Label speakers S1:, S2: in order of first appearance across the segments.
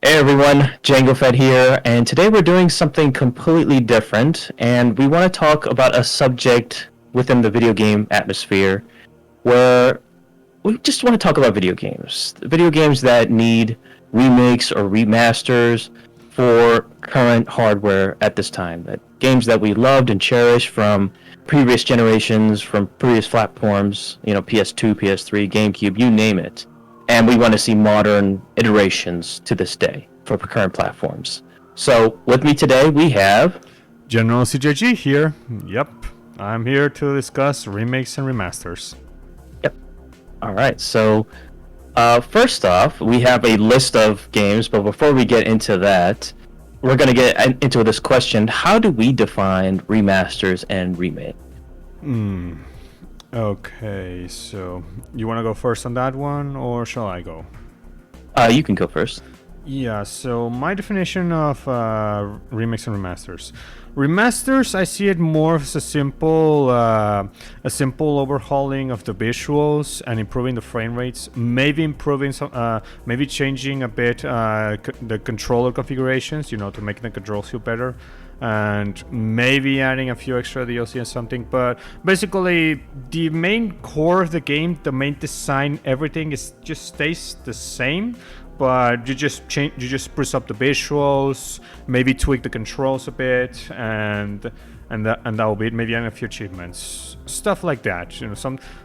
S1: Hey everyone, Django Fett here, and today we're doing something completely different, and we want to talk about a subject within the video game atmosphere where we just want to talk about video games that need remakes or remasters for current hardware at this time. That games that we loved and cherished from previous generations, from previous platforms, PS2, PS3, GameCube, you name it. And we want to see modern iterations to this day for current platforms. So with me today we have
S2: General CJG here. Yep, I'm here to discuss remakes and remasters.
S1: All right, so first off, we have a list of games, but before we get into that, we're going to get into this question: how do we define remasters and remake?
S2: Okay, so you want to go first on that one, or shall I go?
S1: You can go first.
S2: Yeah, so my definition of remakes and remasters. Remasters, I see it more as a simple overhauling of the visuals and improving the frame rates. Maybe improving some, maybe changing a bit the controller configurations, to make the controls feel better, and maybe adding a few extra DLC or something. But basically, the main core of the game, the main design, everything just stays the same. But you just spruce up the visuals, maybe tweak the controls a bit, and that will be it. Maybe add a few achievements, stuff like that.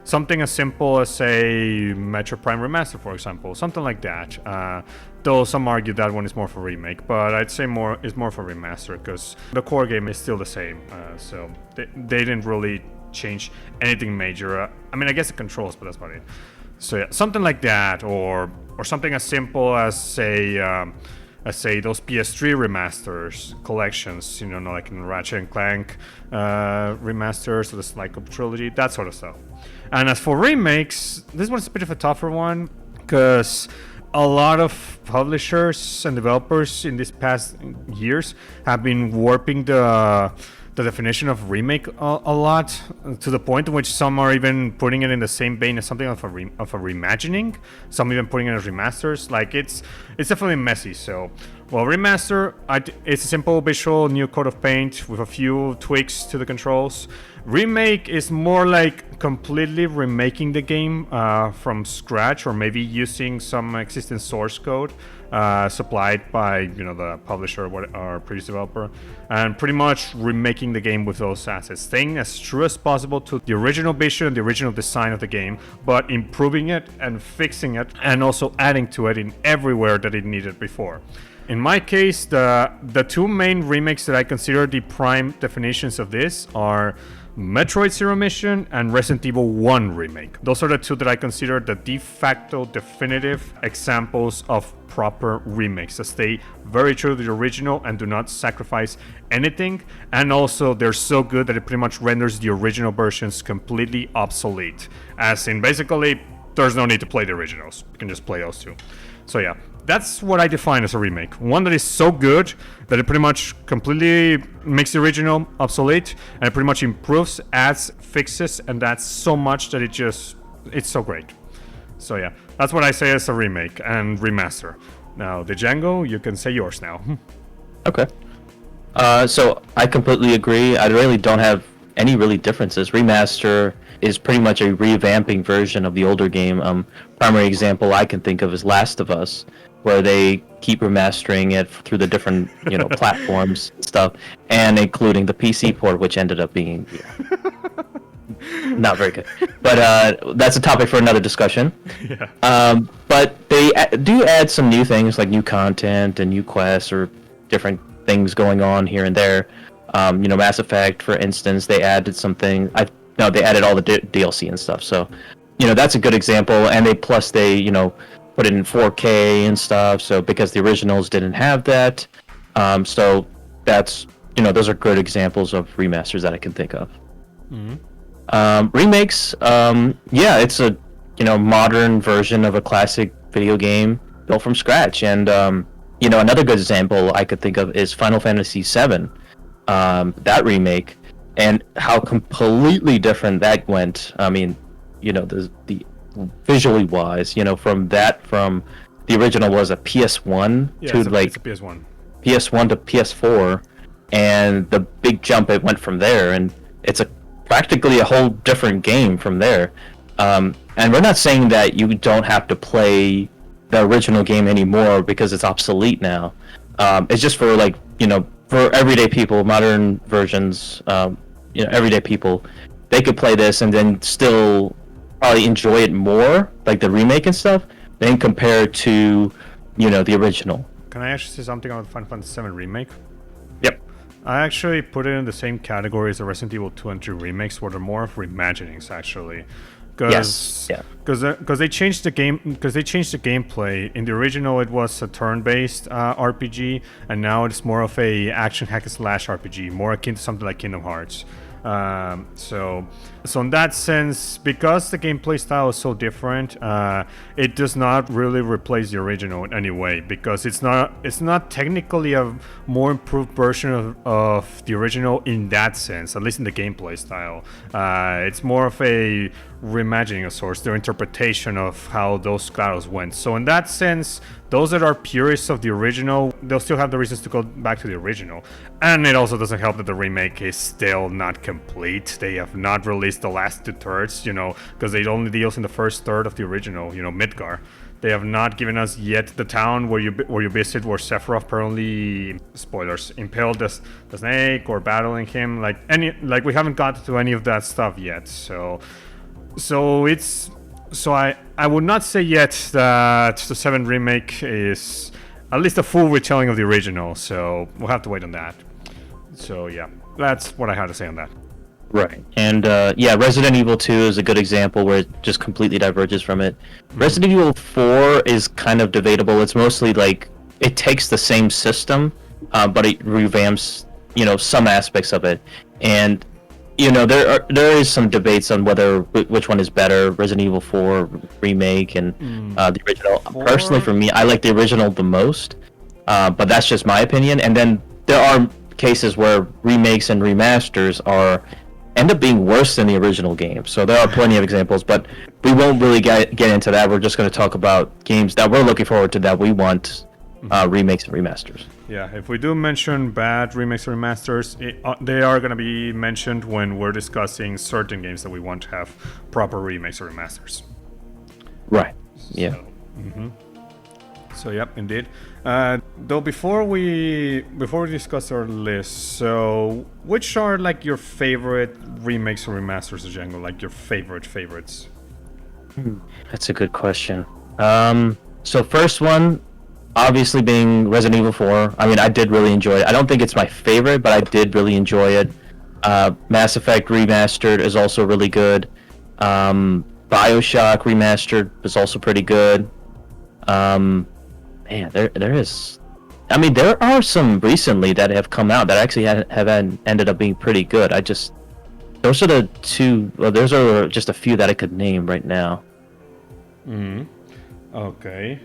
S2: Something as simple as, say, Metro Prime Remaster, for example, something like that. Though some argue that one is more for remake, but I'd say it's more for remaster because the core game is still the same. So they didn't really change anything major. I guess the controls, but that's about it. So yeah, something like that, or something as simple as say those PS3 remasters collections, like in Ratchet and Clank remasters, or the Sly Cooper trilogy, that sort of stuff. And as for remakes, this one's a bit of a tougher one because a lot of publishers and developers in these past years have been warping the definition of remake a lot, to the point in which some are even putting it in the same vein as something of a reimagining, some even putting it as remasters. Like it's definitely messy. So, well, remaster, it's a simple visual new coat of paint with a few tweaks to the controls. Remake is more like completely remaking the game from scratch, or maybe using some existing source code supplied by the publisher or previous developer, and pretty much remaking the game with those assets, staying as true as possible to the original vision and the original design of the game, but improving it and fixing it, and also adding to it in everywhere that it needed before. In my case, the two main remakes that I consider the prime definitions of this are Metroid Zero Mission and Resident Evil 1 Remake. Those are the two that I consider the de facto definitive examples of proper remakes, that stay very true to the original and do not sacrifice anything, and also they're so good that it pretty much renders the original versions completely obsolete, as in basically there's no need to play the originals, you can just play those two. So yeah, that's what I define as a remake. One that is so good that it pretty much completely makes the original obsolete, and it pretty much improves, adds, fixes, and adds so much that it's so great. So yeah, that's what I say as a remake and remaster. Now, the Django, you can say yours now.
S1: Okay. So I completely agree. I really don't have any really differences. Remaster is pretty much a revamping version of the older game. Primary example I can think of is Last of Us, where they keep remastering it through the different platforms and stuff, and including the PC port, which ended up being not very good. But that's a topic for another discussion. Yeah. But they do add some new things, like new content and new quests or different things going on here and there. Mass Effect, for instance, they added something. They added all the DLC and stuff. So, that's a good example. And they put it in 4K and stuff. So because the originals didn't have that, so that's those are good examples of remasters that I can think of. Mm-hmm. Remakes, it's a modern version of a classic video game built from scratch. And another good example I could think of is Final Fantasy VII. That remake, and how completely different that went. The visually wise, from the original was a PS1
S2: Yeah,
S1: to
S2: it's
S1: like
S2: a PS1.
S1: PS1 to PS4, and the big jump it went from there, and it's practically a whole different game from there. And we're not saying that you don't have to play the original game anymore because it's obsolete now. It's just for like, for everyday people, modern versions, everyday people, they could play this and then still probably enjoy it more, like the remake and stuff, than compared to, the original.
S2: Can I actually say something about Final Fantasy VII Remake?
S1: Yep.
S2: I actually put it in the same category as the Resident Evil 2 and 3 remakes, where they're more of reimaginings, actually.
S1: Yes. Yeah.
S2: Because they changed the game. Because they changed the gameplay. In the original, it was a turn-based RPG, and now it's more of a action hack and slash RPG, more akin to something like Kingdom Hearts. So in that sense, because the gameplay style is so different, it does not really replace the original in any way, because it's not technically a more improved version of the original in that sense, at least in the gameplay style. It's more of a reimagining of sorts, their interpretation of how those styles went. So in that sense, those that are purists of the original, they'll still have the reasons to go back to the original. And it also doesn't help that the remake is still not complete. They have not released the last 2/3, because they only deals in the first third of the original, Midgar. They have not given us yet the town where you visit, where Sephiroth apparently, spoilers, impaled the snake or battling him. We haven't got to any of that stuff yet. So I would not say yet that the 7 remake is at least a full retelling of the original, so we'll have to wait on that. So yeah, that's what I had to say on that.
S1: Right. And Resident Evil 2 is a good example where it just completely diverges from it. Resident Evil 4 is kind of debatable. It's mostly like it takes the same system, but it revamps, some aspects of it. And there is some debates on which one is better, Resident Evil 4 remake and the original. Personally, for me, I like the original the most, but that's just my opinion. And then there are cases where remakes and remasters end up being worse than the original game. So there are plenty of examples, but we won't really get into that. We're just going to talk about games that we're looking forward to that we want remakes and remasters.
S2: Yeah, if we do mention bad remakes or remasters, they are going to be mentioned when we're discussing certain games that we want to have proper remakes or remasters.
S1: Right. Yeah.
S2: So yep, indeed. Though before we discuss our list, so which are like your favorite remakes or remasters of Django? Like your favorites?
S1: That's a good question. So first one, obviously being Resident Evil 4. I mean, I did really enjoy it. I don't think it's my favorite, but I did really enjoy it. Mass Effect Remastered is also really good. BioShock Remastered is also pretty good. There is. I mean, there are some recently that have come out that actually have ended up being pretty good. Those are the two. Well, those are just a few that I could name right now.
S2: Okay.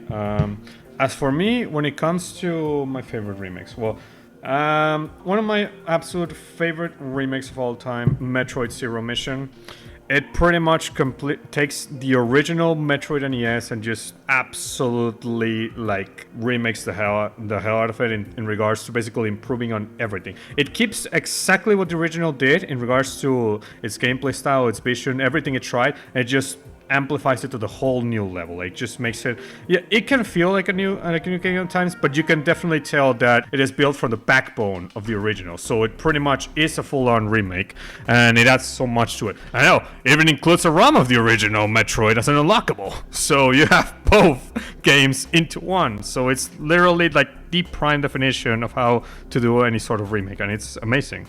S2: As for me, when it comes to my favorite remakes, well, one of my absolute favorite remakes of all time, Metroid Zero Mission. It pretty much takes the original Metroid NES and just absolutely remakes the hell out of it in regards to basically improving on everything. It keeps exactly what the original did in regards to its gameplay style, its vision, everything it tried, and it just amplifies it to the whole new level. It just makes it, it can feel like a new game at times, but you can definitely tell that it is built from the backbone of the original. So it pretty much is a full-on remake, and it adds so much to it. I know, it even includes a ROM of the original Metroid as an unlockable. So you have both games into one. So it's literally like the prime definition of how to do any sort of remake, and it's amazing.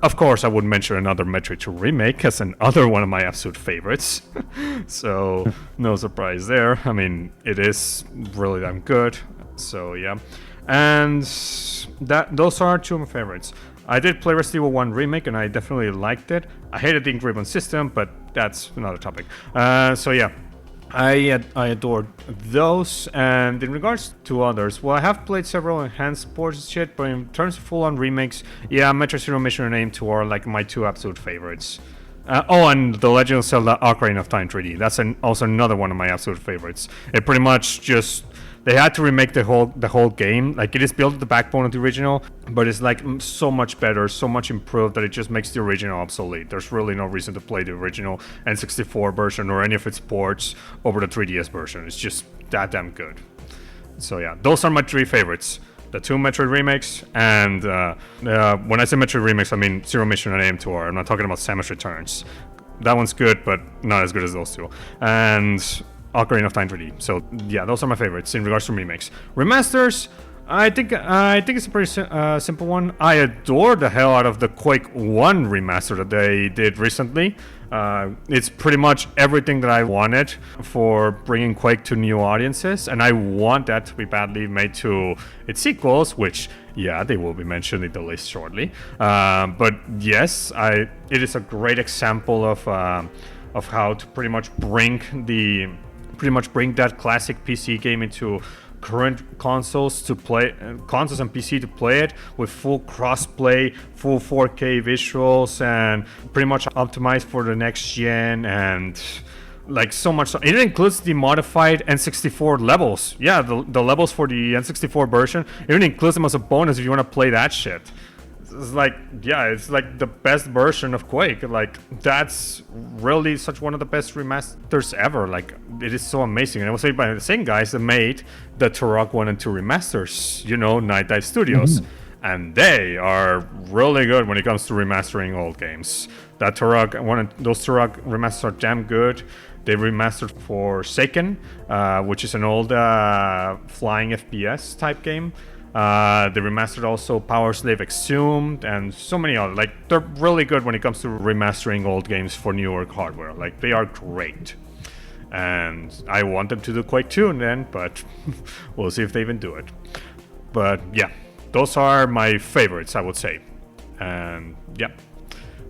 S2: Of course, I would mention another Metroid 2 remake as another one of my absolute favorites. So, no surprise there. I mean, it is really damn good. So, yeah. And those are two of my favorites. I did play Resident Evil 1 remake, and I definitely liked it. I hated the ink ribbon system, but that's another topic. So, yeah. I adored those, and in regards to others, well, I have played several enhanced ports and shit, but in terms of full-on remakes, yeah, Metro Zero Mission and Aim 2 are like my two absolute favorites. And The Legend of Zelda: Ocarina of Time 3D. That's also another one of my absolute favorites. It pretty much just they had to remake the whole game. Like, it is built at the backbone of the original, but it's like so much better, so much improved that it just makes the original obsolete. There's really no reason to play the original N64 version or any of its ports over the 3DS version. It's just that damn good. So yeah, those are my 3 favorites. The 2 Metroid remakes, and when I say Metroid remakes, I mean Zero Mission and AM2R. I'm not talking about Samus Returns. That one's good, but not as good as those 2. And Ocarina of Time 3D. So yeah, those are my favorites in regards to remakes. Remasters, I think it's a pretty simple one. I adore the hell out of the Quake 1 remaster that they did recently. It's pretty much everything that I wanted for bringing Quake to new audiences, and I want that to be badly made to its sequels, which, yeah, they will be mentioned in the list shortly. But yes, it is a great example of how to pretty much bring that classic PC game into current consoles and PC to play it with full cross-play, full 4K visuals, and pretty much optimized for the next gen, and like so much. It includes the modified N64 levels. Yeah, the levels for the N64 version, it even includes them as a bonus if you want to play that shit. It's like, yeah, it's like the best version of Quake. Like, that's really such one of the best remasters ever. Like, it is so amazing. And it was made by the same guys that made the Turok 1 and 2 remasters, Night Dive Studios. And they are really good when it comes to remastering old games. Those Turok remasters are damn good. They remastered Forsaken, which is an old flying FPS type game. They remastered also Power Slave Exhumed and so many other. Like, they're really good when it comes to remastering old games for newer hardware. Like, they are great. And I want them to do Quake 2 then, but we'll see if they even do it. But yeah, those are my favorites, I would say. And yeah.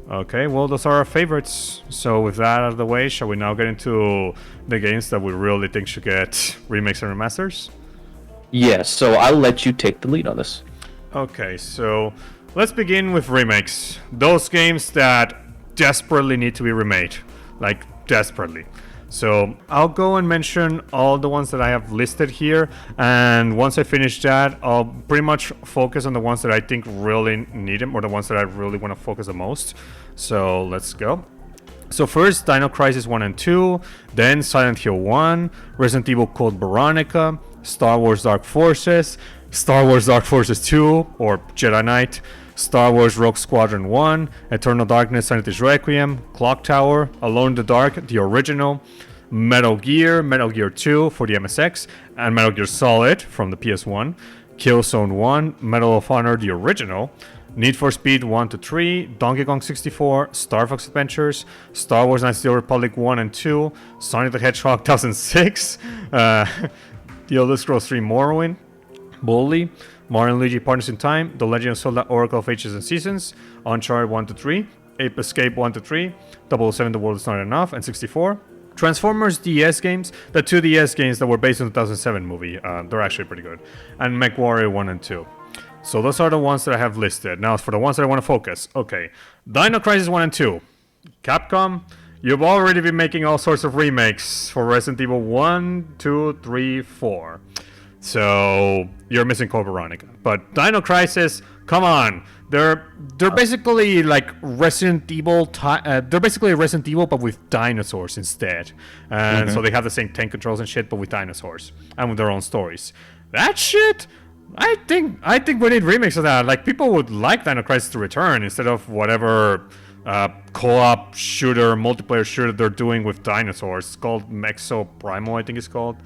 S2: Okay, well, those are our favorites. So with that out of the way, shall we now get into the games that we really think should get remakes and remasters?
S1: Yes, so I'll let you take the lead on this.
S2: Okay, so let's begin with remakes. Those games that desperately need to be remade. Like, desperately. So I'll go and mention all the ones that I have listed here, and once I finish that, I'll pretty much focus on the ones that I think really need them, or the ones that I really want to focus the most. So let's go. So first, Dino Crisis 1 and 2, then Silent Hill 1, Resident Evil Code Veronica, Star Wars Dark Forces, Star Wars Dark Forces 2, or Jedi Knight, Star Wars Rogue Squadron 1, Eternal Darkness Sanity's Requiem, Clock Tower, Alone in the Dark, the original, Metal Gear 2 for the MSX, and Metal Gear Solid from the PS1, Killzone 1, Medal of Honor, the original, Need for Speed 1 to 3, Donkey Kong 64, Star Fox Adventures, Star Wars Knights of the Old Republic 1 and 2, Sonic the Hedgehog 2006, The Elder Scrolls 3 Morrowind, Bully, Mario and Luigi Partners in Time, The Legend of Zelda Oracle of Ages and Seasons, Uncharted 1 to 3, Ape Escape 1 to 3, 007 The World Is Not Enough, and 64. Transformers DS games, the 2 DS games that were based on the 2007 movie, they're actually pretty good, and MechWarrior 1 and 2. So those are the ones that I have listed. Now for the ones that I want to focus. Okay, Dino Crisis 1 and 2. Capcom, you've already been making all sorts of remakes for Resident Evil 1, 2, 3, 4. So you're missing Code Veronica. But Dino Crisis, come on. They're basically like Resident Evil. They're basically Resident Evil, but with dinosaurs instead. And so they have the same tank controls and shit, but with dinosaurs and with their own stories. That shit, I think we need remakes of that. Like, people would like Dino Crisis to return instead of whatever co-op shooter, multiplayer shooter they're doing with dinosaurs. It's called Mexo Primo, I think it's called.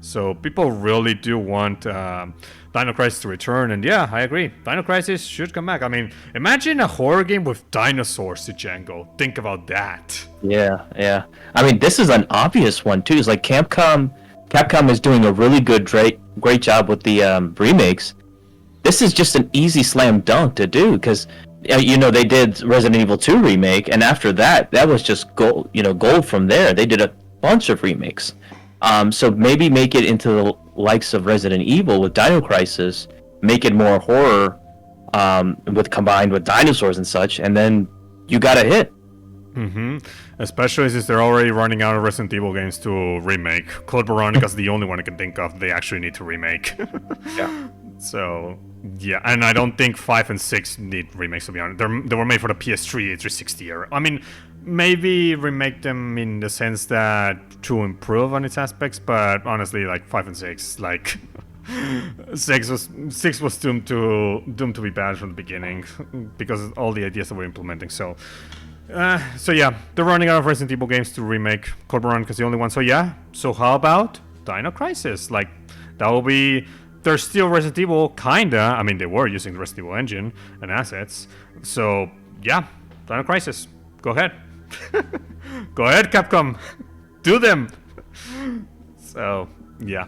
S2: So people really do want Dino Crisis to return, and yeah, I agree. Dino Crisis should come back. I mean, imagine a horror game with dinosaurs to Django. Think about that.
S1: Yeah. I mean, this is an obvious one too. It's like Capcom is doing a really great job with the remakes. This is just an easy slam dunk to do because they did Resident Evil 2 remake, and after that was just gold. Gold from there. They did a bunch of remakes. So maybe make it into the likes of Resident Evil with Dino Crisis, make it more horror, combined with dinosaurs and such, and then you got a hit.
S2: Especially since they're already running out of Resident Evil games to remake. Code Veronica's the only one I can think of they actually need to remake.
S1: Yeah.
S2: So, yeah, and I don't think 5 and 6 need remakes, to be honest. They were made for the PS3, 360 era. I mean, maybe remake them in the sense that to improve on its aspects, but honestly, like 5 and 6, like 6 was doomed to be bad from the beginning because of all the ideas that we're implementing. So yeah, they're running out of Resident Evil games to remake. Code Veronica's the only one. So yeah, so how about Dino Crisis? Like, that will be... They're still Resident Evil, kinda. I mean, they were using the Resident Evil engine and assets. So, yeah, Dino Crisis. Go ahead. Go ahead, Capcom. Do them. So, yeah,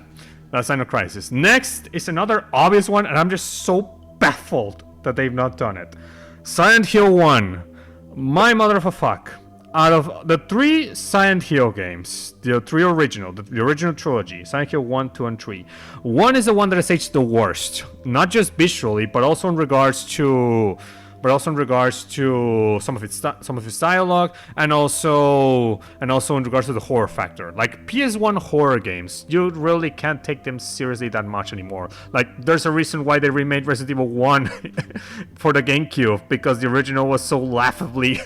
S2: that's Dino Crisis. Next is another obvious one, and I'm just so baffled that they've not done it. Silent Hill 1. My mother of a fuck. Out of the 3 Silent Hill games, the 3 original, the original trilogy, Silent Hill 1, 2, and 3, 1 is the one that is aged the worst. Not just visually, but also in regards to some of its dialogue, and also in regards to the horror factor. Like, PS1 horror games, you really can't take them seriously that much anymore. Like, there's a reason why they remade Resident Evil 1 for the GameCube, because the original was so laughably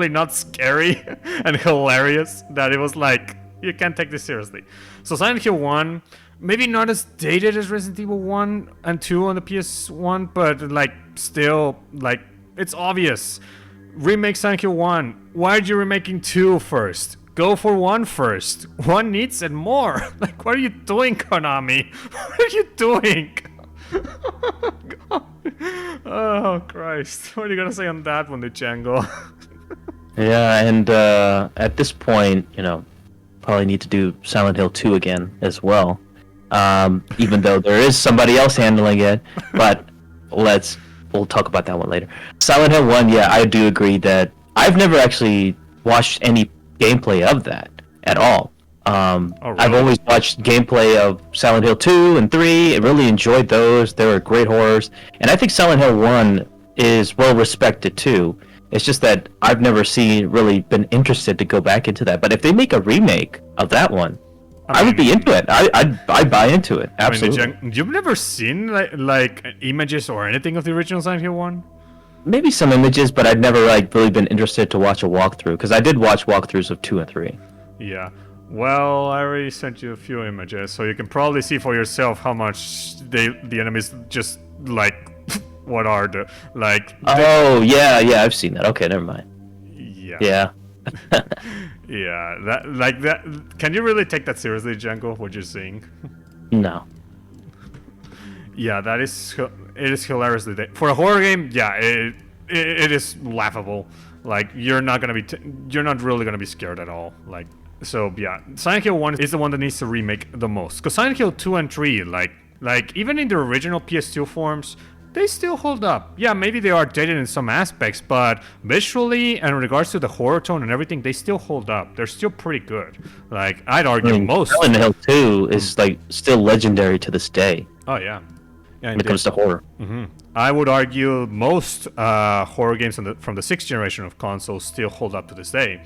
S2: not scary and hilarious that it was like, you can't take this seriously. So Silent Hill 1, maybe not as dated as Resident Evil 1 and 2 on the PS1, but like still, like, it's obvious. Remake Silent Hill 1. Why are you remaking 2 first? Go for 1 first. 1 needs it more. Like, what are you doing, Konami? What are you doing? Oh, Christ. What are you gonna say on that one, Django?
S1: Yeah, and at this point, probably need to do Silent Hill 2 again as well. Even though there is somebody else handling it, but we'll talk about that one later. Silent Hill 1, yeah, I do agree that I've never actually watched any gameplay of that at all.
S2: Oh, really?
S1: I've always watched gameplay of Silent Hill 2 and 3. I really enjoyed those. They were great horrors. And I think Silent Hill 1 is well respected too. It's just that I've never really been interested to go back into that. But if they make a remake of that one, I would be into it. I'd buy into it. Absolutely.
S2: I mean, you've never seen like images or anything of the original Silent Hill 1?
S1: Maybe some images, but I'd never really been interested to watch a walkthrough, because I did watch walkthroughs of 2 and 3.
S2: Yeah. Well, I already sent you a few images, so you can probably see for yourself how much the enemies just like what are the like.
S1: Oh yeah, I've seen that. Okay, never mind.
S2: Yeah.
S1: Yeah.
S2: Yeah, that. Can you really take that seriously, Django? What you're seeing?
S1: No.
S2: Yeah, it is hilariously for a horror game. Yeah, it is laughable. Like, you're not really gonna be scared at all. Like, so yeah, Silent Hill 1 is the one that needs to remake the most. Because Silent Hill 2 and 3, like even in the original PS2 forms, they still hold up. Yeah, maybe they are dated in some aspects, but visually and in regards to the horror tone and everything, they still hold up. They're still pretty good. Like, I'd argue most.
S1: Silent Hill 2 is like still legendary to this day.
S2: Oh yeah.
S1: When it comes to horror.
S2: Mm-hmm. I would argue most horror games from the 6th generation of consoles still hold up to this day.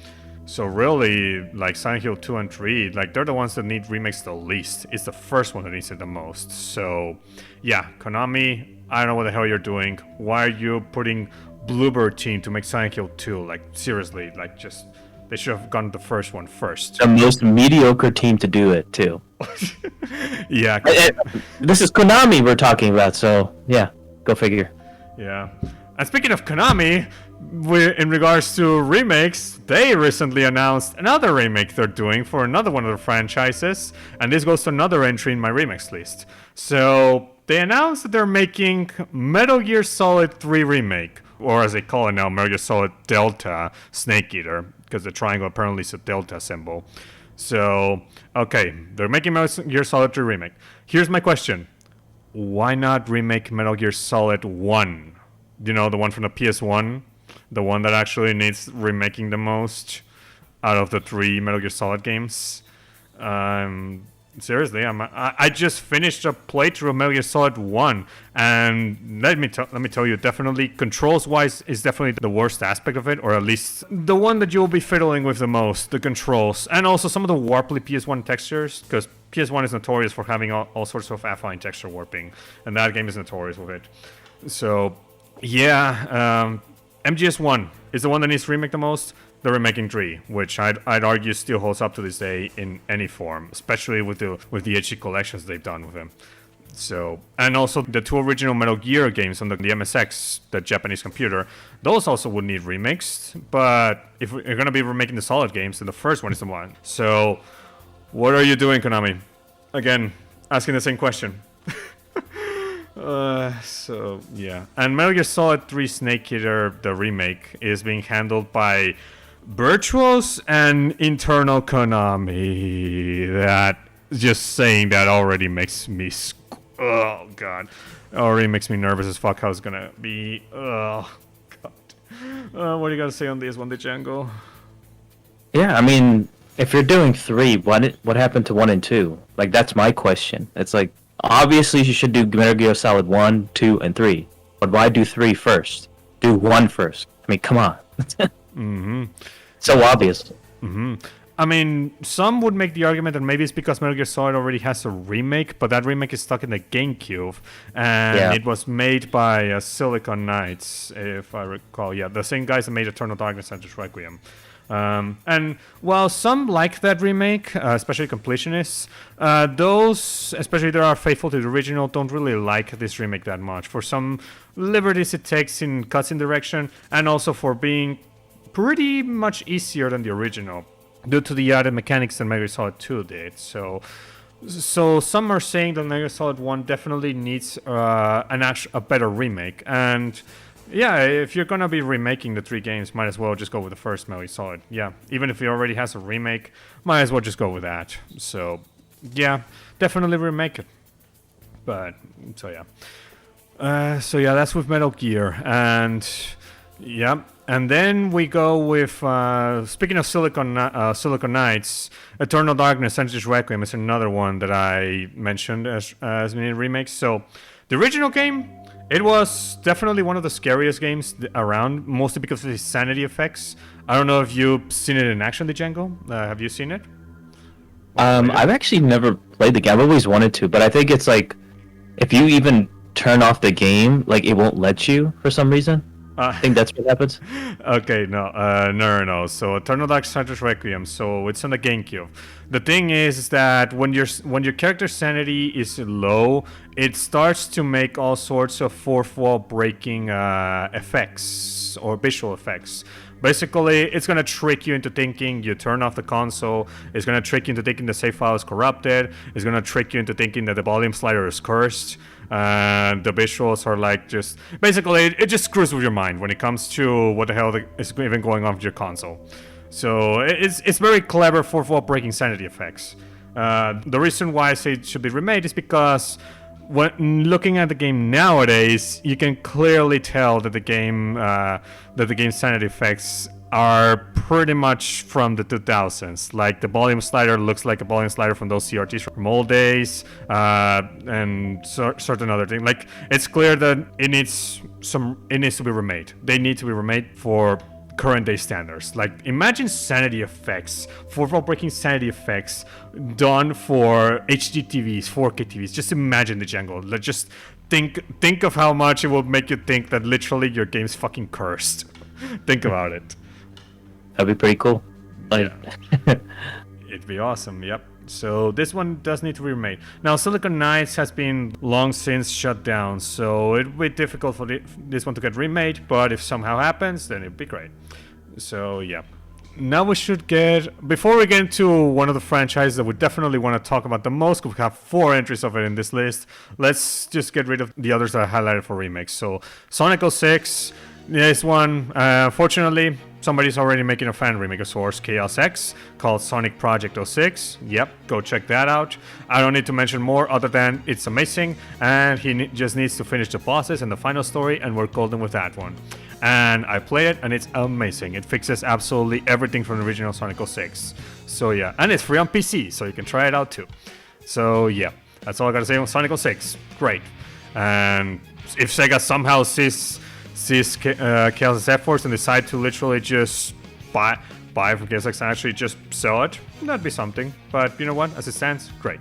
S2: So really, like Silent Hill 2 and 3, like, they're the ones that need remakes the least. It's the first one that needs it the most. So yeah, Konami, I don't know what the hell you're doing. Why are you putting Bluebird Team to make Silent Hill 2? Like, seriously, like, just, they should have gone the first one first.
S1: The most mediocre team to do it too.
S2: Yeah.
S1: This is Konami we're talking about, so yeah, go figure.
S2: Yeah. And speaking of Konami, in regards to remakes, they recently announced another remake they're doing for another one of their franchises, and this goes to another entry in my remakes list. So they announced that they're making Metal Gear Solid 3 Remake, or as they call it now, Metal Gear Solid Delta Snake Eater, because the triangle apparently is a Delta symbol. So, okay, they're making Metal Gear Solid 3 Remake. Here's my question. Why not remake Metal Gear Solid 1? You know, the one from the PS1? The one that actually needs remaking the most out of the 3 Metal Gear Solid games? Seriously, I just finished a playthrough of Metal Gear Solid 1, and let me tell you, definitely controls-wise is definitely the worst aspect of it, or at least the one that you'll be fiddling with the most, the controls, and also some of the warply PS1 textures, because PS1 is notorious for having all sorts of affine texture warping, and that game is notorious with it. So, yeah, MGS1 is the one that needs to remake the most. They're remaking 3, which I'd argue still holds up to this day in any form, especially with the HD collections they've done with them. So, and also the 2 original Metal Gear games on the MSX, the Japanese computer, those also would need remakes. But if you're gonna be remaking the Solid games, then the first one is the one. So, what are you doing, Konami? Again, asking the same question. So yeah, and Metal Gear Solid 3 Snake Eater, the remake, is being handled by Virtuos and internal Konami. That, just saying that already makes me oh god, already makes me nervous as fuck how it's gonna be. Oh god. What do you gotta say on this one, Django?
S1: Yeah, I mean, if you're doing 3, what happened to 1 and 2? Like, that's my question. It's like, obviously you should do Metal Gear Solid 1, 2, and 3. But why do 3 first? Do 1 first. I mean, come on. So obvious.
S2: I mean, some would make the argument that maybe it's because Metal Gear Solid already has a remake, but that remake is stuck in the GameCube, and it was made by Silicon Knights, if I recall. Yeah, the same guys that made Eternal Darkness and Requiem. And while some like that remake, especially completionists, those, especially that are faithful to the original, don't really like this remake that much. For some liberties it takes in cutscene direction, and also for being pretty much easier than the original, due to the added mechanics that Metal Gear Solid 2 did. So some are saying that Metal Gear Solid 1 definitely needs a better remake, and yeah, if you're gonna be remaking the 3 games, might as well just go with the first Metal Gear Solid. Yeah, even if it already has a remake, might as well just go with that. So yeah, definitely remake it. But so yeah, that's with Metal Gear, and yeah. And then we go with, speaking of Silicon Knights, Eternal Darkness, Sentinel's Requiem is another one that I mentioned as many remakes. So, the original game, it was definitely one of the scariest games around, mostly because of the sanity effects. I don't know if you've seen it in action, Django. Have you seen it?
S1: I've actually never played the game. I've always wanted to, but I think it's like, if you even turn off the game, like, it won't let you for some reason. I think that's what happens.
S2: Okay, no. So Eternal Dark Sentinel's Requiem. So it's on the GameCube. The thing is that when your character's sanity is low, it starts to make all sorts of fourth wall breaking effects or visual effects. Basically, it's gonna trick you into thinking you turn off the console. It's gonna trick you into thinking the save file is corrupted. It's gonna trick you into thinking that the volume slider is cursed. And the visuals are like just basically it just screws with your mind when it comes to what the hell is even going on with your console. So it's very clever fourth wall breaking sanity effects. The reason why I say it should be remade is because when looking at the game nowadays, you can clearly tell that the game's sanity effects are pretty much from the 2000s. Like the volume slider looks like a volume slider from those CRTs from old days, and certain other things. Like it's clear that it needs to be remade. They need to be remade for current day standards. Like imagine sanity effects, fourth wall breaking sanity effects done for HD TVs, 4K TVs. Just imagine the Django. Let's just think of how much it will make you think that literally your game's fucking cursed. Think about it.
S1: That'd be pretty cool.
S2: Yeah. It'd be awesome, yep. So this one does need to be remade. Now, Silicon Knights has been long since shut down, so it'd be difficult for this one to get remade, but if somehow happens, then it'd be great. So, yeah. Now we should before we get into one of the franchises that we definitely want to talk about the most, we have 4 entries of it in this list, let's just get rid of the others that I highlighted for remakes. So, Sonic 06, this one, fortunately, somebody's already making a fan remake of Source Chaos X called Sonic Project 06. Yep, go check that out. I don't need to mention more other than it's amazing, and he just needs to finish the bosses and the final story, and we're golden with that one. And I played it, and it's amazing. It fixes absolutely everything from the original Sonic 06. So yeah, and it's free on PC, so you can try it out too. So yeah, that's all I gotta say on Sonic 06. Great. And if Sega somehow sees Chaos' efforts and decide to literally just buy from Chaos and actually just sell it, that'd be something. But you know what? As it stands, great.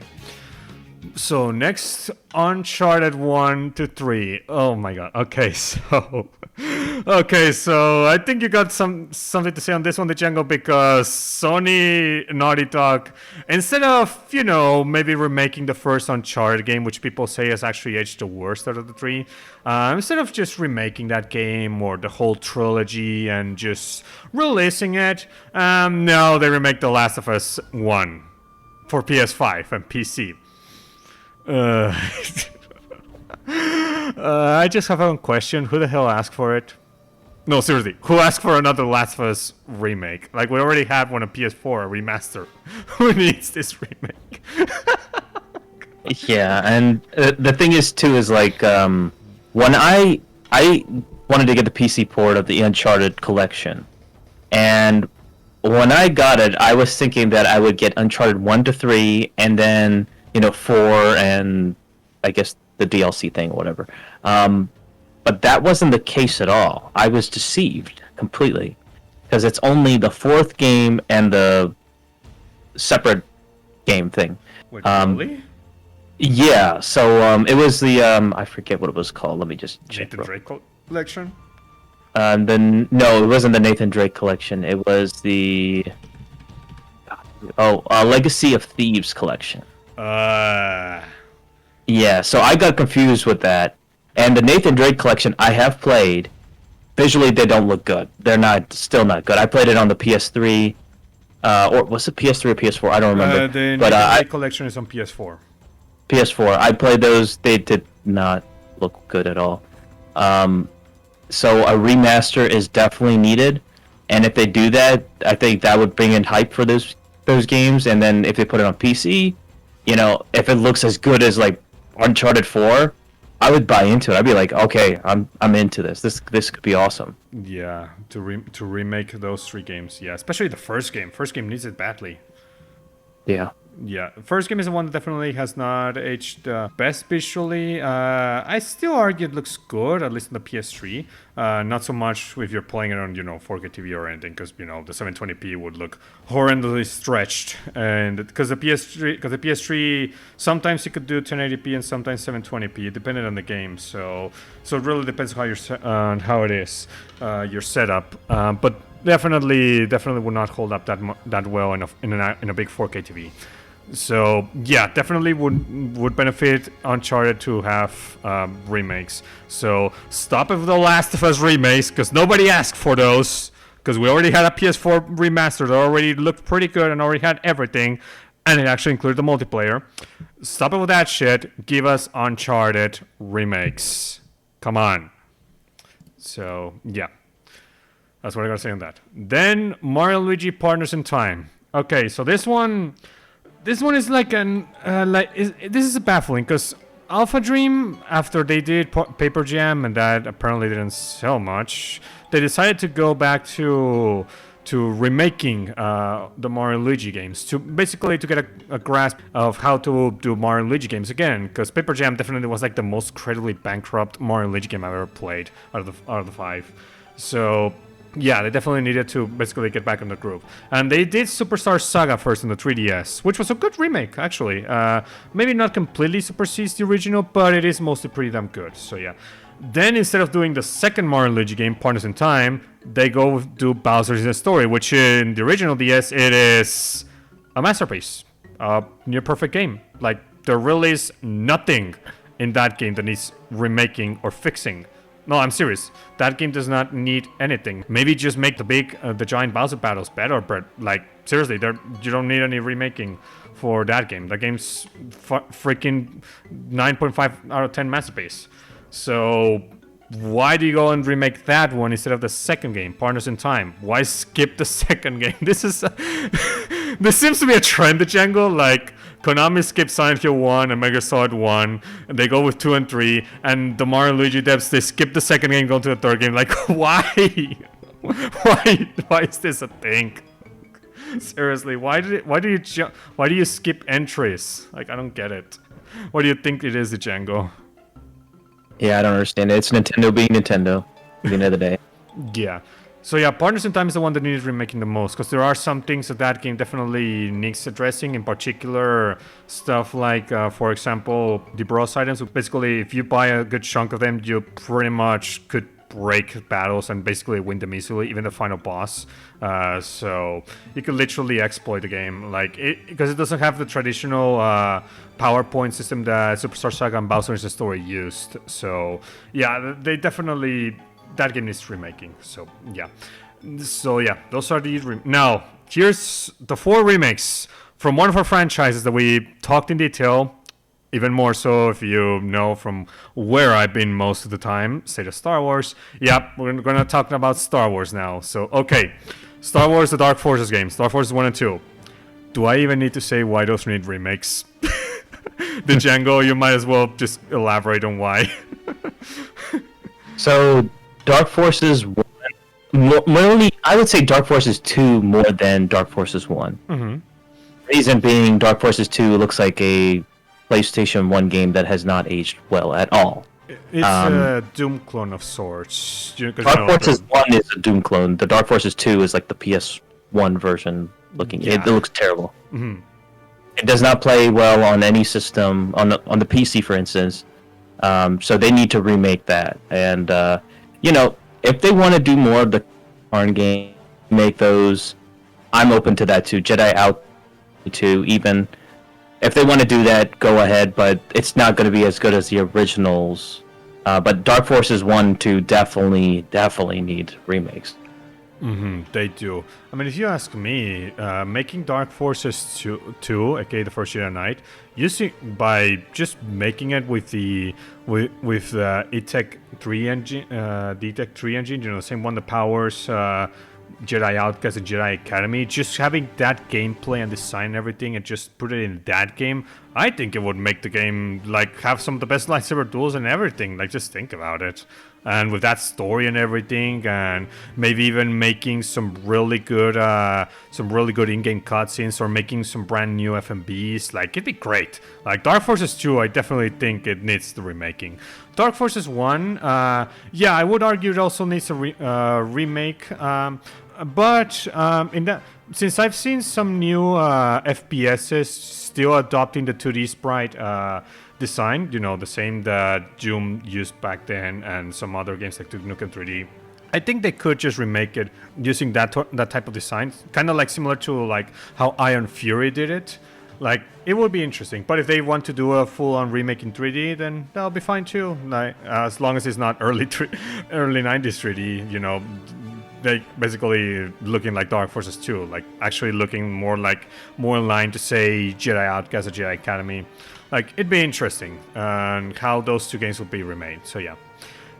S2: So next, Uncharted 1 to 3. Oh my god. Okay, so I think you got something to say on this one, Django, because Sony, Naughty Dog, instead of, maybe remaking the first Uncharted game, which people say has actually aged the worst out of the three, instead of just remaking that game or the whole trilogy and just releasing it, no, they remake The Last of Us 1 for PS5 and PC. I just have one question. Who the hell asked for it? No, seriously. Who asked for another Last of Us remake? Like, we already had one on PS4, a remaster. Who needs this remake?
S1: Yeah, and the thing is, too, is like, when I wanted to get the PC port of the Uncharted collection, and when I got it, I was thinking that I would get Uncharted 1 to 3, and then 4 and I guess the DLC thing or whatever. But that wasn't the case at all. I was deceived completely because it's only the fourth game and the separate game thing.
S2: Wait, really?
S1: Yeah. So it was the I forget what it was called. Let me just check.
S2: Nathan Drake collection.
S1: Then no, it wasn't the Nathan Drake collection. It was the Legacy of Thieves collection. Yeah, so I got confused with that. And the Nathan Drake collection I have played. Visually, they don't look good. They're still not good. I played it on the PS3, or was it PS3 or PS4? I don't remember.
S2: The Nathan Drake collection is on PS4.
S1: PS4. I played those. They did not look good at all. So a remaster is definitely needed. And if they do that, I think that would bring in hype for those games. And then if they put it on PC, if it looks as good as like Uncharted 4, I would buy into it. I'd be like, okay, I'm into this. This could be awesome.
S2: Yeah, to remake those three games. Yeah, especially the first game. First game needs it badly.
S1: Yeah.
S2: Yeah, first game is the one that definitely has not aged best visually. I still argue it looks good, at least on the PS3. Not so much if you're playing it on 4K TV or anything, because the 720p would look horrendously stretched. And because the PS3, sometimes you could do 1080p and sometimes 720p, depending on the game. So it really depends on how it is your setup. But definitely would not hold up that well in a big 4K TV. So yeah, definitely would benefit Uncharted to have remakes. So stop with the Last of Us remakes, because nobody asked for those. Because we already had a PS4 remaster that already looked pretty good and already had everything, and it actually included the multiplayer. Stop it with that shit. Give us Uncharted remakes. Come on. So yeah, that's what I gotta say on that. Then Mario and Luigi Partners in Time. Okay, so this one is like this is baffling, because Alpha Dream, after they did Paper Jam and that apparently didn't sell much, they decided to go back to remaking the Mario and Luigi games, to get a grasp of how to do Mario and Luigi games again, because Paper Jam definitely was like the most credibly bankrupt Mario and Luigi game I've ever played out of the five. So yeah, they definitely needed to basically get back on the groove. And they did Superstar Saga first in the 3DS, which was a good remake, actually. Maybe not completely supersedes the original, but it is mostly pretty damn good. So yeah. Then instead of doing the second Mario and Luigi game, Partners in Time, they go do Bowser's in a Story, which in the original DS, it is a masterpiece. A near perfect game. Like, there really is nothing in that game that needs remaking or fixing. No, I'm serious. That game does not need anything. Maybe just make the giant Bowser battles better, but like, seriously, you don't need any remaking for that game. That game's freaking 9.5 out of 10 masterpiece. So why do you go and remake that one instead of the second game, Partners in Time? Why skip the second game? This seems to be a trend, Django. Like, Konami skipped Silent Hill 1 and Metal Gear Solid 1, and they go with 2 and 3, and the Mario and Luigi devs, they skip the second game, go to the third game. Like, why? Why is this a thing? Seriously, why do you skip entries? Like, I don't get it. What do you think it is, the Django?
S1: Yeah, I don't understand it. It's Nintendo being Nintendo at the end of the day.
S2: Yeah. So yeah, Partners in Time is the one that needs remaking the most, because there are some things that game definitely needs addressing. In particular, stuff like, for example, the bros items. Basically, if you buy a good chunk of them, you pretty much could break battles and basically win them easily, even the final boss. So you could literally exploit the game, like because it doesn't have the traditional PowerPoint system that Superstar Saga and Bowser's Story used. So yeah, they definitely. That game needs remaking. So yeah, those are the now. Here's the 4 remakes from one of our franchises that we talked in detail. Even more so if you know from where I've been most of the time, say the Star Wars. Yep, we're gonna talk about Star Wars now. So okay, Star Wars: The Dark Forces game, Star Forces 1 and 2. Do I even need to say why those need remakes? The Django, you might as well just elaborate on why.
S1: So Dark Forces 1, mainly, I would say Dark Forces 2 more than Dark Forces 1.
S2: Mm-hmm.
S1: Reason being, Dark Forces 2 looks like a PlayStation 1 game that has not aged well at all.
S2: It's a Doom clone of sorts.
S1: Dark Forces 1 is a Doom clone. The Dark Forces 2 is like the PS1 version looking. Yeah. It looks terrible.
S2: Mm-hmm.
S1: It does not play well on any system, on the PC, for instance. So they need to remake that. And, if they want to do more of the current game, make those, I'm open to that too. Jedi Out too, even if they want to do that, go ahead, but it's not going to be as good as the originals. But Dark Forces 1 and 2 definitely need remakes.
S2: Mm-hmm, they do. I mean, if you ask me, making Dark Forces 2, aka the first Jedi Knight, by just making it with the ETEC 3 engine, the ETEC 3 engine, the same one that powers Jedi Outcast and Jedi Academy, just having that gameplay and design and everything and just put it in that game, I think it would make the game like have some of the best lightsaber duels and everything. Like, just think about it. And with that story and everything, and maybe even making some really good in-game cutscenes, or making some brand new FMBs, like, it'd be great. Like, Dark Forces 2, I definitely think it needs the remaking. Dark Forces 1, I would argue it also needs a remake. But in that, since I've seen some new FPSs still adopting the 2D sprite design, the same that Doom used back then, and some other games like Duke Nukem 3D, I think they could just remake it using that type of design, kind of like similar to like how Iron Fury did it. Like, it would be interesting. But if they want to do a full-on remake in 3D, then that'll be fine too. Like, as long as it's not early 90s 3D, they basically looking like Dark Forces 2, like actually looking more in line to say Jedi Outcast or Jedi Academy. Like, it'd be interesting and how those two games will be remade. So yeah.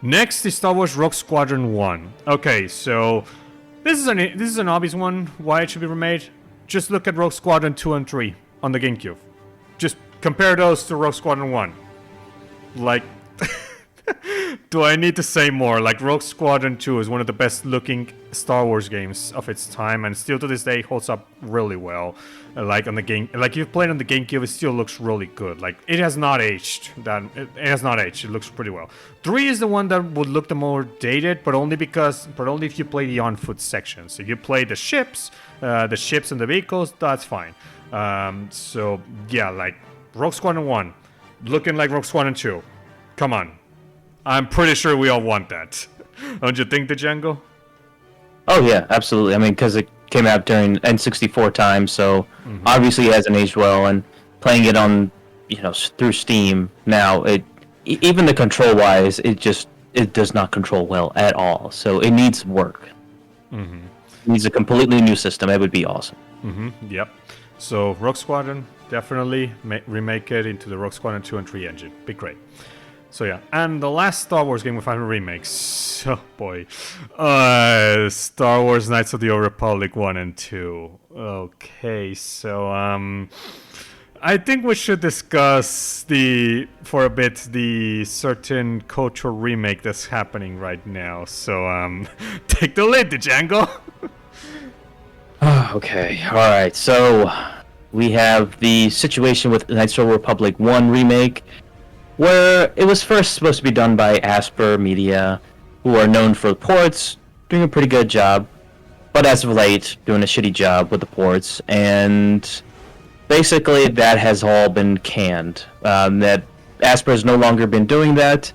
S2: Next is Star Wars Rogue Squadron 1. Okay, so this is an obvious one why it should be remade. Just look at Rogue Squadron 2 and 3 on the GameCube. Just compare those to Rogue Squadron 1. Like, do I need to say more? Like, Rogue Squadron 2 is one of the best looking Star Wars games of its time, and still to this day holds up really well. Like, on the game, like, if you played on the GameCube, it still looks really good. Like, it has not aged. It has not aged. It looks pretty well. 3 is the one that would look the more dated, but only if you play the on-foot sections. If you play the ships and the vehicles, that's fine. So yeah, like, Rogue Squadron 1 looking like Rogue Squadron 2. Come on. I'm pretty sure we all want that. Don't you think, the Django?
S1: Oh yeah, absolutely. I mean, because it came out during N64 time, so obviously it hasn't aged well. And playing it on, through Steam now, even the control-wise, it does not control well at all. So it needs work. Mm-hmm. It needs a completely new system. It would be awesome.
S2: Mm-hmm. Yep. So Rogue Squadron, definitely remake it into the Rogue Squadron 2 and 3 engine. Be great. So yeah, and the last Star Wars game we find remakes. Oh boy. Star Wars Knights of the Old Republic 1 and 2. Okay, so I think we should discuss for a bit the certain cultural remake that's happening right now. So take the lead, Django.
S1: Okay, alright, so we have the situation with Knights of the Republic 1 remake, where it was first supposed to be done by Asper Media, who are known for ports, doing a pretty good job, but as of late, doing a shitty job with the ports, and basically that has all been canned. That Asper has no longer been doing that,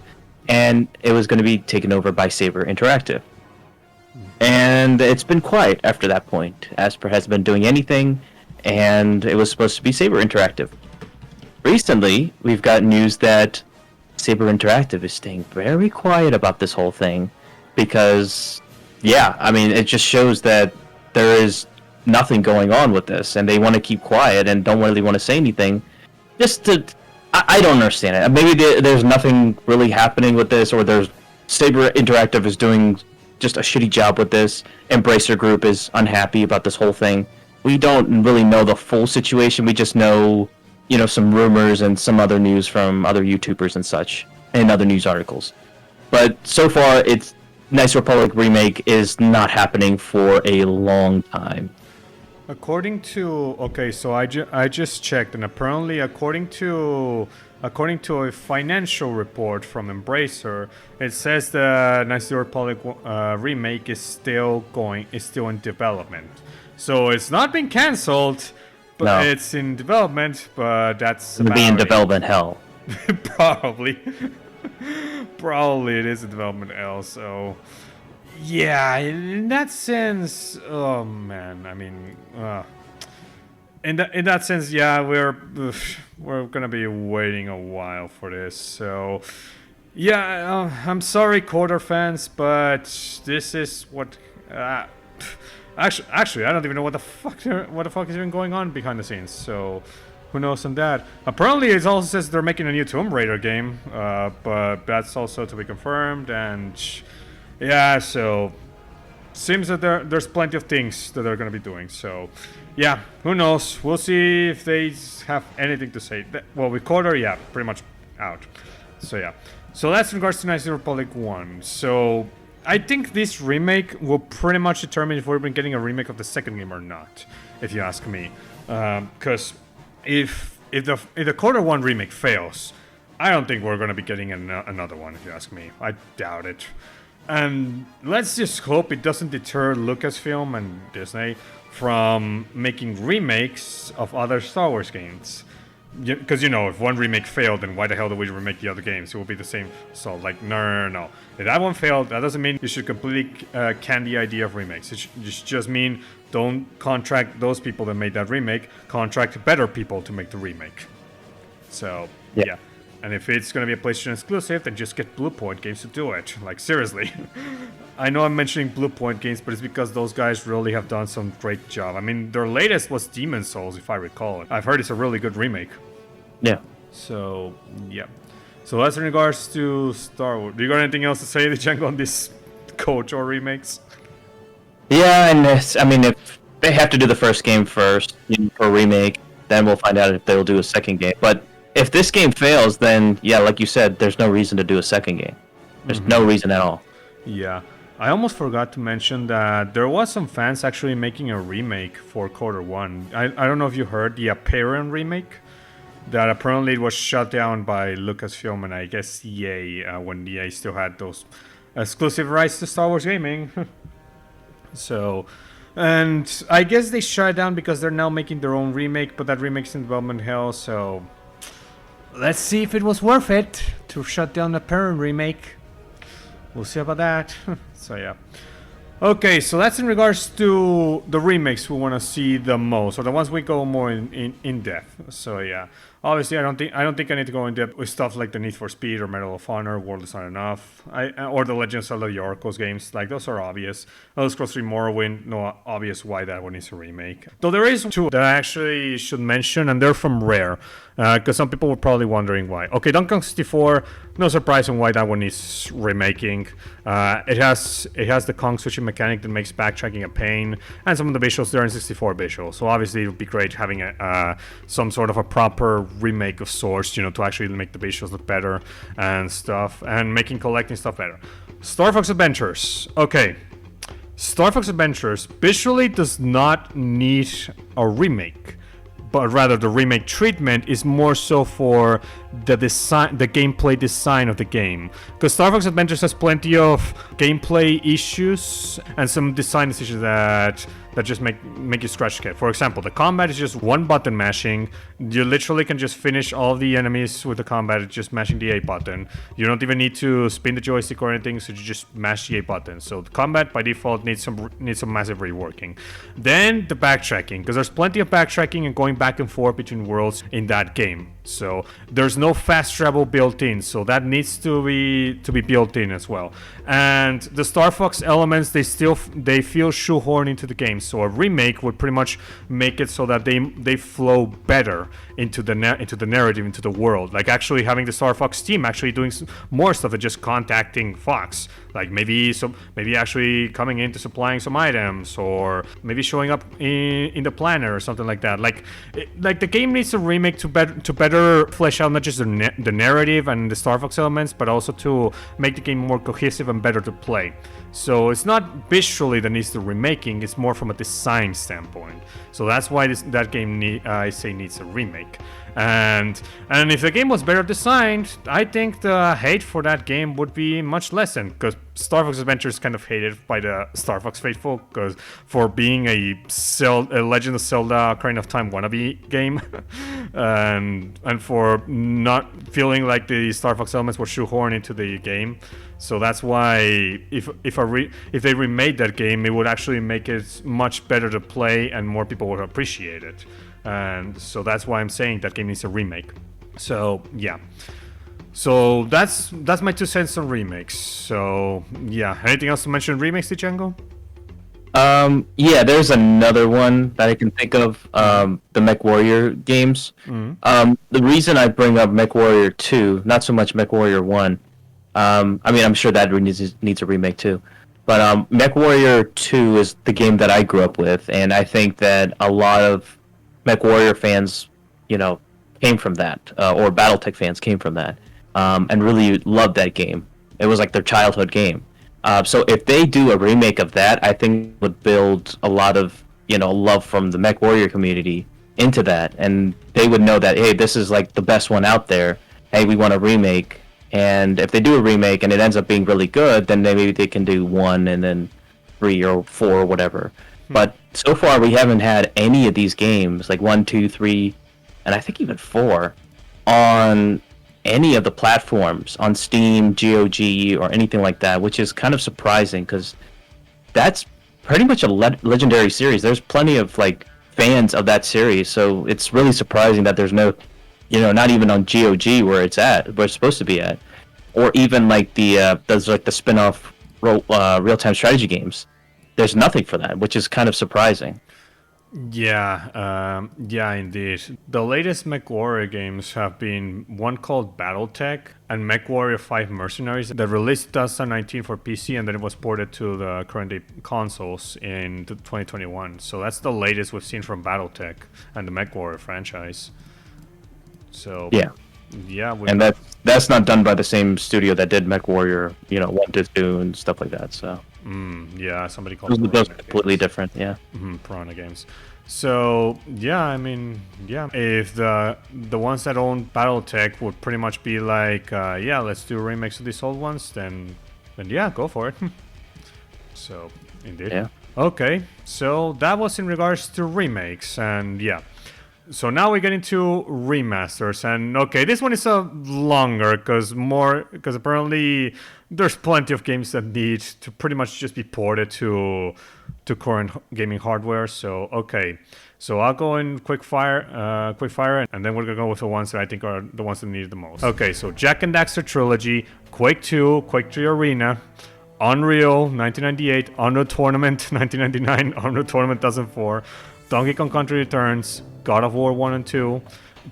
S1: and it was going to be taken over by Saber Interactive. And it's been quiet after that point. Asper hasn't been doing anything, and it was supposed to be Saber Interactive. Recently, we've got news that Saber Interactive is staying very quiet about this whole thing, because, yeah, I mean, it just shows that there is nothing going on with this, and they want to keep quiet and don't really want to say anything. Just to, I don't understand it. Maybe there's nothing really happening with this, or there's Saber Interactive is doing just a shitty job with this. Embracer Group is unhappy about this whole thing. We don't really know the full situation. We just know, you know, some rumors and some other news from other YouTubers and such, and other news articles. But so far, it's Knights of the Republic remake is not happening for a long time.
S2: According to so I just checked, and apparently according to a financial report from Embracer, it says the Knights of the Republic remake is still in development. So it's not been cancelled, but
S1: No.
S2: it's in development. But that's
S1: It'll be in development hell.
S2: Probably. Probably it is a development hell. So yeah, in that sense, oh man, I mean, in that sense, yeah, we're gonna be waiting a while for this. So yeah, I'm sorry, Quarter fans, but this is what. Actually, I don't even know what the fuck is even going on behind the scenes. So who knows on that? Apparently, it also says they're making a new Tomb Raider game, but that's also to be confirmed. And yeah, so seems that there's plenty of things that they're gonna be doing. So yeah, who knows? We'll see if they have anything to say. Well, with Quarter, yeah, pretty much out. So yeah, so that's in regards to Knights of the Republic 1. So I think this remake will pretty much determine if we're getting a remake of the second game or not, if you ask me. Because if the Quarter 1 remake fails, I don't think we're gonna be getting another one, if you ask me. I doubt it. And let's just hope it doesn't deter Lucasfilm and Disney from making remakes of other Star Wars games. Because, you know, if one remake failed, then why the hell do we remake the other games? It will be the same. So, like, no. If that one failed, that doesn't mean you should completely can the idea of remakes. It should just mean don't contract those people that made that remake. Contract better people to make the remake. So, yeah. And if it's going to be a PlayStation exclusive, then just get Bluepoint games to do it. Like, seriously. I know I'm mentioning Bluepoint games, but it's because those guys really have done some great job. I mean, their latest was Demon's Souls, if I recall it. I've heard it's a really good remake.
S1: Yeah.
S2: So, yeah. So that's in regards to Star Wars. Do you got anything else to say, Django, on this KOTOR remakes?
S1: Yeah, and I mean, if they have to do the first game first for remake, then we'll find out if they'll do a second game. But if this game fails, then yeah, like you said, there's no reason to do a second game. There's no reason at all.
S2: Yeah. I almost forgot to mention that there was some fans actually making a remake for KOTOR 1. I don't know if you heard the Apparent remake. That apparently it was shut down by Lucasfilm and I guess EA when EA still had those exclusive rights to Star Wars gaming. So, and I guess they shut it down because they're now making their own remake, but that remake's in development hell. So let's see if it was worth it to shut down the Apparent remake. We'll see about that. So yeah. Okay, so that's in regards to the remakes we want to see the most, or the ones we go more in depth. So yeah, obviously I don't think I need to go in depth with stuff like the Need for Speed or Medal of Honor, World is Not Enough, or the Legend of Zelda: The Oracles games. Like those are obvious. Elder Scrolls 3 Morrowind, no obvious why that one is a remake. Though there is two that I actually should mention, and they're from Rare, because some people were probably wondering why. Okay, Donkey Kong 64, no surprise on why that one is remaking. It has the Kong switching mechanic that makes backtracking a pain, and some of the visuals there in 64 visuals. So obviously it would be great having some sort of a proper remake of sorts, you know, to actually make the visuals look better and stuff, and making collecting stuff better. Star Fox Adventures. Okay, Star Fox Adventures visually does not need a remake, but rather the remake treatment is more so for the design, the gameplay design of the game. Because Star Fox Adventures has plenty of gameplay issues and some design decisions that just make you scratch your head. For example, the combat is just one button mashing. You literally can just finish all the enemies with the combat just mashing the A button. You don't even need to spin the joystick or anything, so you just mash the A button. So the combat by default needs some massive reworking. Then the backtracking, because there's plenty of backtracking and going back and forth between worlds in that game. So there's no fast travel built in, so that needs to be built in as well. And the Star Fox elements, they feel shoehorned into the game. So a remake would pretty much make it so that they flow better into the narrative, into the world. Like actually having the Star Fox team actually doing more stuff than just contacting Fox. Like maybe actually coming in to supplying some items, or maybe showing up in the planner or something like that. Like the game needs a remake to better flesh out not just the narrative and the Star Fox elements, but also to make the game more cohesive and better to play. So it's not visually that needs the remaking; it's more from a design standpoint. So that's why that game I say needs a remake. And if the game was better designed, I think the hate for that game would be much lessened, because Star Fox Adventure is kind of hated by the Star Fox faithful because for being a Legend of Zelda Ocarina of Time wannabe game, and for not feeling like the Star Fox elements were shoehorned into the game. So that's why if they remade that game, it would actually make it much better to play and more people would appreciate it. And so that's why I'm saying that game needs a remake. So yeah. So that's my 2 cents on remakes. So yeah, anything else to mention remakes, Django?
S1: Yeah, there's another one that I can think of. The MechWarrior games. Mm-hmm. The reason I bring up MechWarrior 2, not so much MechWarrior 1. I mean, I'm sure that needs a remake too. But MechWarrior 2 is the game that I grew up with, and I think that a lot of MechWarrior fans, came from that, or BattleTech fans came from that, and really loved that game. It was like their childhood game. So if they do a remake of that, I think it would build a lot of, love from the MechWarrior community into that, and they would know that, hey, this is like the best one out there. Hey, we want a remake. And if they do a remake and it ends up being really good, then maybe they can do 1 and then 3 or 4 or whatever. But so far, we haven't had any of these games, like 1, 2, 3, and I think even 4, on any of the platforms, on Steam, GOG, or anything like that, which is kind of surprising because that's pretty much a legendary series. There's plenty of fans of that series, so it's really surprising that there's no, not even on GOG where it's supposed to be at, or even there's the spin-off real-time strategy games. There's nothing for that, which is kind of surprising.
S2: Yeah, indeed. The latest MechWarrior games have been one called BattleTech and MechWarrior 5 Mercenaries that released 2019 for PC, and then it was ported to the current day consoles in 2021. So that's the latest we've seen from BattleTech and the MechWarrior franchise. So yeah,
S1: and that's not done by the same studio that did MechWarrior, 1 to 2 and stuff like that. So.
S2: Yeah, somebody called
S1: those are completely different. Yeah.
S2: Piranha Games. So yeah, I mean, yeah. If the ones that own BattleTech would pretty much be like, let's do remakes of these old ones, then yeah, go for it. So indeed.
S1: Yeah.
S2: Okay, so that was in regards to remakes, and yeah. So now we get into remasters, and okay, this one is a longer because apparently there's plenty of games that need to pretty much just be ported to current gaming hardware. So okay, so I'll go in quick fire, and then we're gonna go with the ones that I think are the ones that need it the most. Okay, so Jak and Daxter Trilogy, Quake 2, Quake 3 Arena, Unreal 1998, Unreal Tournament 1999, Unreal Tournament 2004, Donkey Kong Country Returns, God of War 1 and 2,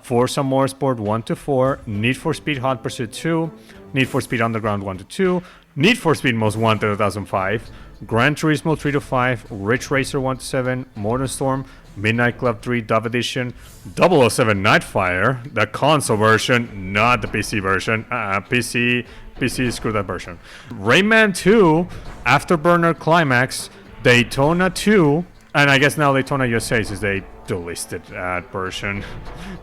S2: Forza Motorsport 1 to 4, Need for Speed Hot Pursuit 2, Need for Speed Underground 1 to 2, Need for Speed Most Wanted 2005, Gran Turismo 3 to 5, Ridge Racer 1 to 7, Modern Storm, Midnight Club 3 Dub Edition, 007 Nightfire, the console version, not the PC version. PC, screw that version. Rayman 2, Afterburner Climax, Daytona 2, and I guess now Daytona USA since they delisted that version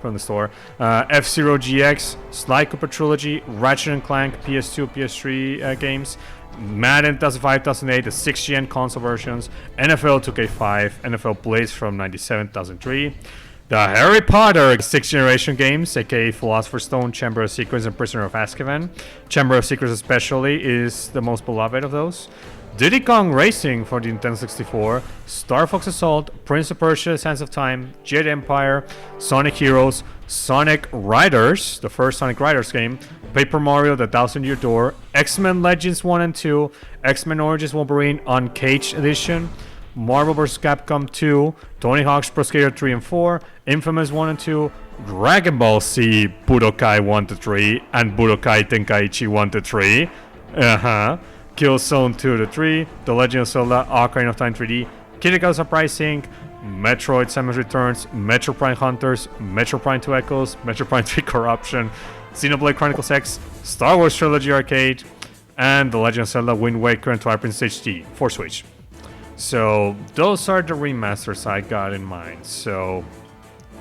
S2: from the store. F-Zero GX, Sly Cooper Trilogy, Ratchet & Clank, PS2, PS3 games, Madden 2005, 2008, the 6th-gen console versions, NFL 2K5, NFL Blades from 97, 2003, the Harry Potter 6th generation games, aka Philosopher's Stone, Chamber of Secrets, and Prisoner of Azkaban. Chamber of Secrets especially is the most beloved of those. Diddy Kong Racing for the Nintendo 64, Star Fox Assault, Prince of Persia, Sands of Time, Jade Empire, Sonic Heroes, Sonic Riders, the first Sonic Riders game, Paper Mario, The Thousand Year Door, X-Men Legends 1 and 2, X-Men Origins Wolverine Uncaged Edition, Marvel vs. Capcom 2, Tony Hawk's Pro Skater 3 and 4, Infamous 1 and 2, Dragon Ball Z Budokai 1 to 3, and Budokai Tenkaichi 1 to 3. Killzone 2 to 3, The Legend of Zelda Ocarina of Time 3D, Kid Icarus Uprising, Metroid Samus Returns, Metro Prime Hunters, Metro Prime 2 Echoes, Metro Prime 3 Corruption, Xenoblade Chronicles X, Star Wars Trilogy Arcade, and The Legend of Zelda Wind Waker and Twilight Princess HD for Switch. So those are the remasters I got in mind. So,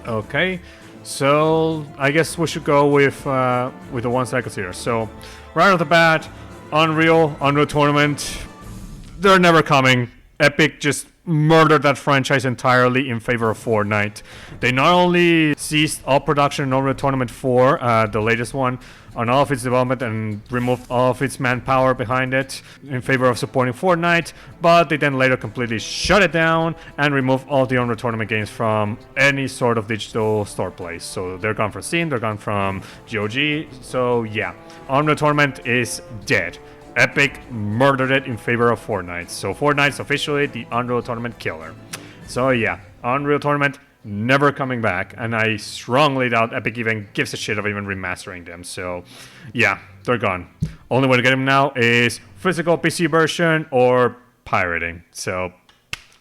S2: okay. So I guess we should go with the ones that I consider. So right off the bat, Unreal Tournament, they're never coming. Epic just murdered that franchise entirely in favor of Fortnite. They not only ceased all production in Unreal Tournament 4, the latest one, on all of its development and removed all of its manpower behind it in favor of supporting Fortnite, but they then later completely shut it down and removed all the Unreal Tournament games from any sort of digital store place. So they're gone from Steam, they're gone from GOG, so yeah, Unreal Tournament is dead. Epic murdered it in favor of Fortnite. So Fortnite's officially the Unreal Tournament killer. So yeah, Unreal Tournament never coming back, and I strongly doubt Epic even gives a shit of even remastering them. So yeah, they're gone. Only way to get them now is physical PC version or pirating. So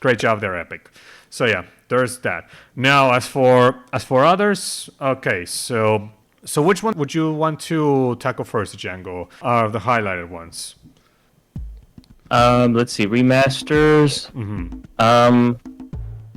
S2: great job there, Epic. So yeah, there's that. Now as for others, okay, so which one would you want to tackle first, Django, of the highlighted ones?
S1: Let's see, remasters.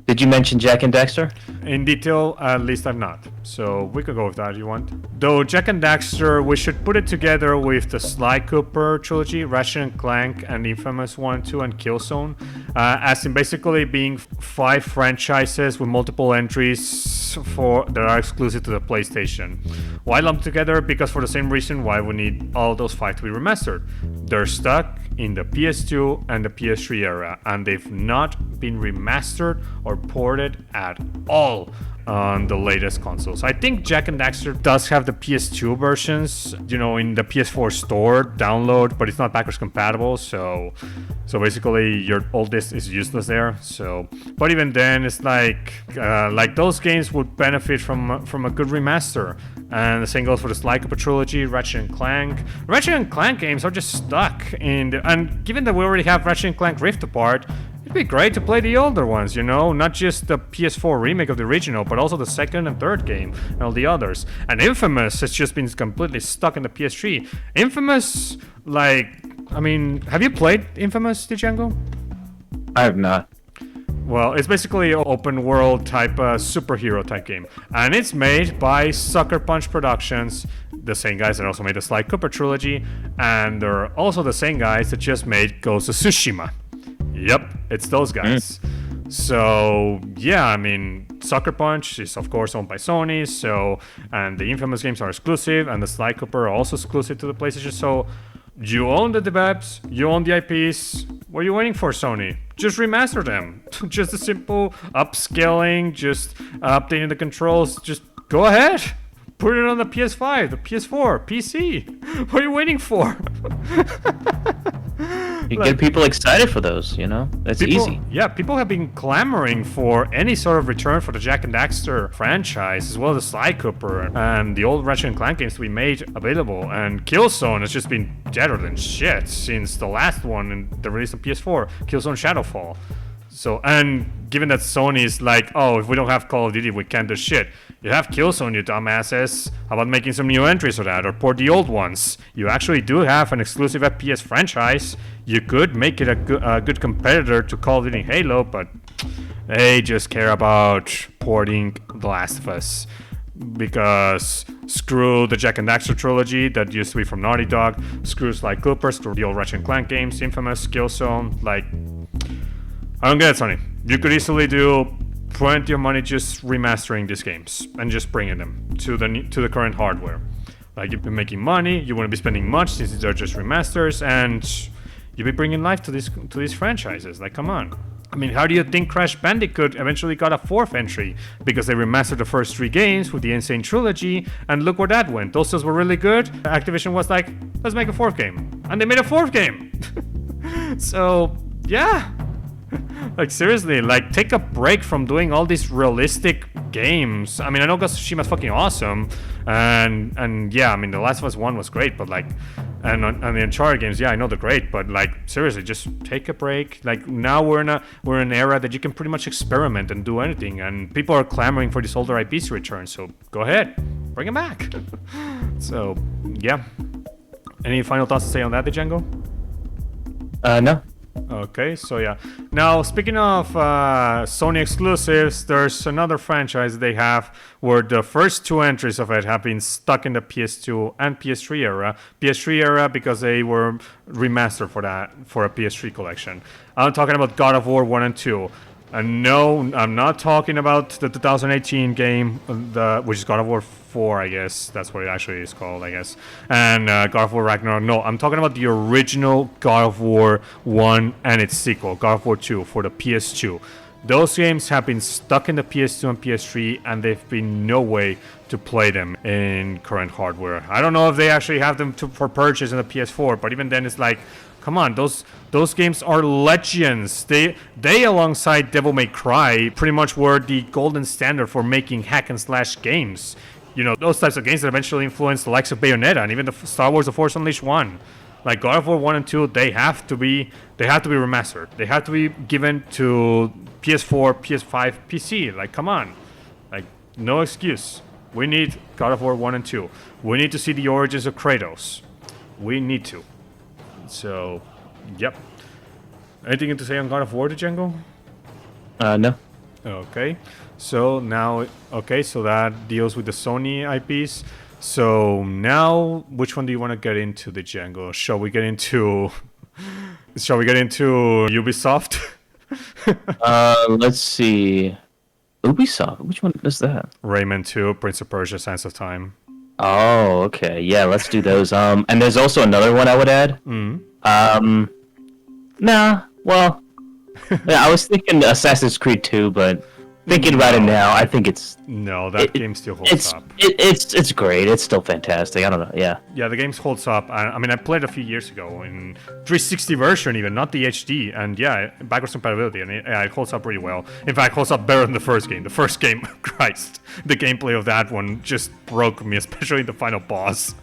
S1: Did you mention Jak and Daxter?
S2: In detail, at least I've not. So we could go with that if you want. Though Jak and Daxter, we should put it together with the Sly Cooper trilogy, Ratchet & Clank, and Infamous 1 and 2, and Killzone. As in basically being 5 franchises with multiple entries that are exclusive to the PlayStation. Why lump together? Because for the same reason why we need all those 5 to be remastered. They're stuck in the PS2 and the PS3 era, and they've not been remastered or ported at all on the latest consoles. I think Jak and Daxter does have the PS2 versions, in the PS4 store download, but it's not backwards compatible. So basically, your old disc is useless there. So, but even then, it's like those games would benefit from a good remaster. And the same goes for the Sly Cooper trilogy, Ratchet & Clank. Ratchet & Clank games are just stuck and given that we already have Ratchet & Clank Rift Apart, it'd be great to play the older ones, not just the PS4 remake of the original, but also the second and third game and all the others. And Infamous has just been completely stuck in the PS3. Infamous, have you played Infamous, Django?
S1: I have not.
S2: Well, it's basically an open world type superhero type game. And it's made by Sucker Punch Productions, the same guys that also made the Sly Cooper trilogy, and they're also the same guys that just made Ghost of Tsushima. Yep, it's those guys. So, yeah, Sucker Punch is of course owned by Sony, and the Infamous games are exclusive, and the Sly Cooper are also exclusive to the PlayStation, so you own the devs, you own the IPs. What are you waiting for, Sony? Just remaster them. Just a simple upscaling, just updating the controls. Just go ahead. Put it on the PS5, the PS4, PC. What are you waiting for?
S1: You get people excited for those, That's easy.
S2: Yeah, people have been clamoring for any sort of return for the Jak and Daxter franchise, as well as Sly Cooper and the old Ratchet & Clank games to be made available. And Killzone has just been deader than shit since the last one and the release of PS4, Killzone Shadowfall. So, and given that Sony's like, oh, if we don't have Call of Duty, we can't do shit. You have Killzone, you dumbasses. How about making some new entries for that, or port the old ones? You actually do have an exclusive FPS franchise. You could make it a good competitor to Call of Duty and Halo, but they just care about porting The Last of Us. Because screw the Jack and Daxter trilogy that used to be from Naughty Dog, screw Sly Cooper, screw the old Ratchet & Clank games, Infamous, Killzone, like, I don't get it, Sony. You could easily do plenty of money just remastering these games and just bringing them to the current hardware. Like, you've been making money, you wouldn't be spending much since these are just remasters, and you'll be bringing life to these franchises. Like, come on. I mean, how do you think Crash Bandicoot eventually got a 4th entry? Because they remastered the first 3 games with the Insane Trilogy, and look where that went. Those sales were really good. Activision was like, let's make a 4th game. And they made a 4th game! So, yeah. Like, seriously, like, take a break from doing all these realistic games. I mean, I know Ghost of Tsushima's fucking awesome, and yeah, I mean, The Last of Us 1 was great, but like, and the Uncharted games, yeah, I know they're great, but like, seriously, just take a break. Like, now we're in an era that you can pretty much experiment and do anything, and people are clamoring for these older IPs to return, so go ahead, bring them back. So, yeah. Any final thoughts to say on that, Django?
S1: No.
S2: Okay, so yeah. Now, speaking of Sony exclusives, there's another franchise they have where the first 2 entries of it have been stuck in the PS2 and PS3 era. PS3 era because they were remastered for a PS3 collection. I'm talking about God of War 1 and 2. And no, I'm not talking about the 2018 game, which is God of War 4, I guess. That's what it actually is called, I guess. And God of War Ragnarok. No, I'm talking about the original God of War 1 and its sequel, God of War 2, for the PS2. Those games have been stuck in the PS2 and PS3, and there've been no way to play them in current hardware. I don't know if they actually have them for purchase in the PS4, but even then it's like, come on, those games are legends. They alongside Devil May Cry pretty much were the golden standard for making hack and slash games. You know, those types of games that eventually influenced the likes of Bayonetta and even the Star Wars: The Force Unleashed 1. Like God of War 1 and 2, they have to be remastered. They have to be given to PS4, PS5, PC. Like, come on. Like, no excuse. We need God of War 1 and 2. We need to see the origins of Kratos. We need to. So, yep. Anything to say on God of War, Django?
S1: No.
S2: Okay. So now, so that deals with the Sony IPs. So now, which one do you want to get into, Django? Shall we get into Ubisoft?
S1: Let's see. Ubisoft. Which one is that?
S2: Rayman 2, Prince of Persia: Sands of Time.
S1: Oh, okay. Yeah, let's do those. And there's also another one I would add. Nah. Well, yeah, I was thinking Assassin's Creed 2, but thinking about it now, I think it's
S2: that game still holds up.
S1: It's great. It's still fantastic. I don't know. Yeah.
S2: Yeah, the game holds up. I mean, I played it a few years ago in 360 version, even not the HD, and yeah, backwards compatibility, and it holds up pretty well. In fact, it holds up better than the first game. The first game, Christ, the gameplay of that one just broke me, especially the final boss.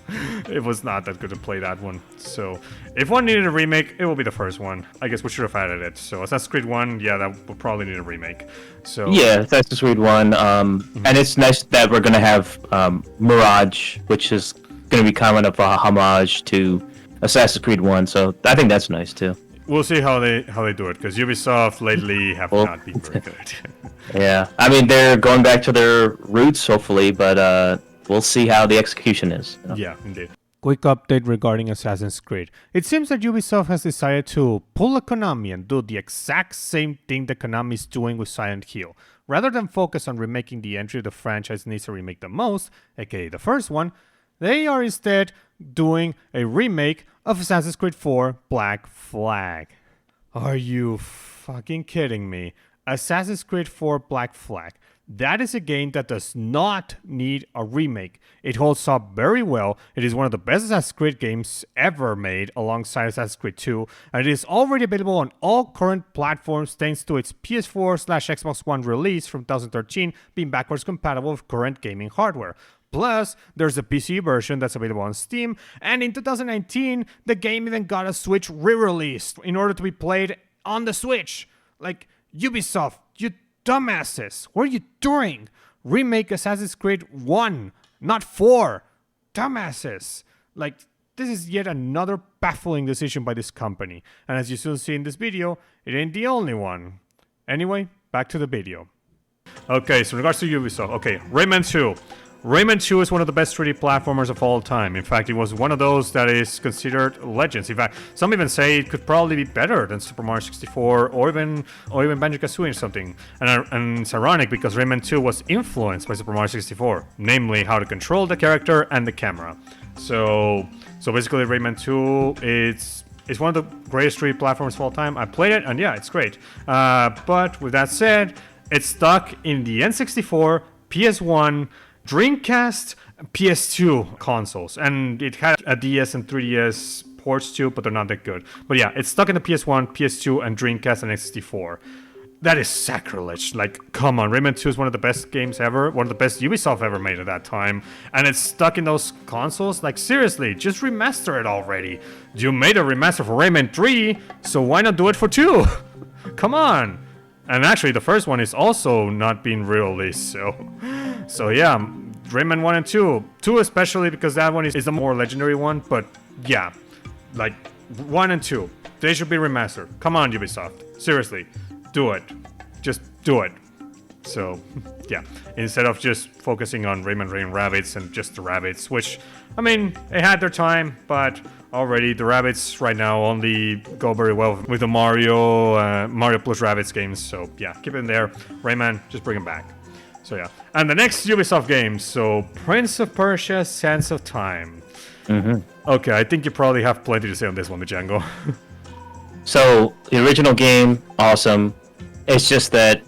S2: It was not that good to play that one. So, if one needed a remake, it will be the first one. I guess we should have added it. So, Assassin's Creed 1, yeah, that would probably need a remake. So
S1: yeah, Assassin's Creed 1. And it's nice that we're gonna have Mirage, which is gonna be kind of a homage to Assassin's Creed 1. So I think that's nice too.
S2: We'll see how they do it, because Ubisoft lately have not been very good.
S1: Yeah, I mean they're going back to their roots, hopefully, but we'll see how the execution is. You know?
S2: Yeah, indeed. Quick update regarding Assassin's Creed. It seems that Ubisoft has decided to pull a Konami and do the exact same thing that Konami is doing with Silent Hill. Rather than focus on remaking the entry the franchise needs to remake the most, aka the first one, they are instead doing a remake of Assassin's Creed 4 Black Flag. Are you fucking kidding me? Assassin's Creed 4 Black Flag. That is a game that does not need a remake. It holds up very well. It is one of the best Assassin's Creed games ever made alongside Assassin's Creed 2, and it is already available on all current platforms thanks to its PS4/Xbox One release from 2013 being backwards compatible with current gaming hardware. Plus, there's a PC version that's available on Steam, and in 2019, the game even got a Switch re-release in order to be played on the Switch. Like, Ubisoft, You dumbasses! What are you doing? Remake Assassin's Creed 1, not 4. Dumbasses! Like, this is yet another baffling decision by this company. And as you soon see in this video, it ain't the only one. Anyway, back to the video. Okay, so in regards to Ubisoft, okay, Rayman 2. Rayman 2 is one of the best 3D platformers of all time. In fact, it was one of those that is considered legends. In fact, some even say it could probably be better than Super Mario 64 or even Banjo-Kazooie or something. And it's ironic because Rayman 2 was influenced by Super Mario 64, namely how to control the character and the camera. So basically, Rayman 2 it's one of the greatest 3D platformers of all time. I played it, and yeah, it's great. But with that said, it's stuck in the N64, PS1, Dreamcast, PS2 consoles, and it had a DS and 3DS ports too, but they're not that good. But yeah, it's stuck in the PS1, PS2, and Dreamcast and N64. That is sacrilege. Like, come on, Rayman 2 is one of the best games ever, one of the best Ubisoft ever made at that time, and it's stuck in those consoles? Like, seriously, just remaster it already. You made a remaster for Rayman 3, so why not do it for 2? Come on. And actually, the first one is also not being released, so yeah, Rayman 1 and 2. 2 especially because that one is the more legendary one, but yeah, like 1 and 2. They should be remastered. Come on, Ubisoft. Seriously, do it. Just do it. So, yeah, instead of just focusing on Rayman Rain Rabbids and just the rabbits, which, I mean, they had their time, but already the rabbits right now only go very well with the Mario plus Rabbids games. So, yeah, keep it in there. Rayman, just bring them back. So yeah, and the next Ubisoft game, so Prince of Persia: Sands of Time. Okay, I think you probably have plenty to say on this one, Django.
S1: So the original game, awesome. It's just that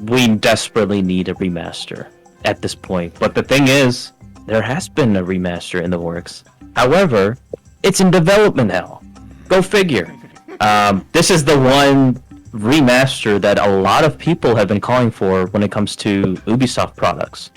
S1: we desperately need a remaster at this point. But the thing is, there has been a remaster in the works. However, it's in development hell. Go figure. This is the one remaster that a lot of people have been calling for when it comes to Ubisoft products,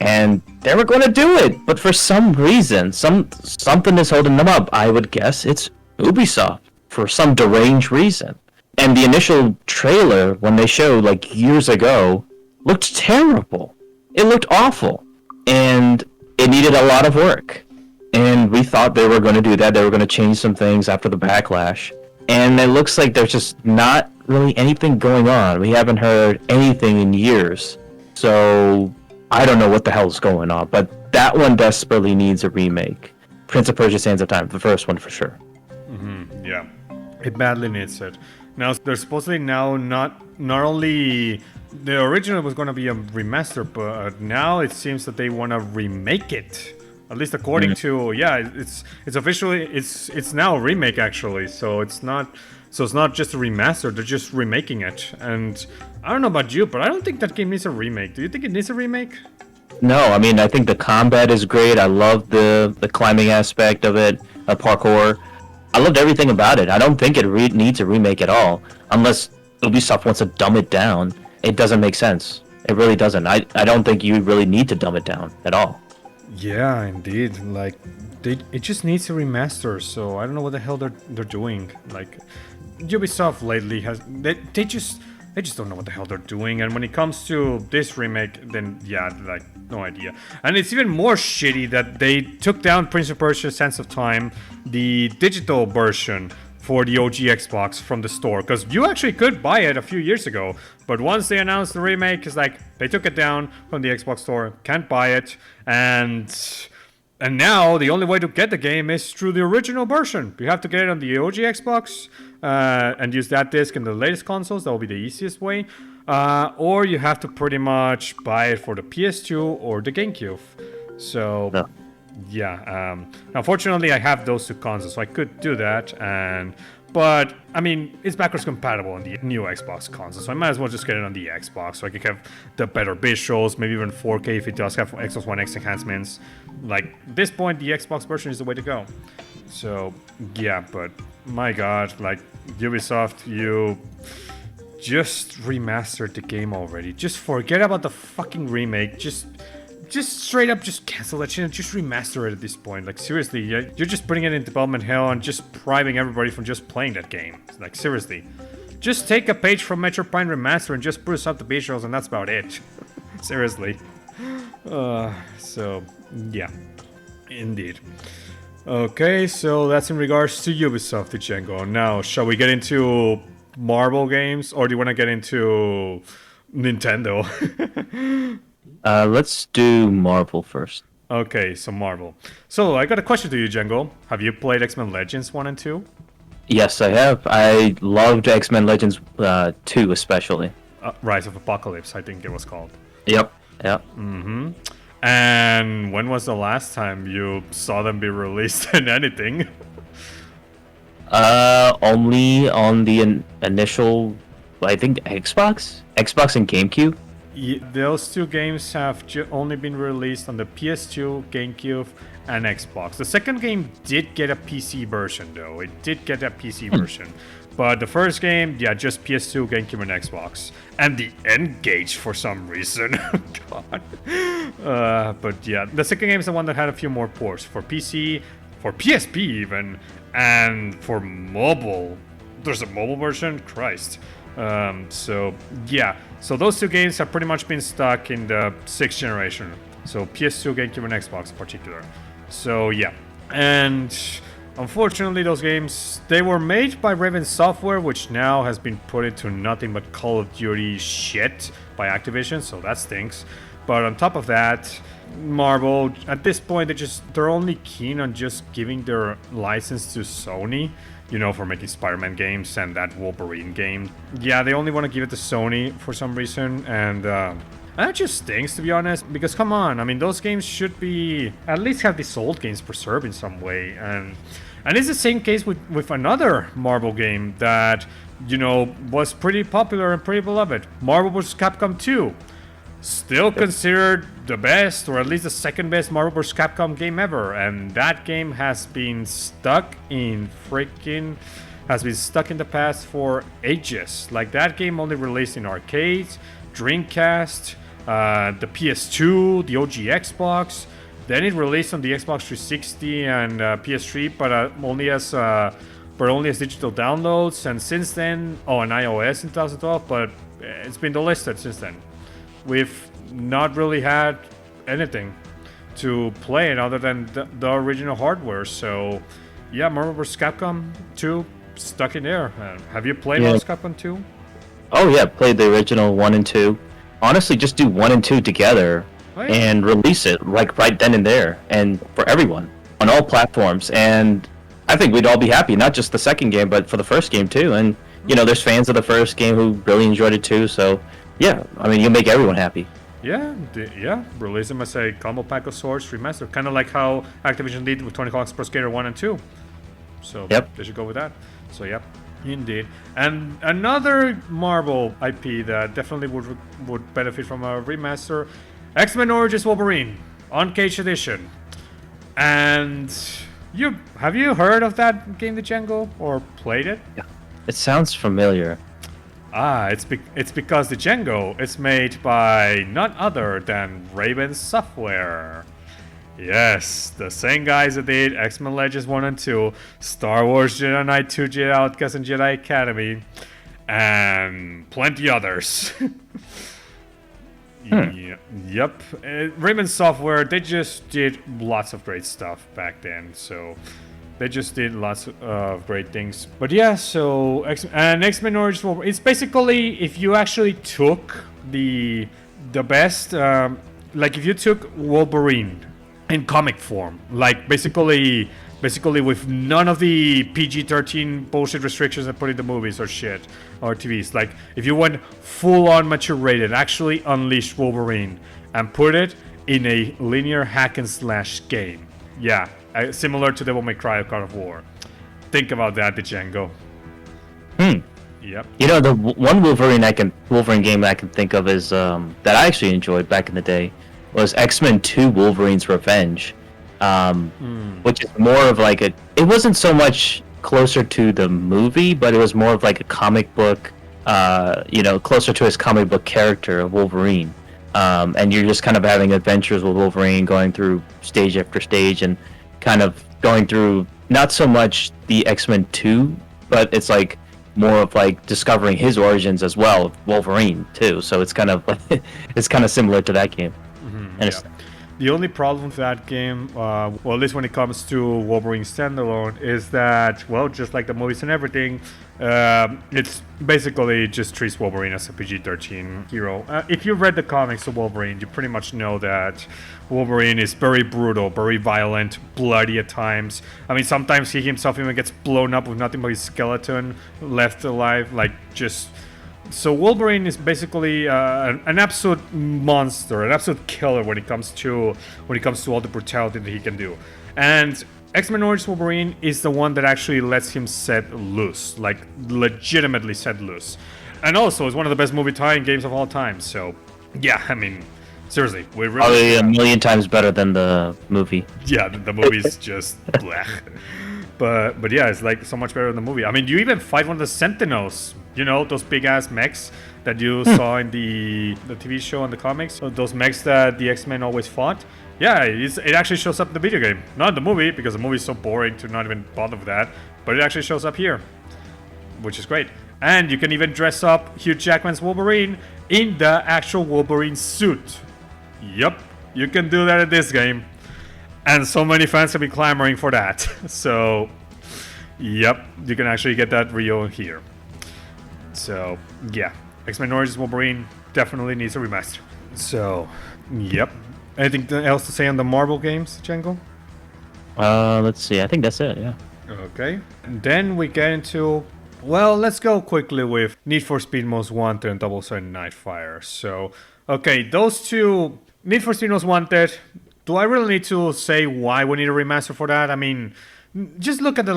S1: and they were going to do it, but for some reason, something is holding them up. I would guess it's Ubisoft for some deranged reason. And the initial trailer, when they showed like years ago, looked terrible. It looked awful, and it needed a lot of work. And we thought they were going to do that. They were going to change some things after the backlash. And it looks like there's just not really anything going on. We haven't heard anything in years. So I don't know what the hell's going on. But that one desperately needs a remake. Prince of Persia: Sands of Time, the first one for sure.
S2: Yeah, it badly needs it. Now, there's supposedly now not only the original was going to be a remaster, but now it seems that they want to remake it. At least according to, yeah, it's officially it's now a remake actually. So it's not just a remaster. They're just remaking it. And I don't know about you, but I don't think that game needs a remake. Do you think it needs a remake?
S1: No, I mean, I think the combat is great. I love the climbing aspect of it, parkour. I loved everything about it. I don't think it needs a remake at all, unless Ubisoft wants to dumb it down. It doesn't make sense. It really doesn't. I don't think you really need to dumb it down at all.
S2: Yeah, indeed. Like, it just needs a remaster. So I don't know what the hell they're doing. Like, Ubisoft lately they just don't know what the hell they're doing. And when it comes to this remake, then yeah, like no idea. And it's even more shitty that they took down Prince of Persia: Sands of Time, the digital version for the OG Xbox from the store, because you actually could buy it a few years ago, but once they announced the remake, it's like they took it down from the Xbox store, can't buy it, and now the only way to get the game is through the original version. You have to get it on the OG Xbox and use that disc in the latest consoles. That will be the easiest way, or you have to pretty much buy it for the PS2 or the GameCube. So. No. Yeah, unfortunately I have those two consoles, so I could do that, but I mean, it's backwards compatible on the new Xbox console, so I might as well just get it on the Xbox, so I can have the better visuals, maybe even 4K if it does have Xbox One X enhancements. Like, at this point, the Xbox version is the way to go. So, yeah, but my god, like, Ubisoft, you just remastered the game already. Just forget about the fucking remake, just straight up just cancel that shit and just remaster it at this point. Like, seriously, you're just putting it in development hell and just bribing everybody from just playing that game. Like, seriously. just take a page from Metro Prime Remaster and just spruce up the visuals, and that's about it. Seriously. So, yeah. Indeed. Okay, so that's in regards to Ubisoft, Django. Now, shall we get into Marvel games, or do you want to get into Nintendo?
S1: Let's do Marvel first.
S2: Okay, so Marvel. So, I got a question to you, Django. Have you played X-Men Legends 1 and 2?
S1: Yes, I have. I loved X-Men Legends 2 especially.
S2: Rise of Apocalypse, I think it was called.
S1: Yep.
S2: Mm-hmm. And when was the last time you saw them be released in anything?
S1: Only on the initial, I think, Xbox and GameCube.
S2: Those two games have only been released on the PS2, GameCube, and Xbox. The second game did get a PC version, though. It did get a PC version. But the first game, yeah, just PS2, GameCube, and Xbox. And the N-Gage for some reason. God. But yeah, the second game is the one that had a few more ports. For PC, for PSP even, and for mobile. There's a mobile version? Christ. So, yeah. So those two games have pretty much been stuck in the 6th generation. So PS2, GameCube, and Xbox in particular. So, yeah. And unfortunately, those games, they were made by Raven Software, which now has been put into nothing but Call of Duty shit by Activision, so that stinks. But on top of that, Marvel, at this point, they're only keen on just giving their license to Sony, you know, for making Spider-Man games and that Wolverine game. Yeah, they only want to give it to Sony for some reason, and that just stinks, to be honest, because come on, I mean, those games should be, at least have these old games preserved in some way, and it's the same case with another Marvel game that, you know, was pretty popular and pretty beloved, Marvel vs. Capcom 2. Still considered the best, or at least the second best Marvel vs. Capcom game ever, and that game has been stuck in the past for ages. Like, that game only released in arcades, Dreamcast, the PS2, the OG Xbox. Then it released on the Xbox 360 and PS3, but only as digital downloads. And since then, on iOS in 2012, but it's been delisted since then. We've not really had anything to play it other than the original hardware. So, yeah, Marvel vs. Capcom 2 stuck in there. Have you played Marvel vs. Capcom 2?
S1: Oh yeah, played the original 1 and 2. Honestly, just do 1 and 2 together and release it like right then and there, and for everyone on all platforms. And I think we'd all be happy, not just the second game, but for the first game too. And you know, there's fans of the first game who really enjoyed it too. So yeah, I mean, you make everyone happy.
S2: Yeah, release them as a combo pack of Swords remaster, kind of like how Activision did with Tony Hawk's Pro Skater 1 and 2. So they should go with that. So yep, indeed. And another Marvel IP that definitely would benefit from a remaster, X-Men Origins Wolverine, Uncaged Edition. And have you heard of that game, the Django, or played it?
S1: Yeah, it sounds familiar.
S2: It's because the Django is made by none other than Raven Software. Yes, the same guys that did X-Men Legends 1 and 2, Star Wars Jedi Knight 2, Jedi Outcast, and Jedi Academy, and plenty others. Yep. Raven Software, they just did lots of great stuff back then, so they just did lots of great things. But yeah, so X-Men Origins Wolverine, it's basically if you actually took the best, like if you took Wolverine in comic form, like basically with none of the PG-13 bullshit restrictions that put in the movies or shit or TVs. Like if you went full-on mature rated, actually unleashed Wolverine and put it in a linear hack and slash game. Yeah, similar to Devil May Cry or God of War. Think about that, the Django. Yep.
S1: You know, the one Wolverine game I can think of is that I actually enjoyed back in the day was X-Men 2 Wolverine's Revenge. Which is more of like it wasn't so much closer to the movie, but it was more of like a comic book, closer to his comic book character of Wolverine. And you're just kind of having adventures with Wolverine, going through stage after stage and kind of going through not so much the X-Men 2, but it's like more of like discovering his origins as well, Wolverine too. So it's kind of it's kind of similar to that game.
S2: Yeah. The only problem with that game, well, at least when it comes to Wolverine standalone, is that, well, just like the movies and everything, it's basically just treats Wolverine as a PG-13 hero. If you read the comics of Wolverine, you pretty much know that Wolverine is very brutal, very violent, bloody at times. I mean, sometimes he himself even gets blown up with nothing but his skeleton left alive, like just... So Wolverine is basically an absolute monster, an absolute killer when it comes to all the brutality that he can do. And X-Men Origins Wolverine is the one that actually lets him set loose, like legitimately set loose. And also is one of the best movie tie-in games of all time. So yeah, I mean, seriously, we really
S1: probably a million times better than the movie.
S2: Yeah, the movie's just blech. But yeah, it's like so much better than the movie. I mean, you even fight one of the Sentinels. You know, those big-ass mechs that you saw in the TV show and the comics? Those mechs that the X-Men always fought? Yeah, it actually shows up in the video game. Not in the movie, because the movie is so boring to not even bother with that. But it actually shows up here, which is great. And you can even dress up Hugh Jackman's Wolverine in the actual Wolverine suit. Yep, you can do that in this game. And so many fans have been clamoring for that. So, yep, you can actually get that real here. So, yeah, X-Men Origins Wolverine definitely needs a remaster. So, yep. Anything else to say on the Marvel games, Django?
S1: Let's see. I think that's it, yeah.
S2: Okay. And then we get into... Well, let's go quickly with Need for Speed Most Wanted and 007 Nightfire. So, okay, those two... Need for Speed Most Wanted... Do I really need to say why we need a remaster for that? I mean... Just look at the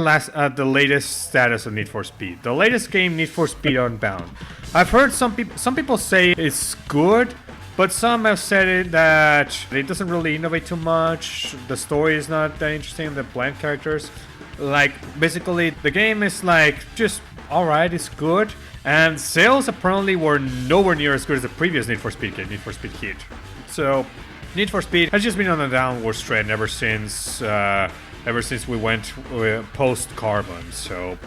S2: latest status of Need for Speed. The latest game, Need for Speed Unbound. I've heard some people say it's good, but some have said that it doesn't really innovate too much. The story is not that interesting. The bland characters, like basically the game is like just alright. It's good, and sales apparently were nowhere near as good as the previous Need for Speed game, Need for Speed Heat. So Need for Speed has just been on a downward trend ever since we went post-Carbon. So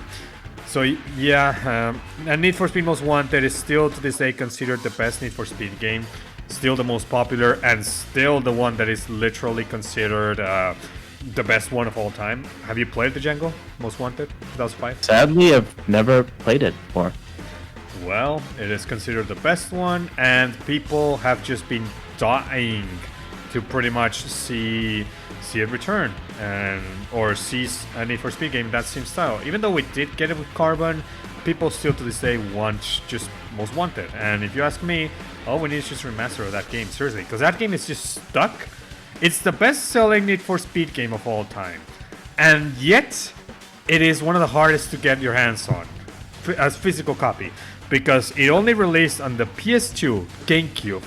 S2: yeah, and Need for Speed Most Wanted is still to this day considered the best Need for Speed game, still the most popular, and still the one that is literally considered the best one of all time. Have you played the Django Most Wanted 2005?
S1: Sadly, I've never played it before.
S2: Well, it is considered the best one, and people have just been dying to pretty much see it return or see a Need for Speed game in that same style. Even though we did get it with Carbon, people still to this day want just Most Wanted. And if you ask me, all we need is just a remaster of that game, seriously, because that game is just stuck. It's the best-selling Need for Speed game of all time, and yet it is one of the hardest to get your hands on as physical copy, because it only released on the PS2, GameCube,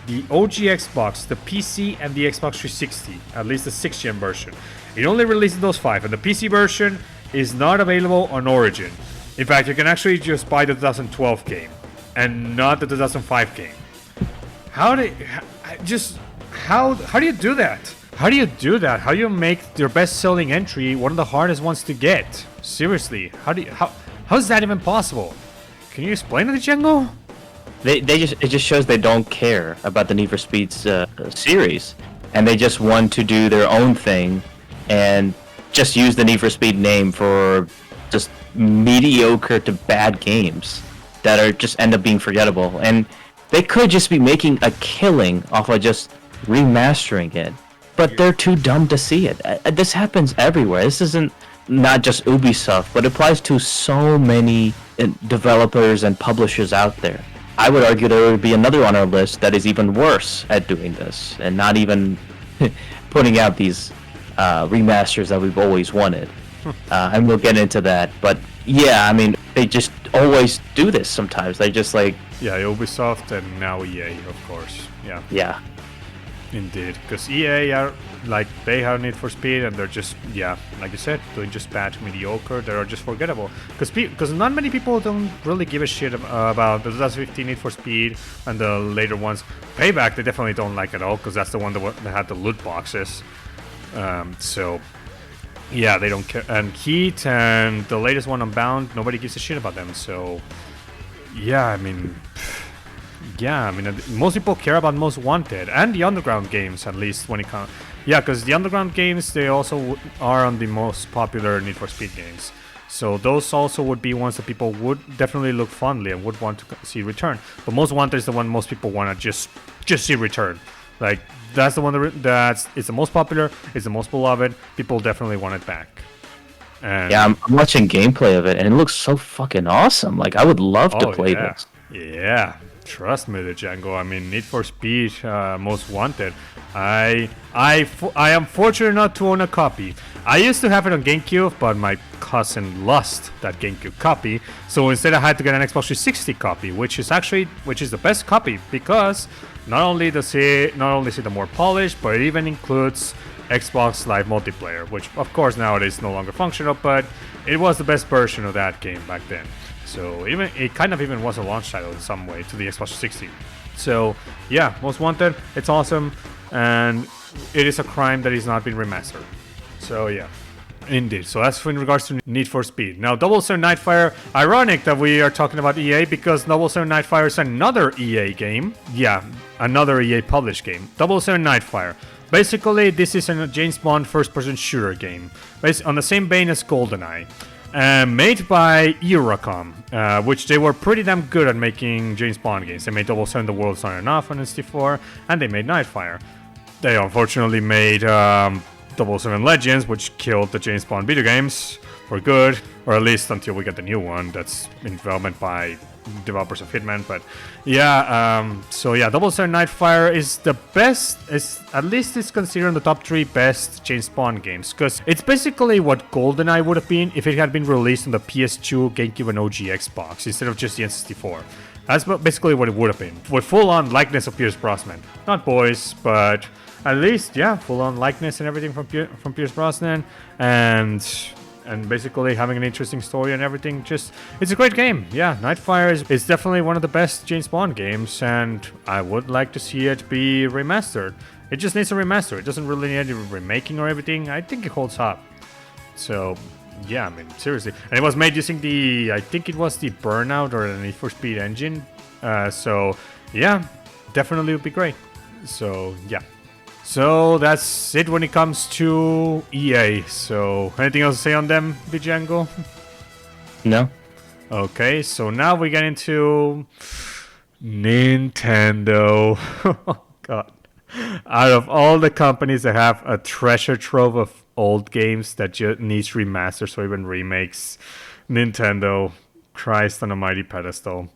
S2: the OG Xbox, the PC, and the Xbox 360, at least the 6th-gen version. It only released those 5, and the PC version is not available on Origin. In fact, you can actually just buy the 2012 game, and not the 2005 game. How do you do that? How do you do that? How do you make your best-selling entry one of the hardest ones to get? Seriously, how is that even possible? Can you explain it, Django?
S1: It just shows they don't care about the Need for Speed's series, and they just want to do their own thing, and just use the Need for Speed name for just mediocre to bad games that are just end up being forgettable. And they could just be making a killing off of just remastering it, but they're too dumb to see it. This happens everywhere. This isn't not just Ubisoft, but it applies to so many developers and publishers out there. I would argue there would be another on our list that is even worse at doing this and not even putting out these remasters that we've always wanted. And we'll get into that. But yeah, I mean, they just always do this sometimes. They just like...
S2: Yeah, Ubisoft and now EA, of course. Yeah.
S1: Yeah.
S2: Indeed. Because EA are, like, they have Need for Speed and they're just, yeah, like you said, doing just bad to mediocre. They are just forgettable. Because not many people don't really give a shit about the 2015 Need for Speed and the later ones. Payback, they definitely don't like at all, because that's the one that had the loot boxes. So, Yeah, they don't care. And Heat and the latest one, Unbound, nobody gives a shit about them. So, yeah, I mean, most people care about Most Wanted and the Underground games, at least when it comes. Yeah, because the Underground games, they also are on the most popular Need for Speed games. So those also would be ones that people would definitely look fondly and would want to see return. But Most Wanted is the one most people want to just see return. Like, that's the one that's it's the most popular, it's the most beloved. People definitely want it back. And
S1: yeah, I'm watching gameplay of it, and it looks so fucking awesome. Like, I would love to play this.
S2: Yeah, trust me, the Django. I mean, Need for Speed, Most Wanted. I am fortunate not to own a copy. I used to have it on GameCube, but my cousin lost that GameCube copy. So instead, I had to get an Xbox 360 copy, which is the best copy because not only is it more polished, but it even includes Xbox Live multiplayer, which of course nowadays is no longer functional, but it was the best version of that game back then. So it kind of even was a launch title in some way to the Xbox 360. So yeah, Most Wanted, it's awesome, and it is a crime that it's not been remastered. So yeah, indeed. So that's in regards to Need for Speed. Now, 007 Nightfire. Ironic that we are talking about EA because 007 Nightfire is another EA game. Yeah, another EA published game. 007 Nightfire. Basically, this is a James Bond first-person shooter game, on the same vein as GoldenEye. Made by Eurocom, which they were pretty damn good at making James Bond games. They made 007 The World's Not Enough on N64, and they made Nightfire. They unfortunately made 007 Legends, which killed the James Bond video games for good, or at least until we get the new one that's in development by developers of Hitman. But yeah, so yeah, 007 Nightfire is the best, at least it's considered in the top 3 best James Bond games, because it's basically what GoldenEye would have been if it had been released on the PS2, GameCube, and OG Xbox instead of just the N64. That's basically what it would have been, with full-on likeness of Pierce Brosnan. Not boys, but at least, yeah, full-on likeness and everything from Pierce Brosnan, and basically having an interesting story and everything. Just, it's a great game. Yeah, Nightfire is definitely one of the best James Bond games, and I would like to see it be remastered. It just needs a remaster. It doesn't really need any remaking or everything. I think it holds up. So, yeah, I mean, seriously. And it was made using I think it was the Burnout or the Need for Speed engine. So, yeah, definitely would be great. So, yeah. So that's it when it comes to EA. So anything else to say on them, Django?
S1: No.
S2: Okay, so now we get into Nintendo. Oh god. Out of all the companies that have a treasure trove of old games that just needs remasters or even remakes, Nintendo, Christ on a mighty pedestal.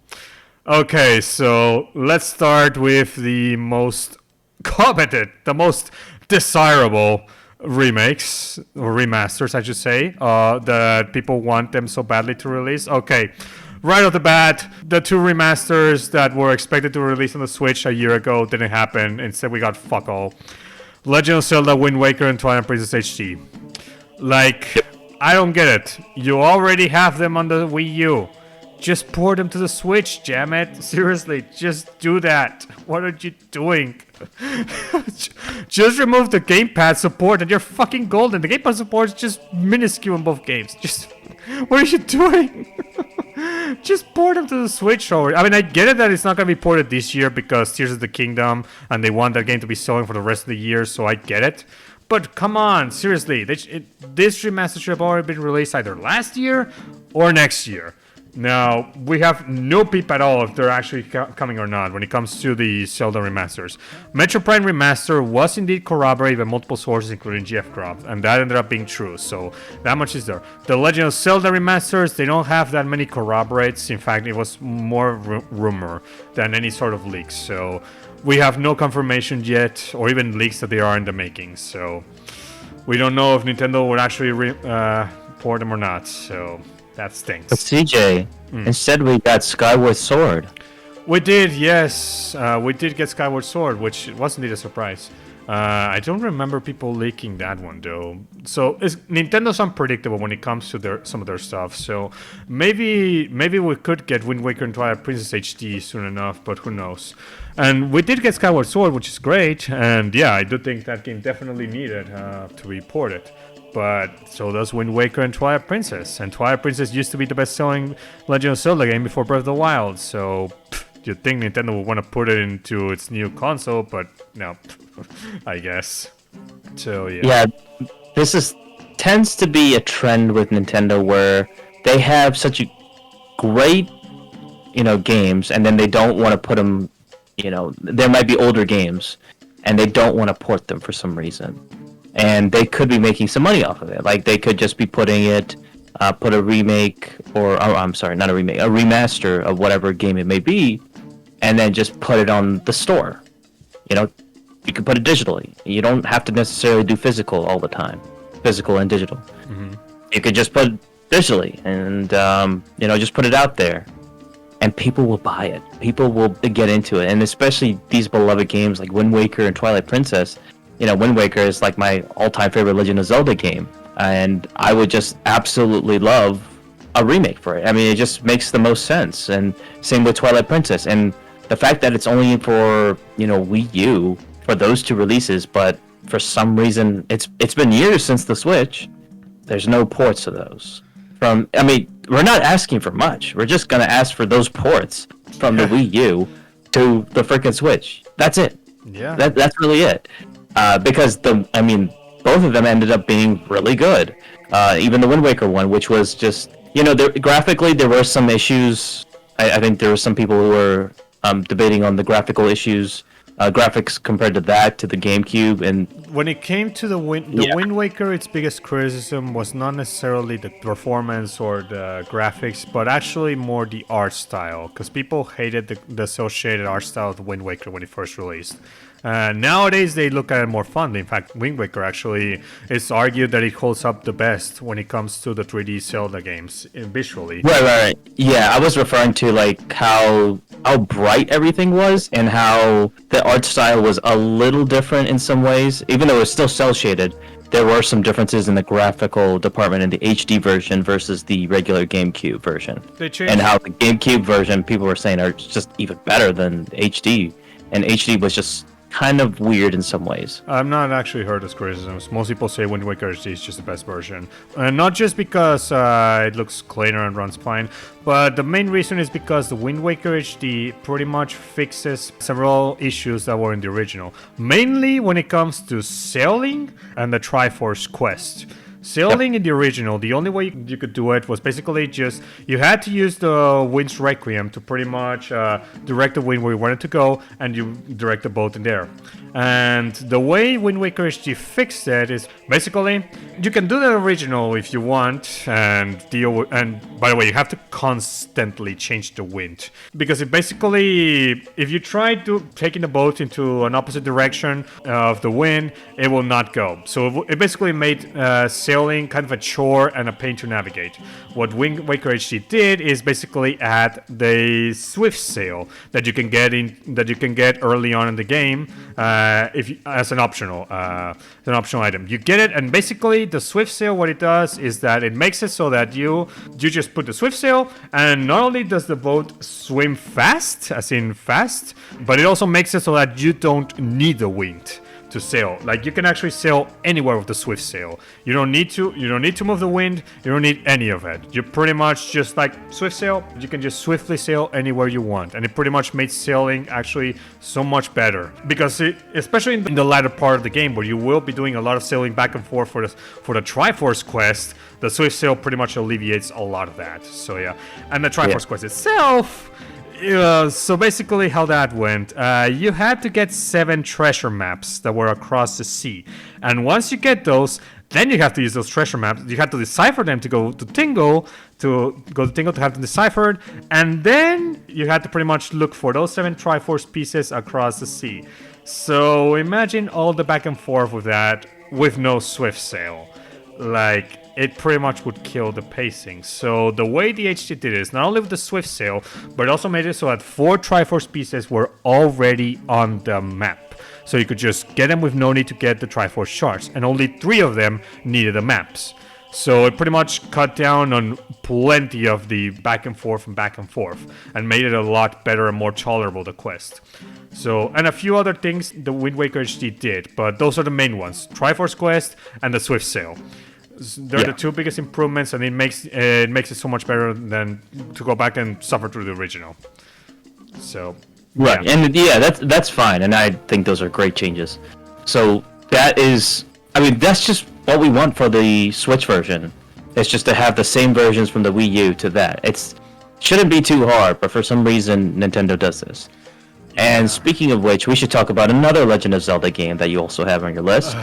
S2: Okay, so let's start with the most coveted, the most desirable remakes or remasters, I should say, that people want them so badly to release. Okay, right off the bat, the 2 remasters that were expected to release on the Switch a year ago didn't happen. Instead, we got fuck all. Legend of Zelda, Wind Waker, and Twilight Princess HD. Like, I don't get it. You already have them on the Wii U. Just port them to the Switch, damn it. Seriously, just do that. What are you doing? Just remove the gamepad support and you're fucking golden. The gamepad support is just minuscule in both games. Just, what are you doing? Just port them to the Switch over. I mean, I get it that it's not going to be ported this year because Tears of the Kingdom and they want that game to be selling for the rest of the year, so I get it. But come on, seriously. This remaster should have already been released either last year or next year. Now, we have no peep at all if they're actually coming or not when it comes to the Zelda remasters. Metro Prime Remaster was indeed corroborated by multiple sources, including GF Croft, and that ended up being true, so that much is there. The Legend of Zelda remasters, they don't have that many corroborates. In fact, it was more rumor than any sort of leaks, so we have no confirmation yet, or even leaks that they are in the making, so we don't know if Nintendo would actually port them or not, so that stinks.
S1: But CJ, instead we got Skyward Sword.
S2: We did, yes. We did get Skyward Sword, which was indeed a surprise. I don't remember people leaking that one though. So Nintendo's unpredictable when it comes to some of their stuff. So maybe we could get Wind Waker and Twilight Princess HD soon enough, but who knows? And we did get Skyward Sword, which is great. And yeah, I do think that game definitely needed to be ported. But so does Wind Waker and Twilight Princess. And Twilight Princess used to be the best-selling Legend of Zelda game before Breath of the Wild. So you'd think Nintendo would want to put it into its new console, but no, I guess. So yeah.
S1: Yeah, this tends to be a trend with Nintendo where they have such great, games, and then they don't want to put them. There might be older games, and they don't want to port them for some reason. And they could be making some money off of it. Like, they could just be putting it, put a remake, I'm sorry, not a remake, a remaster of whatever game it may be, and then just put it on the store. You can put it digitally. You don't have to necessarily do physical all the time, physical and digital. Mm-hmm. You could just put it digitally and, just put it out there. And people will buy it. People will get into it. And especially these beloved games like Wind Waker and Twilight Princess. Wind Waker is like my all-time favorite Legend of Zelda game, and I would just absolutely love a remake for it. I mean, it just makes the most sense. And same with Twilight Princess. And the fact that it's only for, Wii U for those two releases, but for some reason it's been years since the Switch. There's no ports of those. We're not asking for much. We're just gonna ask for those ports from the Wii U to the freaking Switch. That's it.
S2: Yeah.
S1: That's really it. Because both of them ended up being really good. Even the Wind Waker one, which was just, graphically there were some issues. I think there were some people who were debating on the graphics compared to the GameCube. And
S2: when it came to the Wind Waker, its biggest criticism was not necessarily the performance or the graphics, but actually more the art style, because people hated the associated art style of the Wind Waker when it first released. Nowadays, they look at it more fondly. In fact, Wind Waker actually is argued that it holds up the best when it comes to the 3D Zelda games visually.
S1: Right. Yeah, I was referring to like how bright everything was and how the art style was a little different in some ways. Even though it was still cel-shaded, there were some differences in the graphical department in the HD version versus the regular GameCube version. And how the GameCube version, people were saying, are just even better than HD. And HD was just kind of weird in some ways.
S2: I've not actually heard those criticisms. Most people say Wind Waker HD is just the best version. And not just because it looks cleaner and runs fine, but the main reason is because the Wind Waker HD pretty much fixes several issues that were in the original. Mainly when it comes to sailing and the Triforce quest. Sailing in the original, the only way you could do it was basically just, you had to use the Wind's Requiem to pretty much direct the wind where you wanted to go, and you direct the boat in there. And the way Wind Waker HD fixed it is basically, you can do the original if you want, and by the way, you have to constantly change the wind. Because if you try to taking the boat into an opposite direction of the wind, it will not go. So it basically made sailing kind of a chore and a pain to navigate. What Wind Waker HD did is basically add the swift sail that you can get early on in the game as an optional item. You get it, and basically the swift sail, what it does is that it makes it so that you just put the swift sail, and not only does the boat swim fast, as in fast, but it also makes it so that you don't need the wind to sail. Like, you can actually sail anywhere with the swift sail. You don't need to move the wind. You don't need any of it. You pretty much just like swift sail. You can just swiftly sail anywhere you want, and it pretty much made sailing actually so much better, because especially in the latter part of the game where you will be doing a lot of sailing back and forth for the Triforce quest, the swift sail pretty much alleviates a lot of that. So yeah, and the Triforce quest itself. So basically how that went, you had to get 7 treasure maps that were across the sea. And once you get those, then you have to use those treasure maps. You have to decipher them to go to Tingle, to have them deciphered. And then you had to pretty much look for those 7 Triforce pieces across the sea. So imagine all the back and forth with that with no swift sail. Like, it pretty much would kill the pacing. So the way the HD did it is not only with the swift sail, but it also made it so that 4 Triforce pieces were already on the map. so you could just get them with no need to get the Triforce shards, and only 3 of them needed the maps. So it pretty much cut down on plenty of the back and forth, and made it a lot better and more tolerable, the quest. So, and a few other things the Wind Waker HD did, but those are the main ones. Triforce quest and the Swift Sail. They're the 2 biggest improvements, and it makes it so much better than to go back and suffer through the original. So,
S1: right, and that's fine, and I think those are great changes. So that's just what we want for the Switch version. It's just to have the same versions from the Wii U to that. It shouldn't be too hard, but for some reason Nintendo does this. And speaking of which, we should talk about another Legend of Zelda game that you also have on your list.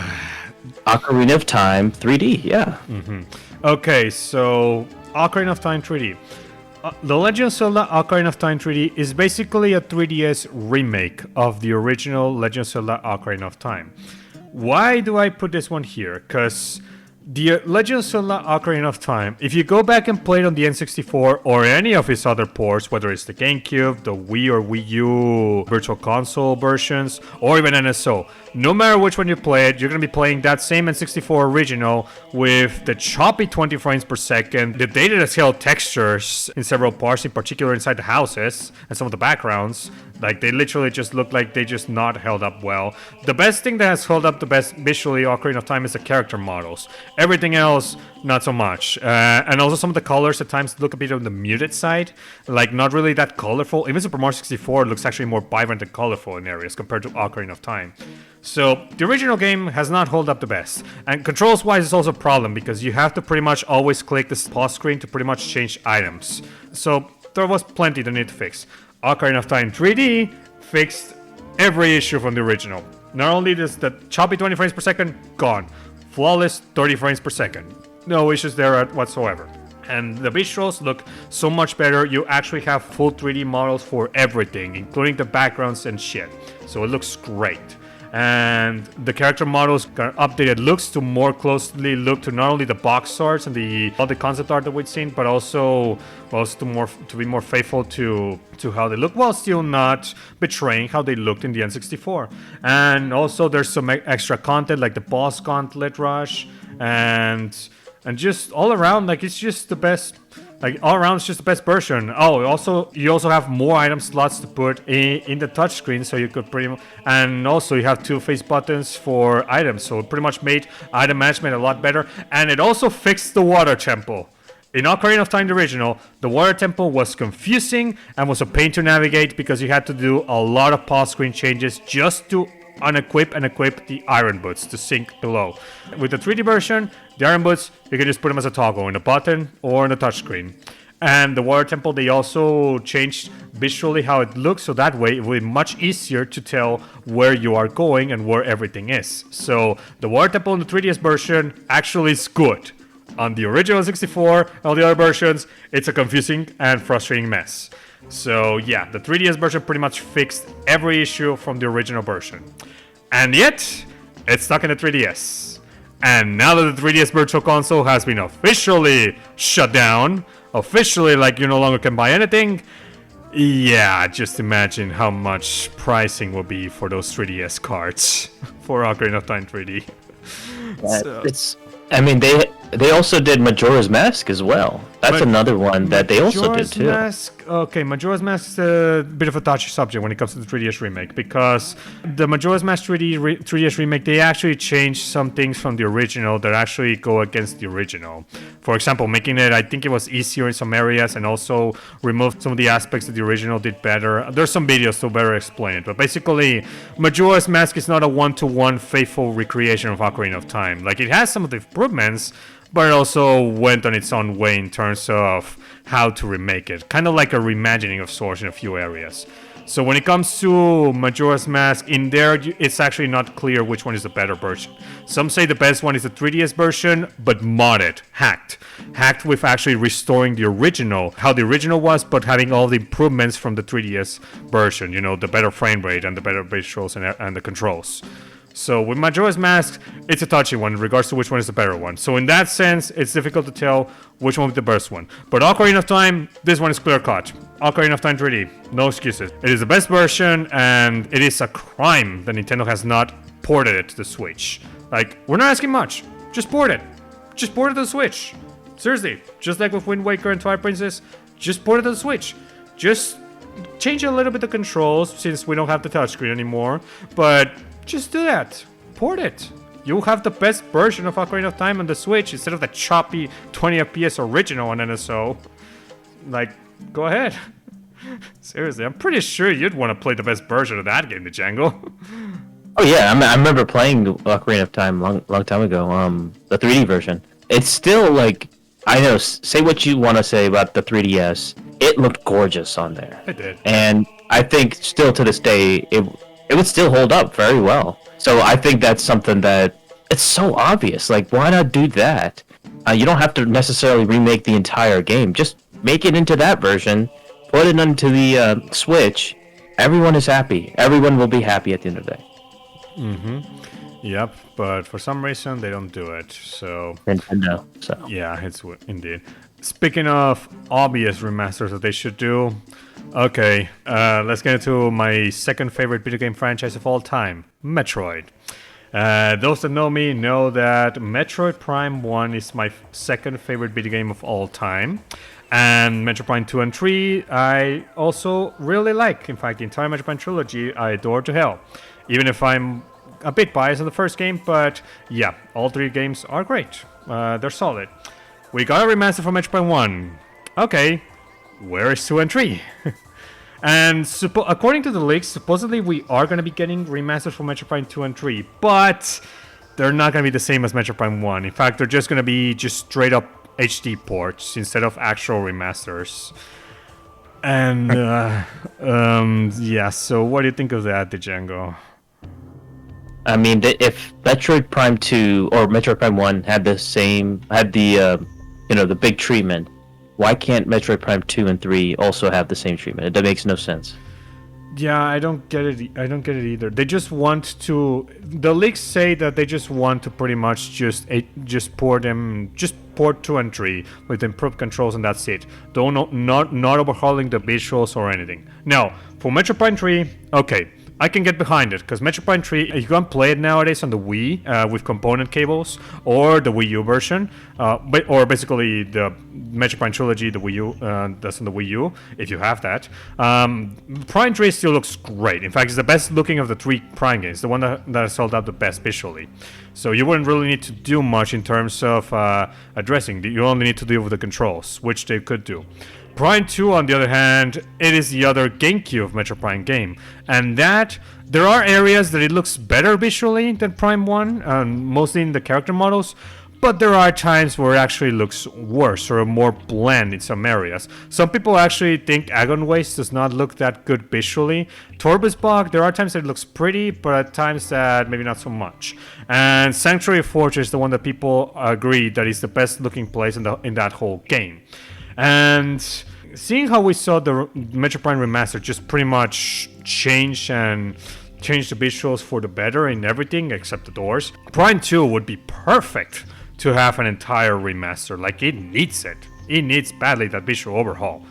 S1: Ocarina of Time 3D, yeah.
S2: Okay, so Ocarina of Time 3D. The Legend of Zelda Ocarina of Time 3D is basically a 3DS remake of the original Legend of Zelda Ocarina of Time. Why do I put this one here? Because the Legend of Zelda Ocarina of Time, if you go back and play it on the N64 or any of its other ports, whether it's the GameCube, the Wii or Wii U Virtual Console versions, or even NSO, no matter which one you play it, you're going to be playing that same N64 original with the choppy 20 frames per second, the dated as hell textures in several parts, in particular inside the houses and some of the backgrounds. Like, they literally just look like they just not held up well. The best thing that has held up the best visually Ocarina of Time is the character models. Everything else, not so much. And also some of the colors at times look a bit on the muted side. Like, not really that colorful. Even Super Mario 64 looks actually more vibrant and colorful in areas compared to Ocarina of Time. So, the original game has not held up the best. And controls-wise, it's also a problem because you have to pretty much always click the pause screen to pretty much change items. So, there was plenty to need to fix. Ocarina of Time 3D fixed every issue from the original. Not only is the choppy 20 frames per second gone, flawless 30 frames per second. No issues there whatsoever. And the visuals look so much better. You actually have full 3D models for everything, including the backgrounds and shit. So it looks great. And the character models got updated looks to more closely look to not only the box arts and all the concept art that we've seen, but also to be more faithful to how they look, while still not betraying how they looked in the N64. And also there's some extra content like the boss gauntlet rush, and just all around, like, it's just the best. Like, all around, it's just the best version. Oh, you also have more item slots to put in the touchscreen, so you could and also you have 2 face buttons for items, so it pretty much made item management a lot better. And it also fixed the water temple. In Ocarina of Time, the original, the water temple was confusing and was a pain to navigate because you had to do a lot of pause screen changes just to unequip and equip the iron boots to sink below. With the 3D version, the iron boots, you can just put them as a toggle in the button or in the touchscreen. And the water temple, they also changed visually how it looks, so that way it will be much easier to tell where you are going and where everything is. So the water temple in the 3DS version actually is good. On the original 64 and all the other versions, it's a confusing and frustrating mess. So yeah, the 3DS version pretty much fixed every issue from the original version. And yet, it's stuck in the 3DS. And now that the 3DS Virtual Console has been officially shut down, officially, like, you no longer can buy anything, yeah, just imagine how much pricing will be for those 3DS cards for Ocarina of Time 3D.
S1: They also did Majora's Mask as well. That's another one that they also did too.
S2: Majora's Mask is a bit of a touchy subject when it comes to the 3DS remake, because the Majora's Mask 3DS remake, they actually changed some things from the original that actually go against the original. For example, making it, I think it was easier in some areas, and also removed some of the aspects that the original did better. There's some videos to better explain it, but basically, Majora's Mask is not a one-to-one faithful recreation of Ocarina of Time. Like, it has some of the improvements, but it also went on its own way in terms of how to remake it. Kind of like a reimagining of sorts in a few areas. So when it comes to Majora's Mask, in there, it's actually not clear which one is the better version. Some say the best one is the 3DS version, but modded, hacked. Hacked with actually restoring the original, how the original was, but having all the improvements from the 3DS version. You know, the better frame rate and the better visuals and the controls. So with Majora's Mask, it's a touchy one in regards to which one is the better one. So in that sense, it's difficult to tell which one is the best one. But Ocarina of Time, this one is clear cut. Ocarina of Time 3D, no excuses. It is the best version, and it is a crime that Nintendo has not ported it to the Switch. Like, we're not asking much. Just port it. Just port it to the Switch. Seriously, just like with Wind Waker and Twilight Princess, just port it to the Switch. Just change a little bit the controls since we don't have the touchscreen anymore, but just do that. Port it. You'll have the best version of Ocarina of Time on the Switch instead of the choppy 20 FPS original on NSO. Like, go ahead. Seriously, I'm pretty sure you'd want to play the best version of that game, the Django.
S1: Oh yeah, I remember playing Ocarina of Time long time ago. The 3D version. It's still like, I know. Say what you want to say about the 3DS. It looked gorgeous on there.
S2: It did.
S1: And I think still to this day, it would still hold up very well. So I think that's something that it's so obvious. Like, why not do that? You don't have to necessarily remake the entire game. Just make it into that version, put it into the Switch. Everyone is happy. Everyone will be happy at the end of the day.
S2: Yep, but for some reason they don't do it. So
S1: Nintendo. So
S2: yeah, it's indeed. Speaking of obvious remasters that they should do, okay, let's get into my second favorite video game franchise of all time, Metroid. Those that know me know that Metroid Prime 1 is my second favorite video game of all time. And Metroid Prime 2 and 3 I also really like. In fact, the entire Metroid Prime trilogy I adore to hell. Even if I'm a bit biased on the first game, but yeah, all three games are great. They're solid. We got a remaster for Metroid Prime 1. Okay, where is 2 and 3? And according to the leaks, supposedly we are going to be getting remasters for Metroid Prime 2 and 3, but they're not going to be the same as Metroid Prime 1. In fact, they're just going to be just straight up HD ports instead of actual remasters. And yeah, so what do you think of that, Django?
S1: I mean, if Metroid Prime 2 or Metroid Prime 1 had the the big treatment, why can't Metroid Prime 2 and 3 also have the same treatment? That makes no sense.
S2: Yeah, I don't get it. I don't get it either. They just want to. The leaks say that they just want to pretty much just port 2 and 3 with improved controls, and that's it. Not overhauling the visuals or anything. Now, for Metroid Prime 3, okay, I can get behind it, because Metroid Prime 3, you can play it nowadays on the Wii with component cables, or the Wii U version, or basically the Metroid Prime trilogy, the Wii U, that's on the Wii U, if you have that. Prime 3 still looks great. In fact, it's the best looking of the three Prime games, the one that has held up the best visually. So you wouldn't really need to do much in terms of addressing. You only need to deal with the controls, which they could do. Prime 2, on the other hand, it is the other GameCube Metroid Prime game. And that, there are areas that it looks better visually than Prime 1, mostly in the character models, but there are times where it actually looks worse or more bland in some areas. Some people actually think Agon Waste does not look that good visually. Torbus Bog, there are times that it looks pretty, but at times that maybe not so much. And Sanctuary Fortress is the one that people agree that is the best looking place in that whole game. And seeing how we saw the Metroid Prime Remaster just pretty much change the visuals for the better in everything except the doors, Prime 2 would be perfect to have an entire remaster. Like, it needs it. It needs badly that visual overhaul.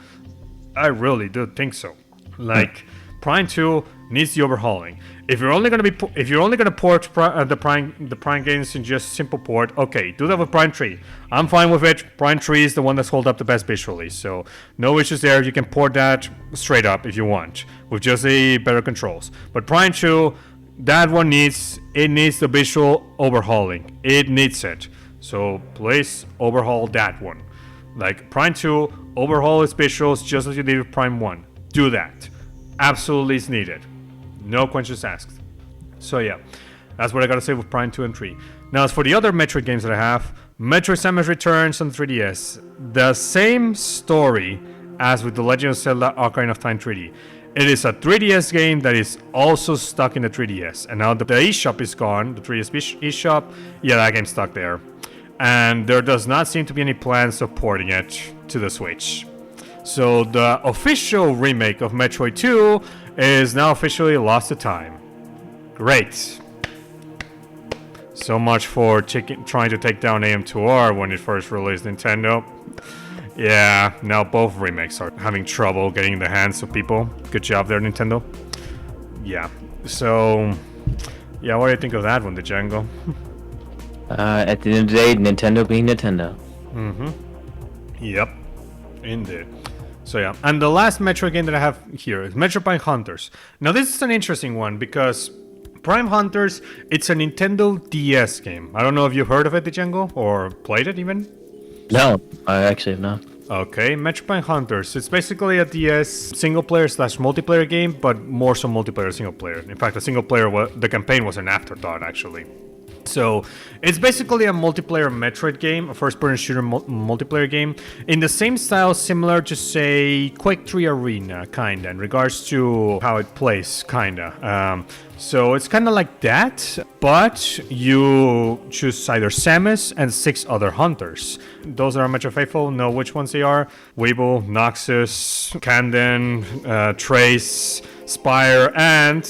S2: I really do think so. Like, Prime 2 needs the overhauling. If you're only gonna port the Prime games in just simple port, okay, do that with Prime 3. I'm fine with it. Prime 3 is the one that's held up the best visually, so no issues there. You can port that straight up if you want, with just the better controls. But Prime 2, that one needs the visual overhauling. It needs it. So please overhaul that one. Like, Prime 2, overhaul its visuals just as you did with Prime 1. Do that. Absolutely is needed. No questions asked. So yeah, that's what I gotta say with Prime 2 and 3. Now, as for the other Metroid games that I have, Metroid Samus Returns on 3DS. The same story as with The Legend of Zelda Ocarina of Time 3D. It is a 3DS game that is also stuck in the 3DS. And now the eShop is gone, the 3DS eShop, yeah, that game's stuck there. And there does not seem to be any plans of porting it to the Switch. So the official remake of Metroid 2 is now officially lost to time. Great. So much for trying to take down AM2R when it first released Nintendo. Yeah, now both remakes are having trouble getting in the hands of people. Good job there, Nintendo. Yeah, so... Yeah, what do you think of that one, the Django?
S1: At the end of the day, Nintendo being Nintendo.
S2: Mm-hmm. Yep, indeed. So yeah, and the last Metro game that I have here is Metro Prime Hunters. Now this is an interesting one because Prime Hunters, it's a Nintendo DS game. I don't know if you've heard of it, the Django, or played it even?
S1: No, I actually have not.
S2: Okay, Metro Prime Hunters. It's basically a DS single-player / multiplayer game, but more so multiplayer single-player. In fact, the campaign was an afterthought, actually. So, it's basically a multiplayer Metroid game, a first-person shooter multiplayer game, in the same style, similar to, say, Quake 3 Arena, kinda, in regards to how it plays, kinda. So it's kind of like that, but you choose either Samus and 6 other hunters. Those that are Metro faithful know which ones they are. Weeble, Noxus, Candon, Trace, Spire, and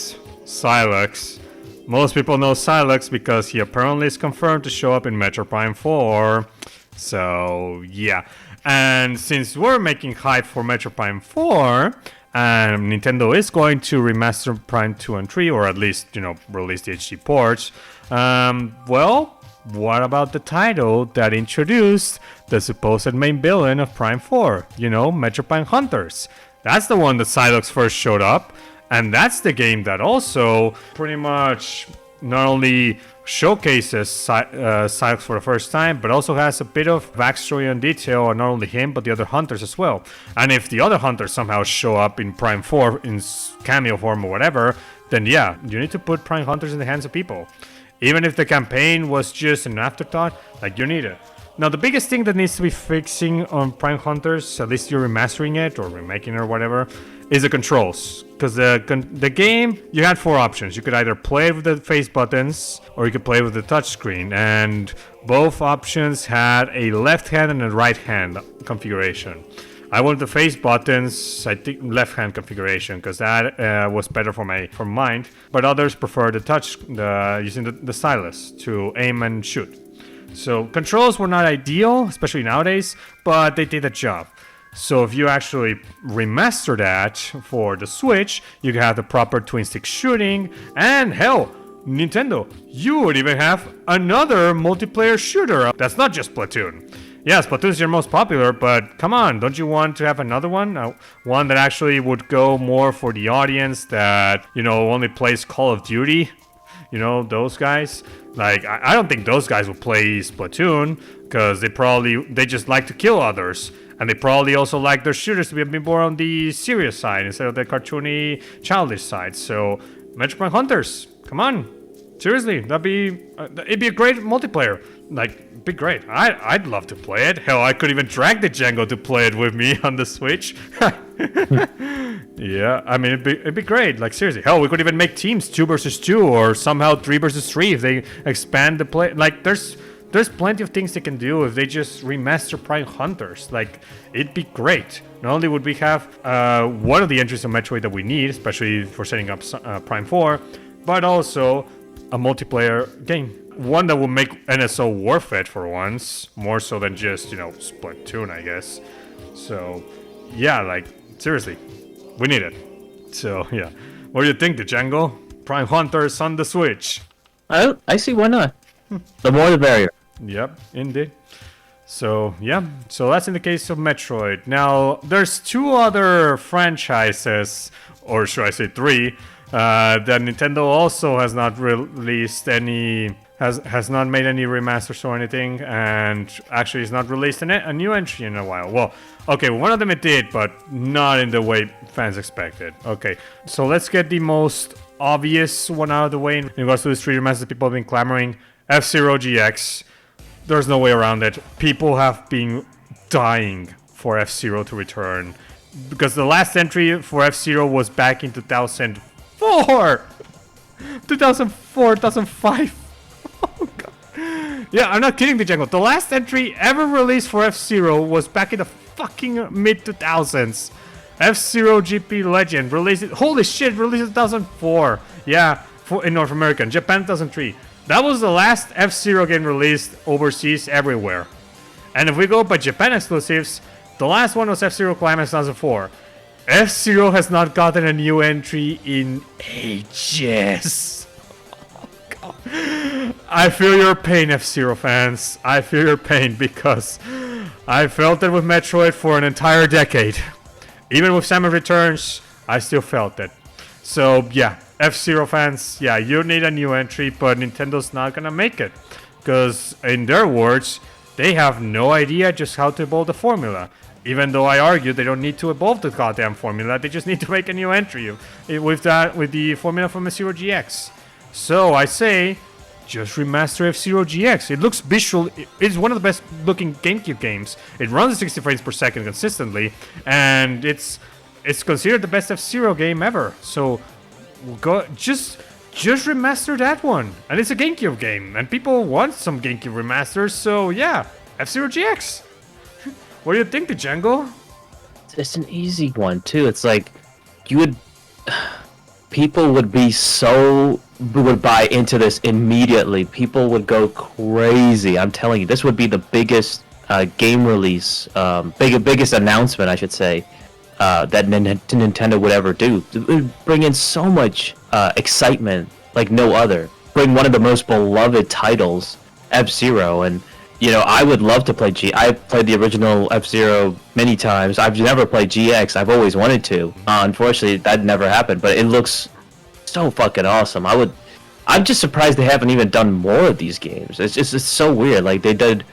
S2: Silex. Most people know Silex because he apparently is confirmed to show up in Metro Prime 4. So, yeah. And since we're making hype for Metro Prime 4... and Nintendo is going to remaster Prime 2 and 3, or at least, release the HD ports. Well, what about the title that introduced the supposed main villain of Prime 4? Metro Prime Hunters. That's the one that Silex first showed up, and that's the game that also pretty much not only showcases Silex for the first time, but also has a bit of backstory and detail on not only him, but the other hunters as well. And if the other hunters somehow show up in Prime 4 in cameo form or whatever, then yeah, you need to put Prime Hunters in the hands of people. Even if the campaign was just an afterthought, you need it. Now, the biggest thing that needs to be fixing on Prime Hunters, at least you're remastering it or remaking it or whatever, is the controls. Because the game, you had 4 options. You could either play with the face buttons or you could play with the touchscreen. And both options had a left hand and a right hand configuration. I wanted the face buttons, I think left hand configuration, because that was better for mind. But others prefer using the stylus to aim and shoot. So controls were not ideal, especially nowadays, but they did the job. So if you actually remaster that for the Switch, you can have the proper twin stick shooting, and hell, Nintendo, you would even have another multiplayer shooter that's not just Splatoon. Yes, Splatoon is your most popular, but come on, don't you want to have another one? One that actually would go more for the audience that, only plays Call of Duty? Those guys? I don't think those guys will play Splatoon, because they just like to kill others. And they probably also like their shooters to be a bit more on the serious side instead of the cartoony, childish side. So, Metro Prime Hunters, come on. Seriously, it'd be a great multiplayer. Be great. I'd love to play it. Hell, I could even drag the Django to play it with me on the Switch. Yeah, I mean, it'd be great. Seriously. Hell, we could even make teams 2 versus 2 or somehow 3 versus 3 if they expand the play. There's plenty of things they can do if they just remaster Prime Hunters. It'd be great. Not only would we have one of the entries of Metroid that we need, especially for setting up Prime 4, but also a multiplayer game. One that will make NSO worth it for once, more so than just, Splatoon, I guess. So, yeah, seriously, we need it. So, yeah. What do you think, Django? Prime Hunters on the Switch.
S1: I see why not. The more the merrier.
S2: Yep, indeed. So, yeah. So that's in the case of Metroid. Now, there's 2 other franchises, or should I say 3, that Nintendo also has not released any... Has not made any remasters or anything, and actually has not released a new entry in a while. Well, okay, one of them it did, but not in the way fans expected. Okay, so let's get the most obvious one out of the way in regards to this 3 remasters people have been clamoring. F-Zero GX. There's no way around it. People have been dying for F-Zero to return, because the last entry for F-Zero was back in 2004! 2004, 2005. Oh, God. Yeah, I'm not kidding, Django. The last entry ever released for F-Zero was back in the fucking mid-2000s. F-Zero GP Legend released... Holy shit, released in 2004. Yeah, in North America. In Japan, 2003. That was the last F-Zero game released overseas everywhere. And if we go by Japan exclusives, the last one was F-Zero Climax 2004. F-Zero has not gotten a new entry in ages. Oh, God. I feel your pain, F-Zero fans. I feel your pain because I felt it with Metroid for an entire decade. Even with Samus Returns, I still felt it. So yeah, F-Zero fans, yeah, you need a new entry, but Nintendo's not gonna make it. Because in their words, they have no idea just how to evolve the formula. Even though I argue they don't need to evolve the goddamn formula, they just need to make a new entry with the formula from F-Zero GX. So I say, just remaster F-Zero GX. It looks visual. It's one of the best looking GameCube games. It runs at 60 frames per second consistently, and it's considered the best F-Zero game ever. So go just remaster that one. And it's a GameCube game, and people want some GameCube remasters. So yeah, F-Zero GX. What do you think, Django?
S1: It's an easy one too. It's like people would buy into this immediately. People would go crazy. I'm telling you, this would be the biggest game release, biggest announcement, I should say, that Nintendo would ever do. It would bring in so much excitement like no other. Bring one of the most beloved titles, F-Zero, and I would love to play I've played the original F-Zero many times. I've never played GX. I've always wanted to. Unfortunately, that never happened, but it looks so fucking awesome. I'm just surprised they haven't even done more of these games. It's so weird. Like, they did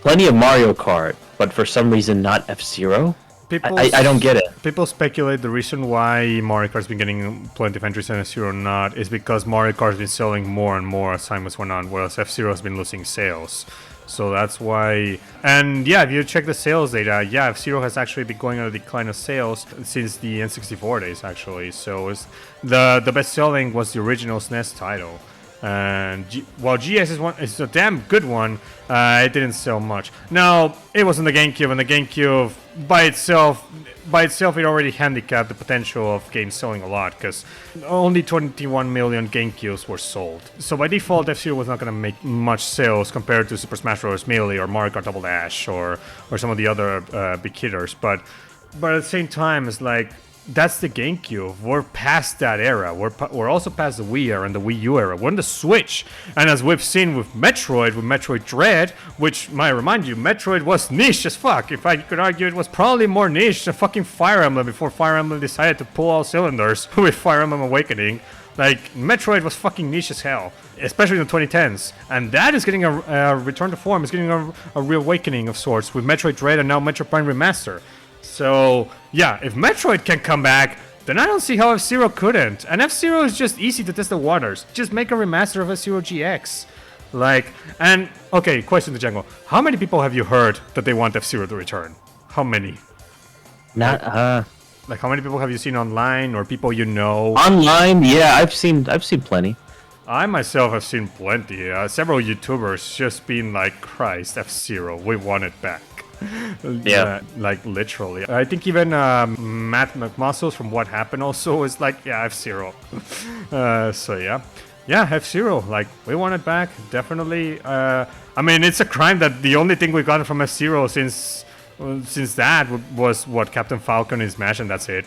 S1: plenty of Mario Kart, but for some reason not F-Zero. I don't get it.
S2: People speculate the reason why Mario Kart's been getting plenty of entries and F-Zero not is because Mario Kart's been selling more and more as time went on, whereas F-Zero has been losing sales. So that's why. And yeah, if you check the sales data, yeah, F-Zero has actually been going on a decline of sales since the N64 days, actually. So the best selling was the original SNES title. And while GX is a damn good one, it didn't sell much. Now, it was on the GameCube, and the GameCube by itself it already handicapped the potential of games selling a lot, because only 21 million GameCubes were sold. So by default, F-Zero was not going to make much sales compared to Super Smash Bros. Melee or Mario Kart Double Dash or some of the other big hitters. But at the same time, it's like, that's the GameCube. We're past that era. We're also past the Wii era and the Wii U era. We're on the Switch. And as we've seen with Metroid Dread, which might remind you, Metroid was niche as fuck. If I could argue, it was probably more niche than fucking Fire Emblem before Fire Emblem decided to pull all cylinders with Fire Emblem Awakening. Like, Metroid was fucking niche as hell, especially in the 2010s. And that is getting a return to form. It's getting a reawakening of sorts with Metroid Dread and now Metroid Prime Remaster. So, yeah, if Metroid can come back, then I don't see how F-Zero couldn't. And F-Zero is just easy to test the waters. Just make a remaster of F-Zero GX. Okay, question to Django. How many people have you heard that they want F-Zero to return? How many?
S1: How
S2: many people have you seen online or people you know?
S1: Online, yeah, I've seen plenty.
S2: I myself have seen plenty. Several YouTubers just being like, Christ, F-Zero, we want it back.
S1: Yeah,
S2: like literally. I think even Matt McMuscles from What Happened also is like, yeah, F-Zero. So yeah, F-Zero. Like, we want it back, definitely. I mean, it's a crime that the only thing we got from F-Zero since that was what, Captain Falcon in Smash, and that's it.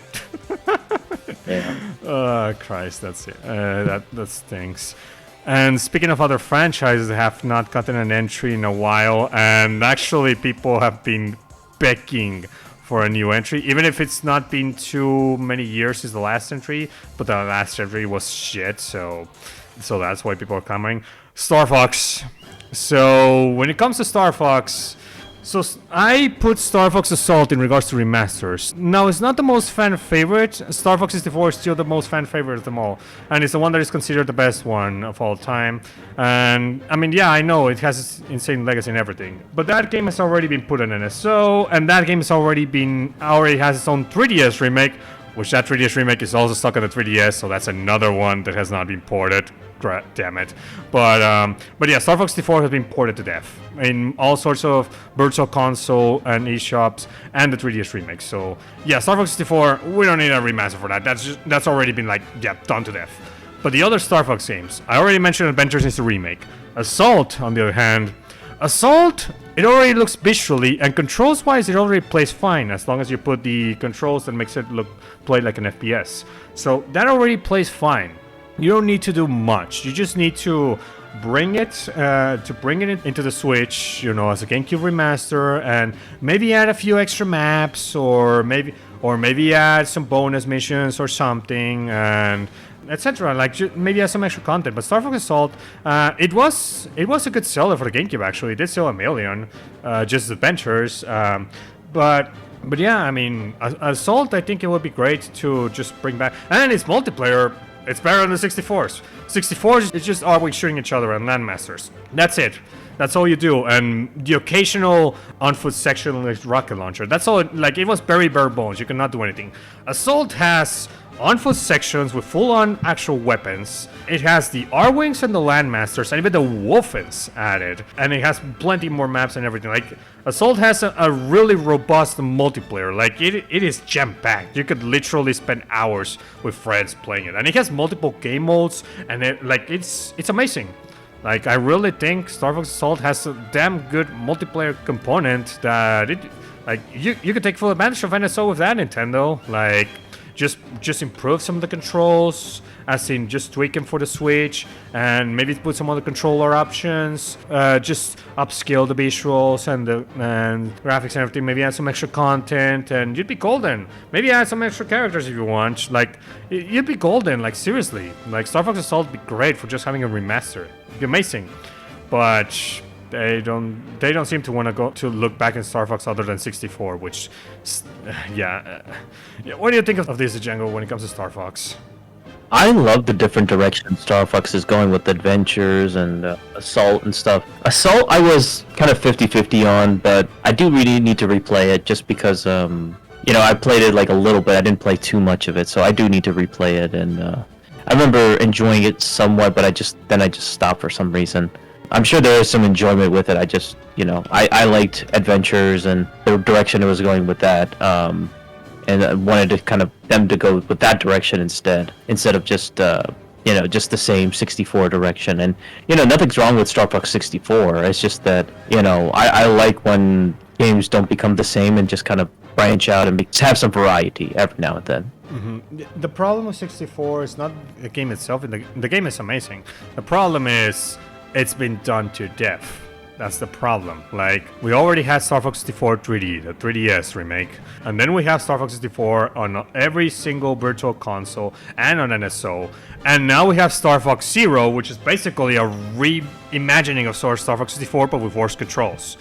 S2: Yeah. Christ, that's it. That stinks. And speaking of other franchises that have not gotten an entry in a while, and actually people have been begging for a new entry, even if it's not been too many years since the last entry, but the last entry was shit, so that's why people are coming. Star Fox. So when it comes to Star Fox, so I put Star Fox Assault in regards to remasters. Now, it's not the most fan favorite. Star Fox 64 is still the most fan favorite of them all, and it's the one that is considered the best one of all time. And I mean, yeah, I know it has insane legacy and everything, but that game has already been put on NSO, and that game has already has its own 3DS remake, which that 3DS remake is also stuck on the 3DS, so that's another one that has not been ported. Damn it. But yeah, Star Fox 64 has been ported to death in all sorts of virtual console and eShops and the 3DS remake. So yeah, Star Fox 64, we don't need a remaster for that. That's already been, like, yeah, done to death. But the other Star Fox games, I already mentioned Adventures is a remake. Assault, on the other hand, Assault, it already looks visually, and controls-wise, it already plays fine, as long as you put the controls that makes it play like an FPS. So that already plays fine. You don't need to do much. You just need to bring it into the Switch, you know, as a GameCube remaster, and maybe add a few extra maps, or maybe add some bonus missions or something, and etc. Like maybe add some extra content. But Star Fox Assault, it was a good seller for the GameCube. Actually, it did sell 1 million, just Adventures. But yeah, I mean, Assault, I think it would be great to just bring back, and its multiplayer. It's better than the 64s. 64s is just always shooting each other and landmasters. That's it. That's all you do. And the occasional on-foot section like rocket launcher. That's all. Like, it was very bare bones. You cannot do anything. Assault has on-foot sections with full-on actual weapons. It has the R-Wings and the Landmasters, and even the Wolfens added. And it has plenty more maps and everything. Like, Assault has a really robust multiplayer. Like, it is jam-packed. You could literally spend hours with friends playing it. And it has multiple game modes, and it's amazing. Like, I really think Star Fox Assault has a damn good multiplayer component that you could take full advantage of NSO with that, Nintendo. Like, just improve some of the controls, as in just tweak them for the Switch, and maybe put some other controller options, just upscale the visuals and graphics and everything, maybe add some extra content, and you'd be golden. Maybe add some extra characters if you want. Like, you'd be golden, like, seriously. Like, Star Fox Assault would be great for just having a remaster. It'd be amazing. But they don't seem to want to look back in Star Fox other than 64, which, yeah. What do you think of this, Django, when it comes to Star Fox?
S1: I love the different directions Star Fox is going with Adventures and Assault and stuff. Assault, I was kind of 50-50 on, but I do really need to replay it just because, you know, I played it like a little bit. I didn't play too much of it, so I do need to replay it. And I remember enjoying it somewhat, but I just stopped for some reason. I'm sure there is some enjoyment with it. I just, you know, I liked Adventures and the direction it was going with that. And I wanted to kind of them to go with that direction instead of just you know, just the same 64 direction. And you know, nothing's wrong with Star Fox 64. It's just that, you know, I like when games don't become the same and just kind of branch out and have some variety every now and then.
S2: Mm-hmm. The problem with 64 is not the game itself. The game is amazing. The problem is it's been done to death. That's the problem. Like, we already had Star Fox 64 3D, the 3DS remake, and then we have Star Fox 64 on every single virtual console and on NSO, and now we have Star Fox Zero, which is basically a reimagining of Star Fox 64 but with worse controls.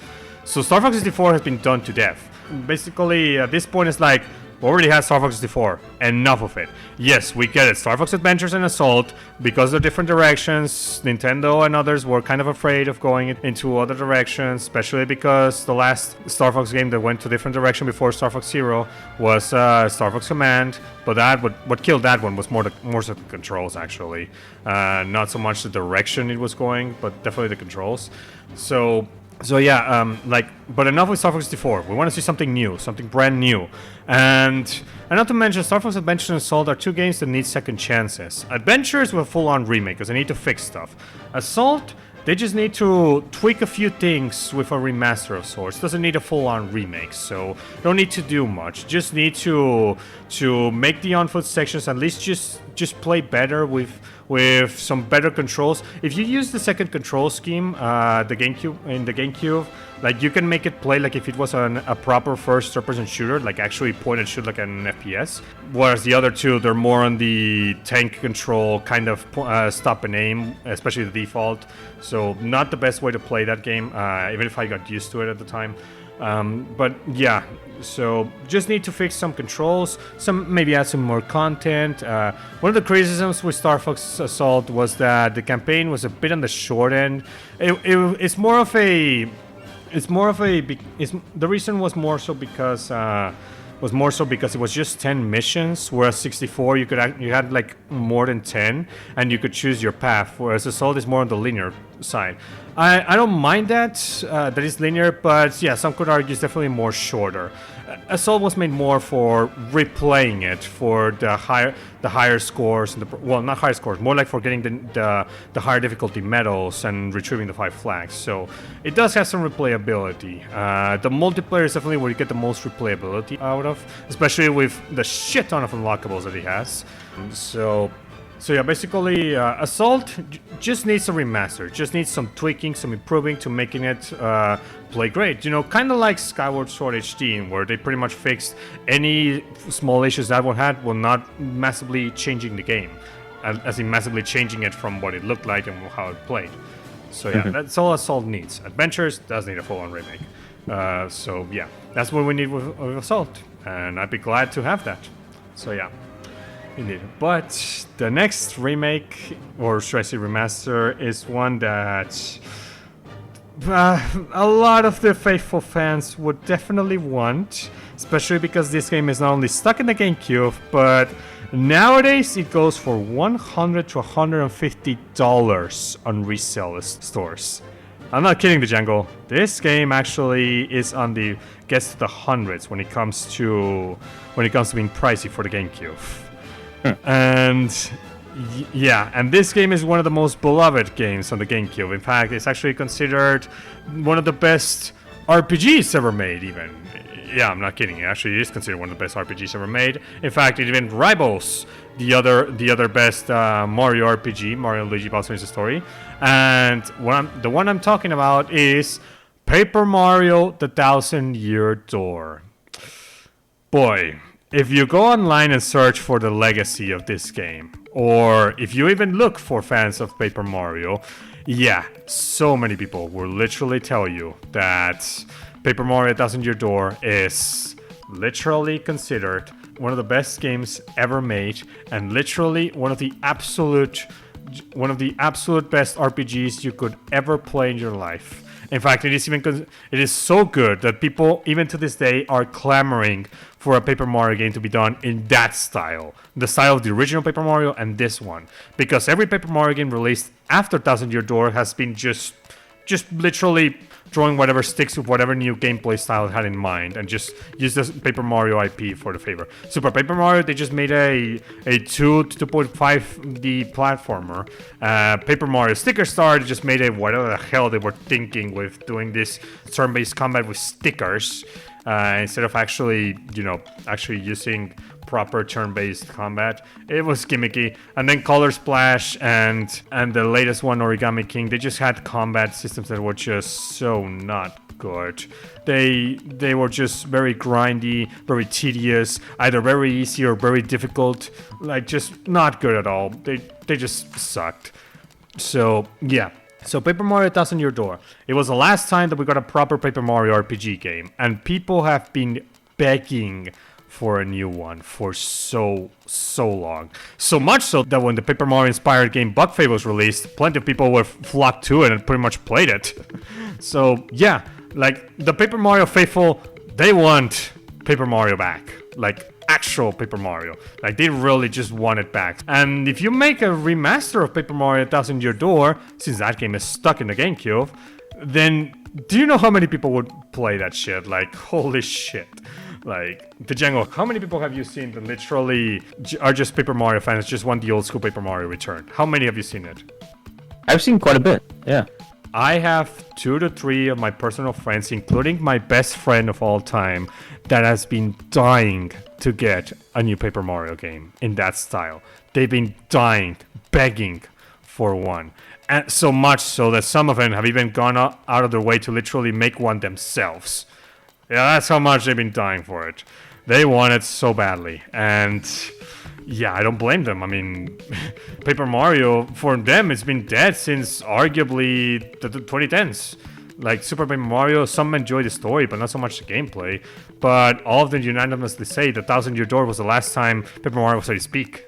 S2: So Star Fox 64 has been done to death. Basically, at this point, it's like, we already had Star Fox 64. Enough of it. Yes, we get it. Star Fox Adventures and Assault, because of different directions, Nintendo and others were kind of afraid of going into other directions, especially because the last Star Fox game that went to different direction before Star Fox Zero was Star Fox Command. But what killed that one was more so the controls, actually. Not so much the direction it was going, but definitely the controls. So yeah, but enough with Star Fox 64. We want to see something new, something brand new. And not to mention, Star Fox Adventures and Assault are two games that need second chances. Adventures with a full-on remake, because they need to fix stuff. Assault, they just need to tweak a few things with a remaster of sorts. Doesn't need a full-on remake, so don't need to do much. Just need to make the on-foot sections at least just play better with some better controls. If you use the second control scheme, the GameCube, like, you can make it play like if it was a proper first-person shooter, like actually point and shoot like an FPS. Whereas the other two, they're more on the tank control, kind of stop and aim, especially the default. So not the best way to play that game, even if I got used to it at the time. But yeah, so just need to fix some controls, maybe add some more content. One of the criticisms with Star Fox Assault was that the campaign was a bit on the short end. The reason was more so because it was just 10 missions, whereas 64 you had like more than 10, and you could choose your path. Whereas Assault is more on the linear side. I don't mind that it's linear, but yeah, some could argue it's definitely more shorter. Assault was made more for replaying it, for the higher scores, and well, not higher scores, more like for getting the higher difficulty medals and retrieving the 5 flags. So it does have some replayability. The multiplayer is definitely where you get the most replayability out of, especially with the shit ton of unlockables that it has. So yeah, basically, Assault just needs a remaster. Just needs some tweaking, some improving to making it play great. You know, kind of like Skyward Sword HD, where they pretty much fixed any small issues that one had while not massively changing the game. As in massively changing it from what it looked like and how it played. So yeah, that's all Assault needs. Adventures does need a full-on remake. So yeah, that's what we need with Assault. And I'd be glad to have that. So yeah. Indeed. But the next remake, or should I say remaster, is one that a lot of the faithful fans would definitely want, especially because this game is not only stuck in the GameCube, but nowadays it goes for $100 to $150 on resale stores. I'm not kidding, Django. This game actually is on the gets to the hundreds when it comes to being pricey for the GameCube. And yeah, and this game is one of the most beloved games on the GameCube. In fact, it's actually considered one of the best RPGs ever made, even. Yeah, I'm not kidding. It actually is considered one of the best RPGs ever made. In fact, it even rivals the other best Mario RPG, Mario and Luigi Bowser's Story. And the one I'm talking about is Paper Mario: The Thousand-Year Door. Boy, if you go online and search for the legacy of this game, or if you even look for fans of Paper Mario, yeah, so many people will literally tell you that Paper Mario: Thousand-Year Door is literally considered one of the best games ever made, and literally one of the absolute best RPGs you could ever play in your life. In fact, it is so good that people, even to this day, are clamoring for a Paper Mario game to be done in that style. The style of the original Paper Mario and this one. Because every Paper Mario game released after Thousand Year Door has been just literally drawing whatever sticks with whatever new gameplay style it had in mind, and just use the Paper Mario IP for the favor. Super Paper Mario, they just made a 2 to 2.5D platformer. Paper Mario Sticker Star, they just made a whatever the hell they were thinking with doing this turn-based combat with stickers, instead of actually using proper turn-based combat. It was gimmicky. And then Color Splash and the latest one, Origami King, they just had combat systems that were just so not good. They were just very grindy, very tedious, either very easy or very difficult, like just not good at all. They just sucked. So yeah. So Paper Mario: Thousand-Year Door. It was the last time that we got a proper Paper Mario RPG game, and people have been begging for a new one for so long. So much so that when the Paper Mario inspired game Bugfade was released, plenty of people were flocked to it and pretty much played it. So yeah, like the Paper Mario faithful, they want Paper Mario back. Like actual Paper Mario. Like they really just want it back. And if you make a remaster of Paper Mario: Thousand-Year Door, since that game is stuck in the GameCube, then do you know how many people would play that shit? Like, holy shit. Like, Django, how many people have you seen that literally are just Paper Mario fans, just want the old school Paper Mario return? How many have you seen it?
S1: I've seen quite a bit, yeah.
S2: I have 2 to 3 of my personal friends, including my best friend of all time, that has been dying to get a new Paper Mario game in that style. They've been dying, begging for one. And so much so that some of them have even gone out of their way to literally make one themselves. Yeah, that's how much they've been dying for it. They want it so badly. And yeah, I don't blame them. I mean, Paper Mario, for them, it's been dead since arguably the 2010s. Like, Super Paper Mario, some enjoy the story, but not so much the gameplay. But all of them unanimously say the Thousand-Year Door was the last time Paper Mario was, so to speak.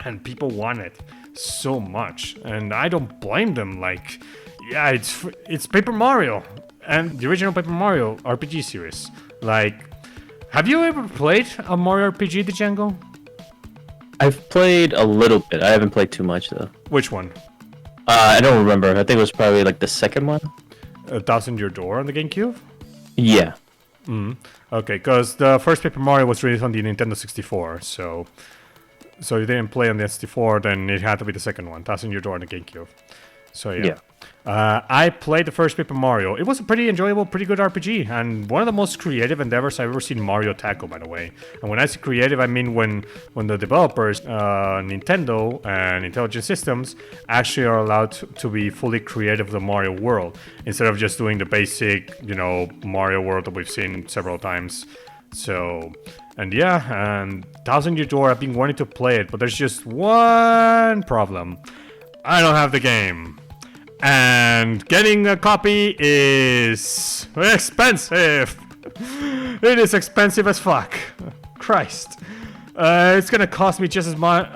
S2: And people want it so much. And I don't blame them. Like, yeah, it's Paper Mario. And the original Paper Mario RPG series. Like, have you ever played a Mario RPG, Django?
S1: I've played a little bit. I haven't played too much, though.
S2: Which one?
S1: I don't remember. I think it was probably like the second one.
S2: A Thousand Year Door on the GameCube?
S1: Yeah.
S2: Okay, because the first Paper Mario was released on the Nintendo 64, so you didn't play on the 64, then it had to be the second one, Thousand Year Door on the GameCube. So yeah. I played the first Paper Mario. It was a pretty enjoyable, pretty good RPG, and one of the most creative endeavors I've ever seen Mario tackle, by the way. And when I say creative, I mean when the developers, Nintendo and Intelligent Systems, actually are allowed to be fully creative of the Mario world, instead of just doing the basic, Mario world that we've seen several times. So, and yeah, and Thousand Year Door, I've been wanting to play it, but there's just one problem. I don't have the game. And getting a copy is expensive. It is expensive as fuck. Christ. It's gonna cost me just as much.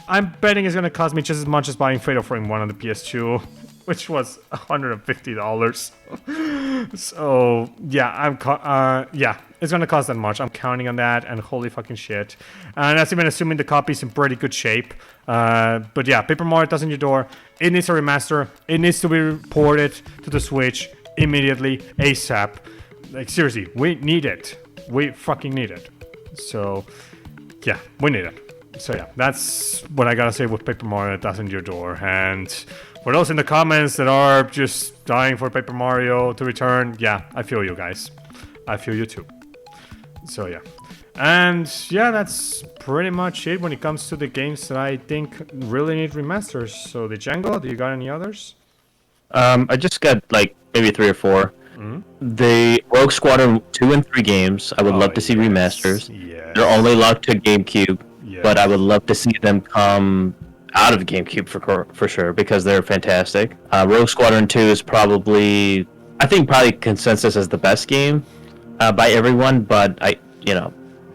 S2: I'm betting it's gonna cost me just as much as buying Fatal Frame 1 on the PS2, which was $150. So yeah, it's gonna cost that much. I'm counting on that, and holy fucking shit. And that's even assuming the copy's in pretty good shape. But yeah, Paper Mario Thousand Year Door, it needs a remaster. It needs to be ported to the Switch immediately, ASAP. Like, seriously, we need it. We fucking need it. So yeah, we need it. So yeah, that's what I gotta say with Paper Mario Thousand Year Door. And for those in the comments that are just dying for Paper Mario to return, yeah, I feel you guys. I feel you too. So yeah. And yeah, that's pretty much it when it comes to the games that I think really need remasters. So the Django, do you got any others?
S1: I just got like maybe 3 or 4. The Rogue Squadron 2 and 3 games, I would love to see remasters.
S2: Yes.
S1: They're only locked to GameCube,
S2: Yes.
S1: but I would love to see them come out of GameCube for sure, because they're fantastic. Rogue Squadron 2 is probably consensus as the best game by everyone, but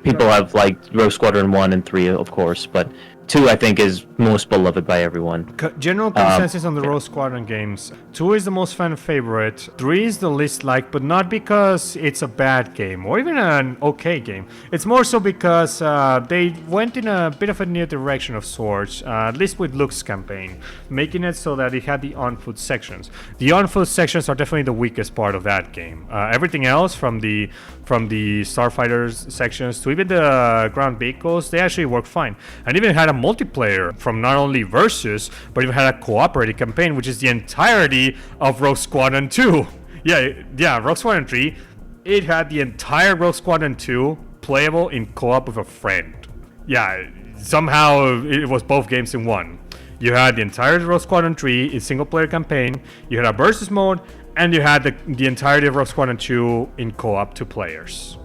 S1: people have liked Rogue Squadron 1 and 3, of course, but 2 I think is most beloved by everyone.
S2: General consensus on the Rogue Squadron games. 2 is the most fan favorite. 3 is the least liked, but not because it's a bad game or even an okay game. It's more so because they went in a bit of a new direction of sorts, at least with Luke's campaign, making it so that it had the on-foot sections. The on-foot sections are definitely the weakest part of that game. Everything else, from the Starfighters sections to even the ground vehicles, they actually work fine. And even had a multiplayer from not only Versus, but even had a cooperative campaign, which is the entirety of Rogue Squadron 2. Yeah, Rogue Squadron 3, it had the entire Rogue Squadron 2 playable in co-op with a friend. Yeah, somehow it was both games in one. You had the entire Rogue Squadron 3 in single-player campaign, you had a Versus mode, and you had the entirety of Rogue Squadron 2 in co-op 2 players.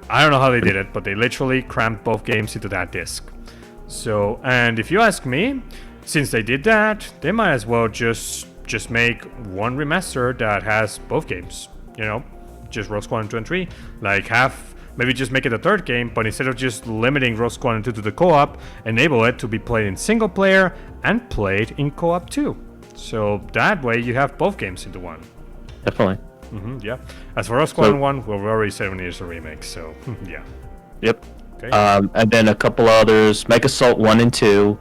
S2: I don't know how they did it, but they literally crammed both games into that disc. So, and if you ask me, since they did that, they might as well just make one remaster that has both games. Just Rogue Squadron 2 and 3. Like, maybe just make it a third game, but instead of just limiting Rogue Squadron 2 to the co-op, enable it to be played in single player and played in co-op too. So that way you have both games into one.
S1: Definitely.
S2: Yeah. As for Rogue Squadron 1, we've already said we need a remake, so yeah.
S1: Yep.
S2: Okay.
S1: And then a couple others, Mega Assault 1 and 2.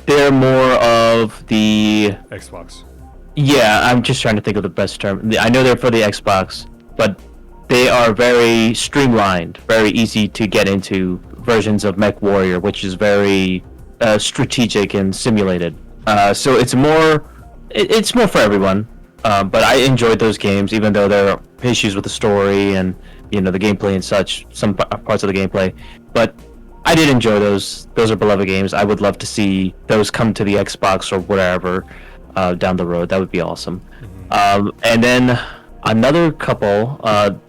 S1: They're more of the
S2: Xbox.
S1: Yeah, I'm just trying to think of the best term. I know they're for the Xbox, but they are very streamlined, very easy to get into versions of Mech Warrior, which is very strategic and simulated. So it's more for everyone. But I enjoyed those games, even though there are issues with the story and the gameplay and such, some parts of the gameplay. But I did enjoy those. Those are beloved games. I would love to see those come to the Xbox or whatever down the road. That would be awesome. And then another couple,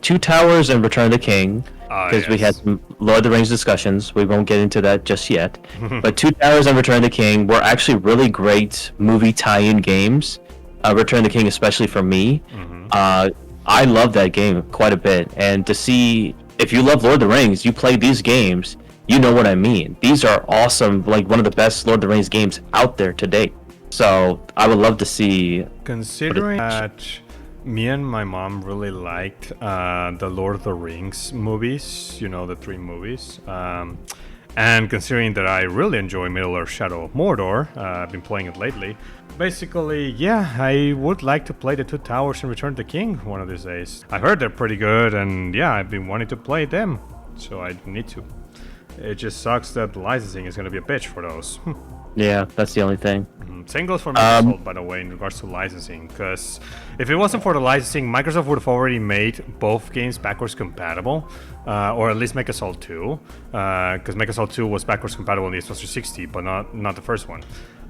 S1: Two Towers and Return of the King, because we had some Lord of the Rings discussions. We won't get into that just yet. But Two Towers and Return of the King were actually really great movie tie-in games. Return of the King, especially for me. I love that game quite a bit, and to see, if you love Lord of the Rings, you play these games, you know what I mean. These are awesome, like one of the best Lord of the Rings games out there to date. So I would love to see.
S2: Considering that me and my mom really liked the Lord of the Rings movies, the 3 movies, And considering that I really enjoy Middle-earth Shadow of Mordor, I've been playing it lately, basically, yeah, I would like to play the Two Towers and Return the King one of these days. I heard they're pretty good, and yeah, I've been wanting to play them, so I need to. It just sucks that the licensing is going to be a bitch for those.
S1: Yeah, that's the only thing.
S2: Same goes for Microsoft, by the way, in regards to licensing, because if it wasn't for the licensing, Microsoft would have already made both games backwards compatible, or at least Make Assault 2, because Make Assault 2 was backwards compatible in the Xbox 360, but not the first one.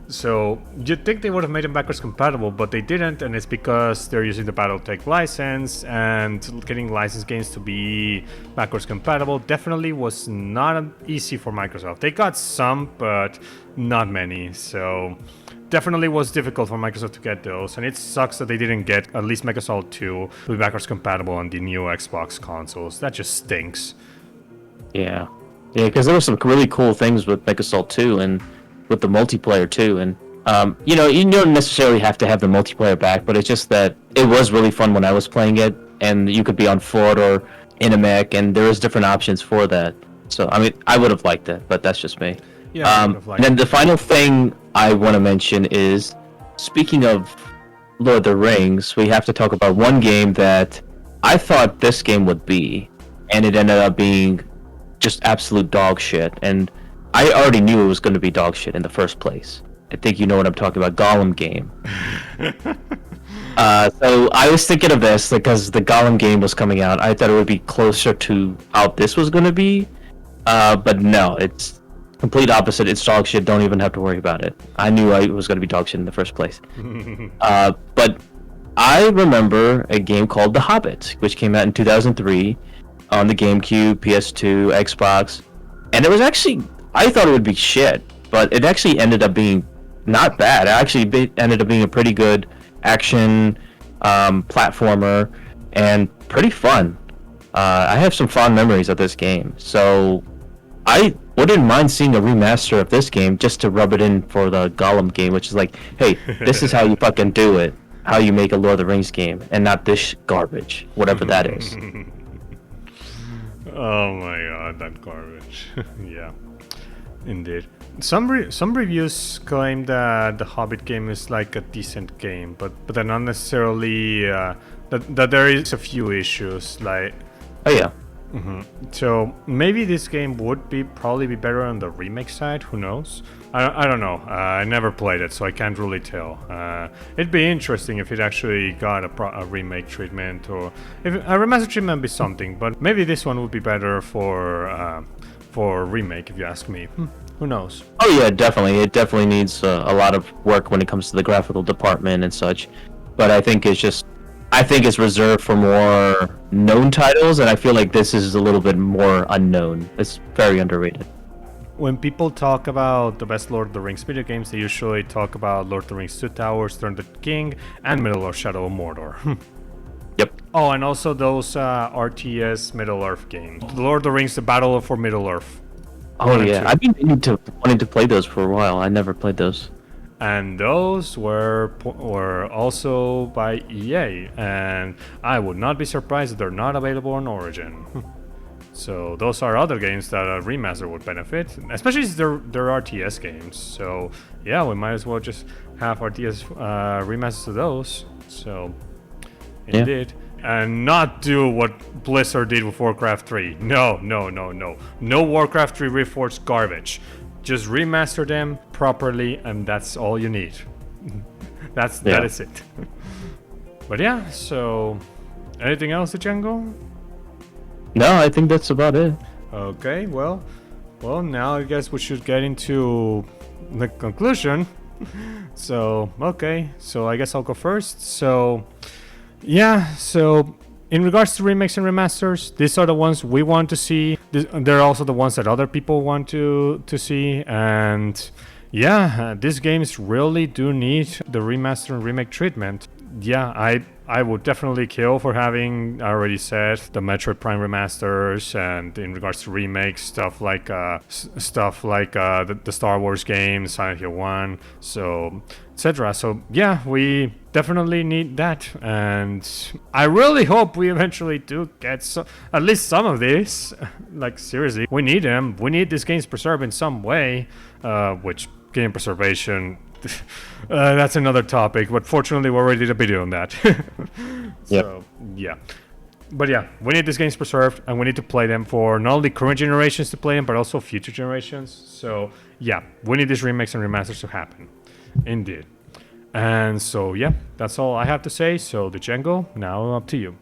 S2: So you'd think they would have made them backwards compatible, but they didn't, and it's because they're using the BattleTech license, and getting licensed games to be backwards compatible definitely was not easy for Microsoft. They got some, but not many, so definitely was difficult for Microsoft to get those, and it sucks that they didn't get at least Make Assault 2 to be backwards compatible on the new Xbox consoles. That just stinks.
S1: Yeah, because there were some really cool things with Make Assault 2 and with the multiplayer too, and you don't necessarily have to have the multiplayer back, but it's just that it was really fun when I was playing it, and you could be on foot or in a mech, and there was different options for that. So I mean, I would have liked it, but that's just me.
S2: Yeah.
S1: And then the final thing I want to mention is, speaking of Lord of the Rings, we have to talk about one game that I thought this game would be, and it ended up being just absolute dog shit, and I already knew it was going to be dog shit in the first place. I think you know what I'm talking about, Gollum game. So I was thinking of this because the Gollum game was coming out. I thought it would be closer to how this was going to be, but no, it's complete opposite. It's dog shit. Don't even have to worry about it. I knew it was going to be dog shit in the first place. But I remember a game called The Hobbit, which came out in 2003 on the GameCube, PS2, Xbox, and it was actually, I thought it would be shit, but it actually ended up being not bad. It actually ended up being a pretty good action platformer and pretty fun. I have some fond memories of this game, so I wouldn't mind seeing a remaster of this game just to rub it in for the Gollum game, which is like, hey, this is how you fucking do it, how you make a Lord of the Rings game, and not this garbage, whatever that is.
S2: Oh my god, that garbage. Yeah. Indeed. Some reviews claim that the Hobbit game is like a decent game, but they're not necessarily that there is a few issues, like.
S1: Oh yeah.
S2: So maybe this game would probably be better on the remake side. Who knows? I don't know. I never played it, so I can't really tell. It'd be interesting if it actually got a remake treatment, or if a remaster treatment be something. But maybe this one would be better for remake, if you ask me. Who knows?
S1: Oh yeah, definitely. It definitely needs a lot of work when it comes to the graphical department and such. But I think it's reserved for more known titles, and I feel like this is a little bit more unknown. It's very underrated.
S2: When people talk about the best Lord of the Rings video games, they usually talk about Lord of the Rings Two Towers, Return of the King, and Middle-earth Shadow of Mordor.
S1: Yep.
S2: Oh, and also those RTS Middle-earth games. The Lord of the Rings, The Battle for Middle-earth.
S1: Oh yeah, I've been wanting to play those for a while. I never played those.
S2: And those were also by EA, and I would not be surprised if they're not available on Origin. So those are other games that a remaster would benefit, especially since they're RTS games. So yeah, we might as well just have RTS remasters of those. So indeed. And not do what Blizzard did with Warcraft 3. No. No Warcraft 3 Reforged garbage. Just remaster them properly, and that's all you need. That is it. But yeah, so anything else, Django?
S1: No, I think that's about it.
S2: Okay, well, now I guess we should get into the conclusion. So I guess I'll go first. So yeah, so in regards to remakes and remasters, these are the ones we want to see. They're also the ones that other people want to see. And yeah, these games really do need the remaster and remake treatment. Yeah, I would definitely kill for having, I already said, the Metroid Prime remasters, and in regards to remakes, stuff like the Star Wars games, Silent Hill 1, so etc. So yeah, we definitely need that, and I really hope we eventually do get at least some of these. Like seriously, we need them. We need these games preserved in some way, which game preservation. That's another topic, but fortunately we already did a video on that. So, yeah. But yeah, we need these games preserved, and we need to play them for not only current generations to play them, but also future generations. So, yeah, we need these remakes and remasters to happen. Indeed. And so, yeah, that's all I have to say. So, the Django, now up to you.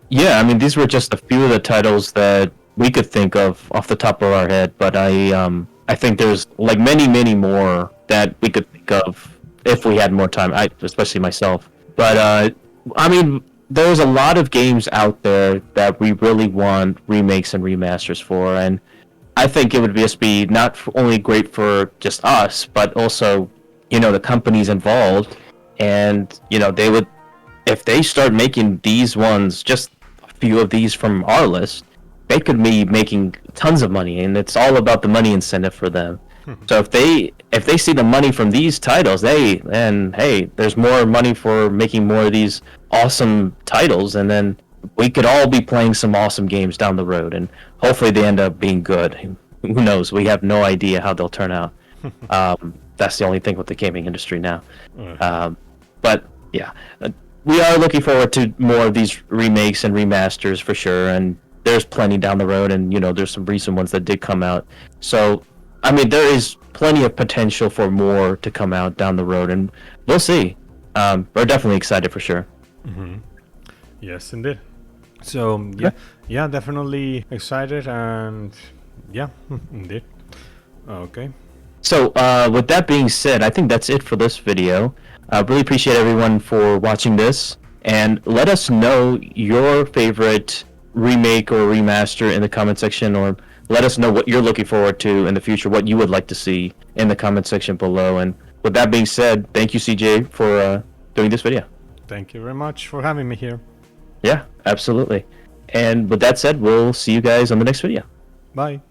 S1: Yeah, I mean, these were just a few of the titles that we could think of off the top of our head, but I think there's like many more that we could think of if we had more time, especially myself. But I mean, there's a lot of games out there that we really want remakes and remasters for, and I think it would just be not only great for just us, but also, you know, the companies involved, and you know, they would, if they start making these ones, just a few of these from our list, they could be making tons of money, and it's all about the money incentive for them. So if they see the money from these titles, then hey, there's more money for making more of these awesome titles, and then we could all be playing some awesome games down the road, and hopefully they end up being good. Who knows? We have no idea how they'll turn out. That's the only thing with the gaming industry now. But yeah, we are looking forward to more of these remakes and remasters for sure, and there's plenty down the road, and you know, there's some recent ones that did come out. So I mean, there is plenty of potential for more to come out down the road, and we'll see. We're definitely excited for sure.
S2: Yes, indeed. So yeah, definitely excited, and yeah, indeed. Okay.
S1: So with that being said, I think that's it for this video. Really appreciate everyone for watching this, and let us know your favorite remake or remaster in the comment section, or let us know what you're looking forward to in the future, what you would like to see in the comment section below. And with that being said, thank you, CJ, for doing this video.
S2: Thank you very much for having me here.
S1: Yeah, absolutely. And with that said, we'll see you guys on the next video.
S2: Bye.